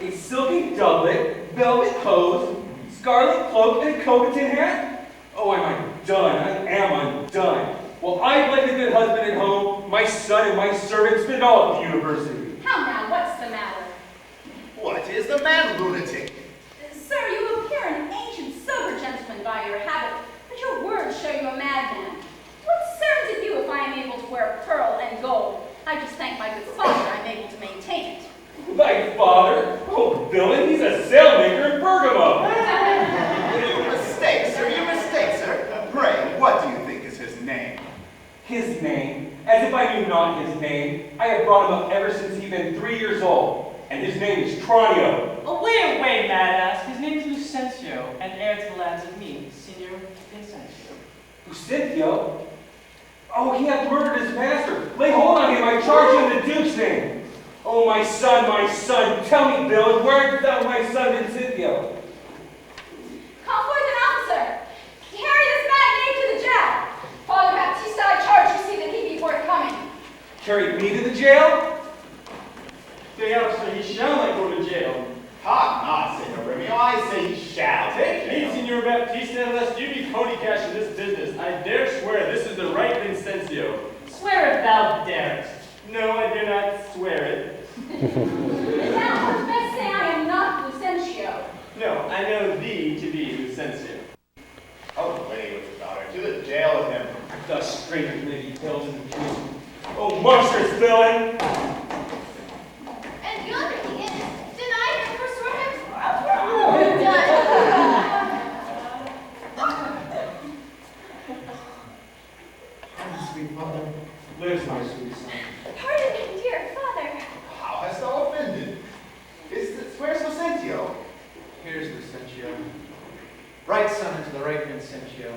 A silky doublet, velvet hose, scarlet cloak, and a coquetin hat? Oh, I'm undone, I am undone. Well, I'd like a good husband at home, my son and my servant spend all at the university. How now, what's the matter? What is the matter, lunatic? Sir, you appear an ancient, sober gentleman by your habit, but your words show you a madman. What serves it you if I am able to wear pearl and gold? I just thank my good father I'm able to maintain it. Thy father? Oh, villain, he's a sailmaker in Bergamo. You mistake, sir, you mistake, sir. Pray, what do you think is his name? His name? As if I knew not his name. I have brought him up ever since he's been 3 years old, and his name is Tranio. Away, away, mad ass. His name is Lucentio, and heir to the lands of me, Signor Vincentio. Lucentio? Oh, he hath murdered his master. Lay hold on him, I charge you in the Duke's name. Oh, my son, tell me, villain, where art thou, my son Vincentio? Call forth an officer. Carry this mad knave to the jail. Father Baptista, I charge you see that he be forthcoming. Carry me to the jail? Stay out, so he shall not go to jail. Talk not, Senor Romeo, I say he shall. Take heed, Signor Baptista, lest you be pony cash in this business. I dare swear this is the right Vincentio. Swear if thou darest. No, I dare not swear it. And now, I best say I am not Lucentio. No, I know thee to be Lucentio. Away with your daughter, to the jail with him. Thus straight lady tells in the truth. Oh, monstrous villain! And yonder he is, denying her for sort of Sweet mother. Lives my sweet son. Pardon me, dear father. How hast thou offended? Where's Lucentio? Here's Lucentio. Right son unto the right Vincentio,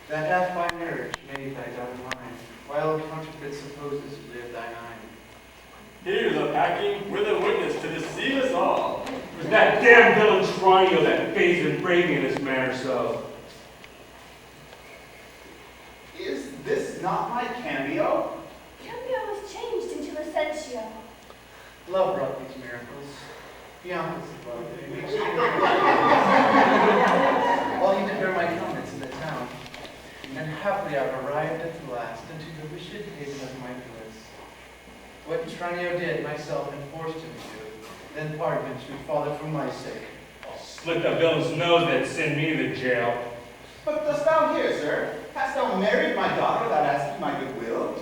that hath by marriage made thy daughter mine, while counterfeit supposes to live thine eye. Here's a packing with a witness to deceive us all. It was that damn villain Tranio that phased and brayed me in this manner so. Is this not my cameo? Cambio was changed into Lucentio. Love wrought these miracles. Beyond this love, while he did bear my countenance in the town, and happily I've arrived at the last into the wished haven of my bliss. What Tranio did, myself enforced him to do, then pardon him, sweet father, for my sake. I'll slit the villain's nose that send me to the jail. But dost thou hear, sir? Hast thou married my daughter without asking my goodwill?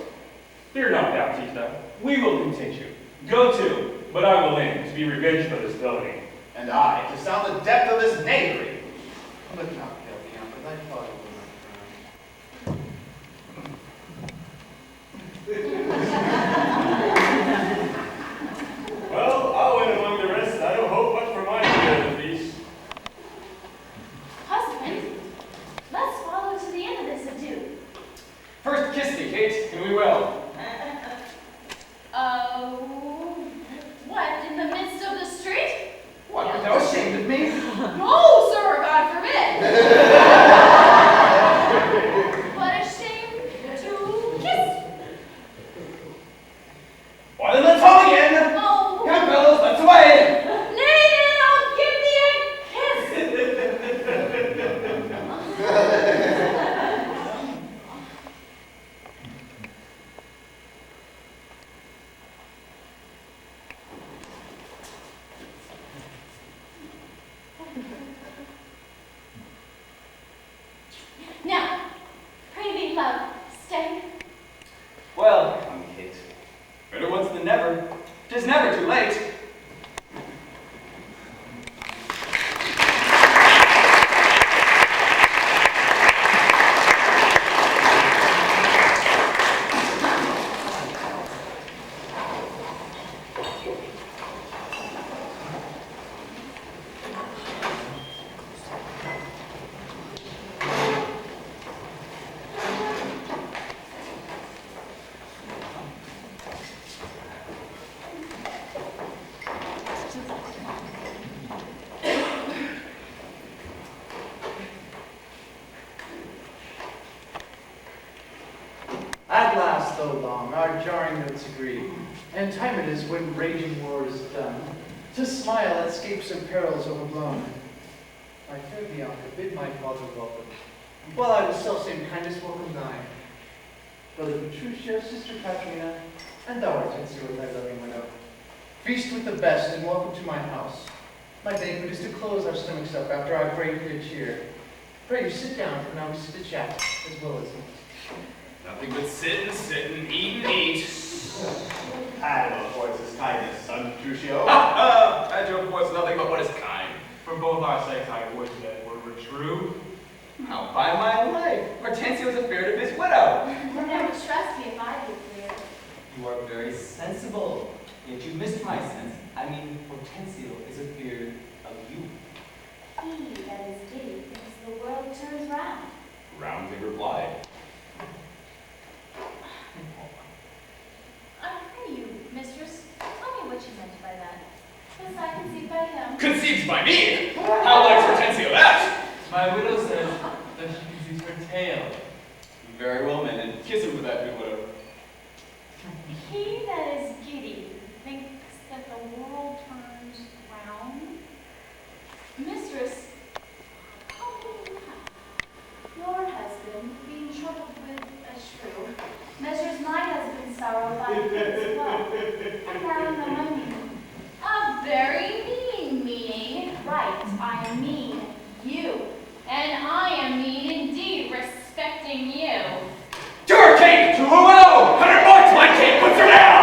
Fear not, Baptista. We will content you. Go to, but I will end to be revenged for this villainy. And I, to sound the depth of this knavery. Look not pale beyond, for thy father will not frown. Well, I'll win among the rest. I don't hope much for my share of the feast. Husband, let's follow to the end of this adieu. First kiss me, Kate, and we will. What, in the midst of the street? What, Art art thou thou ashamed of me? No, sir, God forbid. What a shame to kiss. so long, our jarring notes agree, and time it is when raging war is done, to smile at scapes and perils overblown. My fair Bianca, bid my father welcome, while I with self-same kindness welcome thine. Brother Petruchio, sister Katrina, and thou Hortensio with thy loving widow. Feast with the best, and welcome to my house. My banquet is to close our stomachs up after our great good cheer. Pray you sit down, for now we sit to chat, as well as eat. Nothing but sit and eat and eat. I look forward to his kindness, son Petruchio. I joke was nothing but what is kind. For both our sakes, I would that word were true. Now, by my life, Hortensio is afeard of his widow. You never trust me if I get clear. You are very sensible. Yet you missed my sense. I mean, Hortensio is afeard of you. He that is giddy thinks the world turns round. Roundly replied. I pray you, mistress, tell me what you meant by that. Was I conceived by him? Conceived by me? How likes Hortensio that? My widow says that she conceals her tail. Very well, men, and kiss him for that, good widow. He that is giddy thinks that the world turns round. Mistress, how can you laugh? Your husband being troubled with a shrew measures my husband's sorrow by his well. And now you know my meaning. A very mean meaning. Right, I mean you. And I am mean indeed, respecting you. To her king! To her widow! 100 marks, my king puts her down!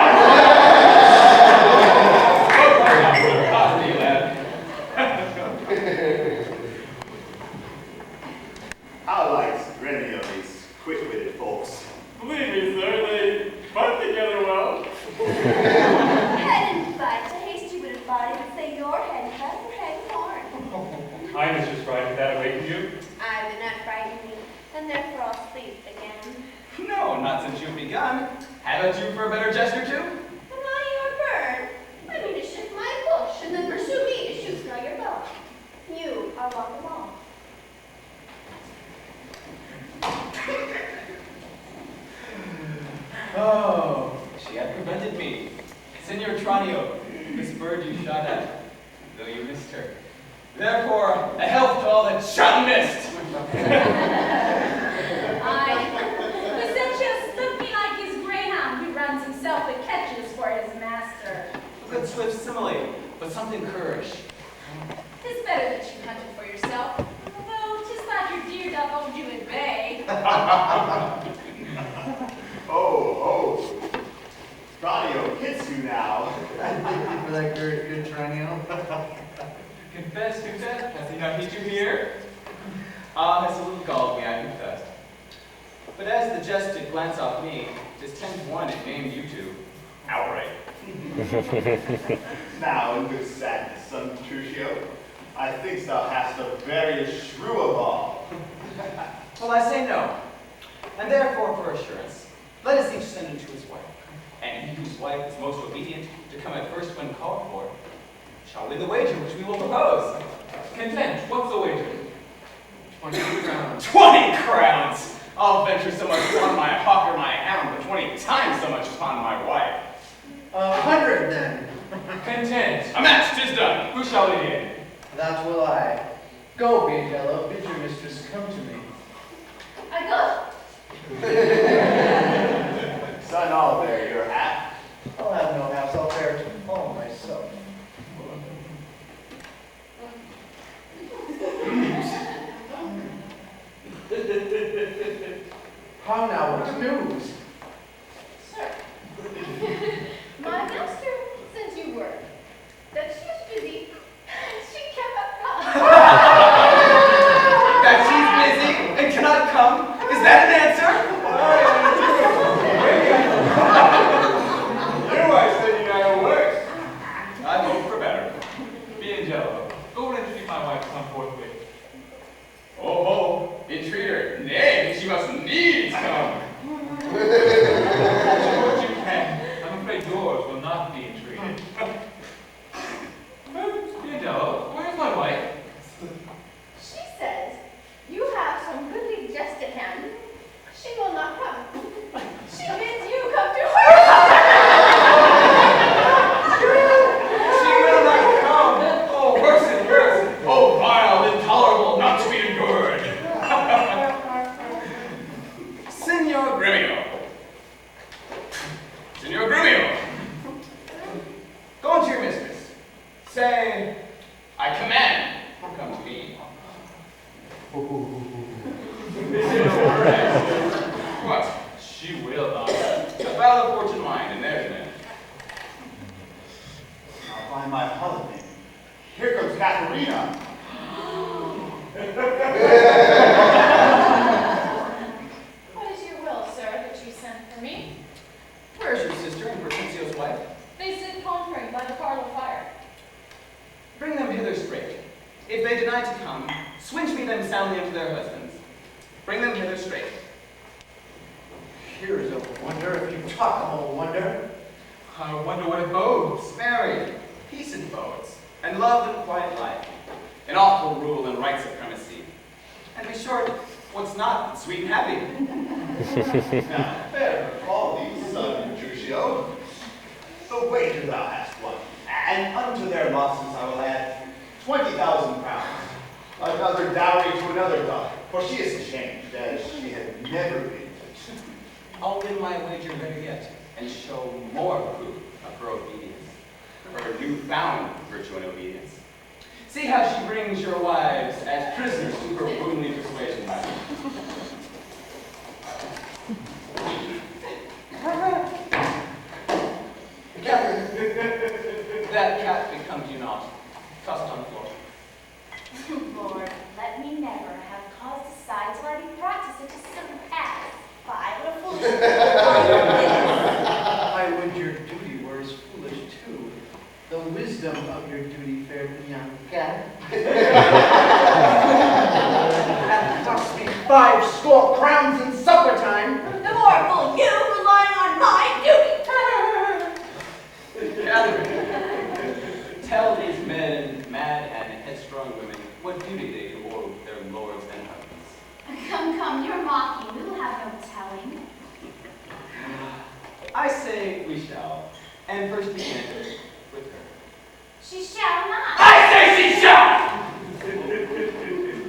How likes any of these quick-witted folks? Believe me, sir, they fight together well. Head and butt, a hasty-witted body would say your head cut or head horn. Hi, Mistress Wright, did that awaken you? I did not frighten me, and therefore I'll sleep again. No, not since you've begun. Haven't you for a better jest or two? Am I your bird? I mean to shift my bush, and then pursue me to shoot through your bow. You are walk along. Oh, she had prevented me. Senor Tranio, this bird you shot at, though you missed her. Therefore, a health to all that shot and missed. Vicentius looked me like his greyhound who runs himself but catches for his master. A good swift simile, but something currish. 'Tis better that you hunted for yourself, although 'tis not your deer doth hold you at bay. Oh. Tranio hits you now. Thank you for that good Tranio. Confess, has he not hit you here? Ah, it's a little galled me, I confess. But as the jest did glance off me, 'tis 10 to 1 it named you two outright. Now, in good sadness, son Petruchio, I think thou hast the veriest shrew of all. Well, I say no. And therefore, for assurance, let us each send him to his wife. And he whose wife is most obedient to come at first when called for, shall win the wager which we will propose. Content, what's the wager? 20 crowns. 20 crowns! I'll venture so much upon my hawk or my hound, but 20 times so much upon my wife. 100 then. Content. A match, 'tis done. Who shall begin? That will I. Go, Biangello, bid your mistress come to me. I go. Son, I'll bear your hat. I'll have no hats, I'll bear it all myself. How now, what news? Sir, my master sent you word that she was busy and she cannot come. That she's busy and cannot come? Is that an answer? You, I said you know worse. I hope for better. Biangello, go and entreat my wife to come forthwith. Oh, entreat her. Nay, she must needs come. Suppose you can. I'm afraid yours will not be entreated. Biangello, where's my wife? She says you have some goodly jest at hand. She will not come. She bids you I command, come to me. What? She will not. Well, the fortune mine, and there's an end. Now, by my holiday, here comes Katharina. What is your will, sir, that you sent for me? Where is your sister and Hortensio's wife? They sit conferring by the parlor fire. Bring them hither straight. If they deny to come, swinge me them soundly unto their husbands. Bring them hither straight. Here is a wonder, if you talk of a wonder. I wonder what it bodes. Married, peace it bodes, and love and quiet life, an awful rule and right supremacy. And be short, what's not but sweet and happy. Now, bear quality, son Crucio. The wager thou hast won, and unto their losses I will add 20,000 crowns. Another dowry to another daughter, for she is changed as she had never been. I'll win my wager better yet, and show more proof of her obedience, her newfound virtue and obedience. See how she brings your wives as prisoners to her woundly persuasions. Catherine, that cat becomes you not. Tossed on the floor. Lord, let me never have cause to sigh till I be brought to such a simple pass. Fie, what a foolish I would your duty were as foolish too. The wisdom of your duty, fair Bianca. That cost me 5 score crowns in supper time. The more fool you relying on my duty. Catherine, tell these men, mad and headstrong women, what duty they do owe their lords and husbands. Come, you're mocking. We will have no telling. I say we shall, and first begin with her. She shall not. I say she shall!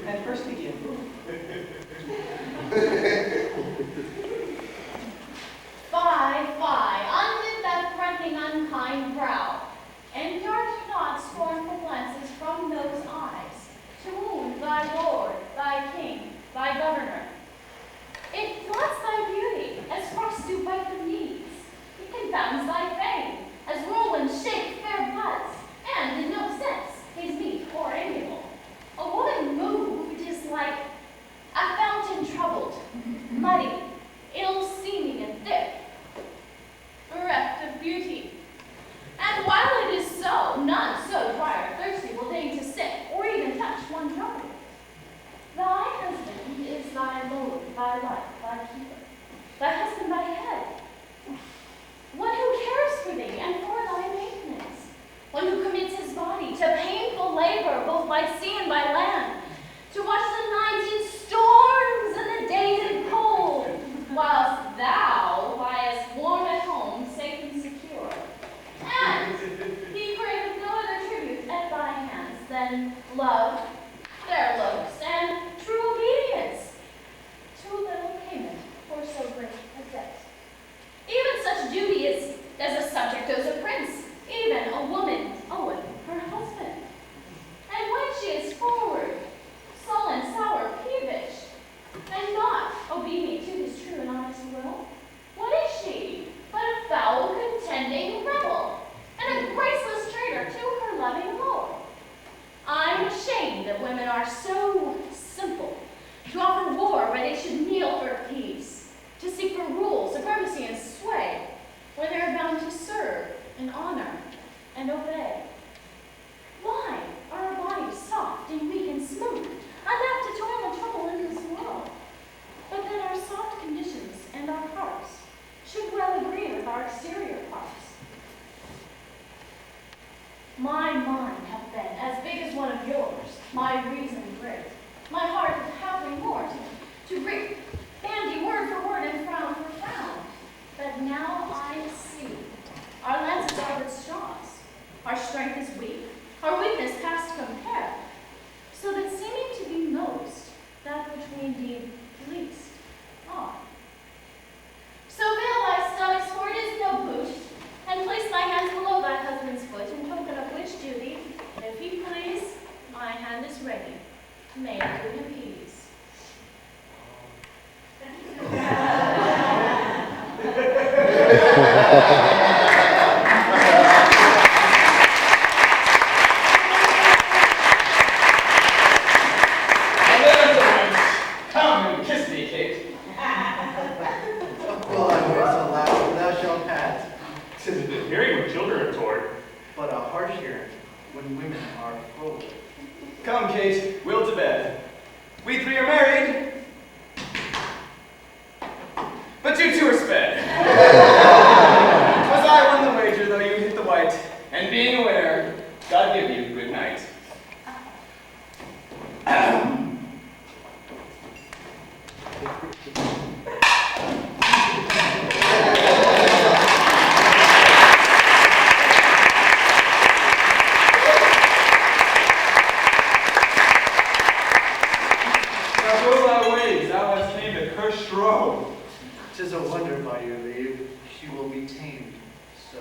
And first begin. Fie, unbid that threatening unkind brow, and dart not scornful glances from those eyes, to wound thy lord, thy king, thy governor. It flaunts thy beauty, as frost do bite the knees. It confounds thy fame, as whirlwinds shake fair buds, and in no sense is meet or amiable. A woman moved is like a fountain troubled, muddy, ill-seeming and thick, bereft of beauty. And while it is so, none so dry or thirsty will deign to sit or even touch one drop of it. Thy husband is thy lord, thy life, thy keeper, thy husband thy head, one who cares for thee and for thy maintenance, one who commits his body to painful labor both by sea and by land, to watch the nights in storms and the days in cold, whilst thou liest warm at home, safe and secure. And he craveth no other tribute at thy hands than love, fair looks, and true obedience. Too little payment for so great a debt. Even such duty is as a subject owes a prince, even a woman oweth her husband. And when she is forward, sullen, sour, peevish, and not obedient to his true and honest will, what is she but a foul, contending rebel, and a graceless traitor to her loving lord? I'm ashamed that women are so simple, to offer war where they should kneel for peace, to seek for rule, supremacy, and sway, when they are bound to serve and honor and obey. Why are our bodies soft and weak and smooth, adapt to toil and trouble in this world? But that our soft conditions and our hearts should well agree with our exterior parts. My mind hath been as big as one of yours, my reason great, my heart hath haply more to reap, bandy word for word and frown for frown. But now I see, our lances are but straws, our strength is weak, our weakness past compare, so that seeming to be most, that which we indeed least are. So veil thy stomach's for it is no boot, and place thy hands below thy husband's foot, in token of which duty, if he please, May I do him ease? Come and kiss me, Kate. Well, I voice aloud, thou shalt pass. 'Tis a good hearing when children are taught. But a harsh hearing when women are froward. Come, Kate, we'll to bed. We three are married, but you two are sped. 'Twas I won the wager, though you hit the white, and being a winner, God give you good night. Now go thy ways, thou hast tamed a cursed Shrew. 'Tis a wonder by your leave she will be tamed so.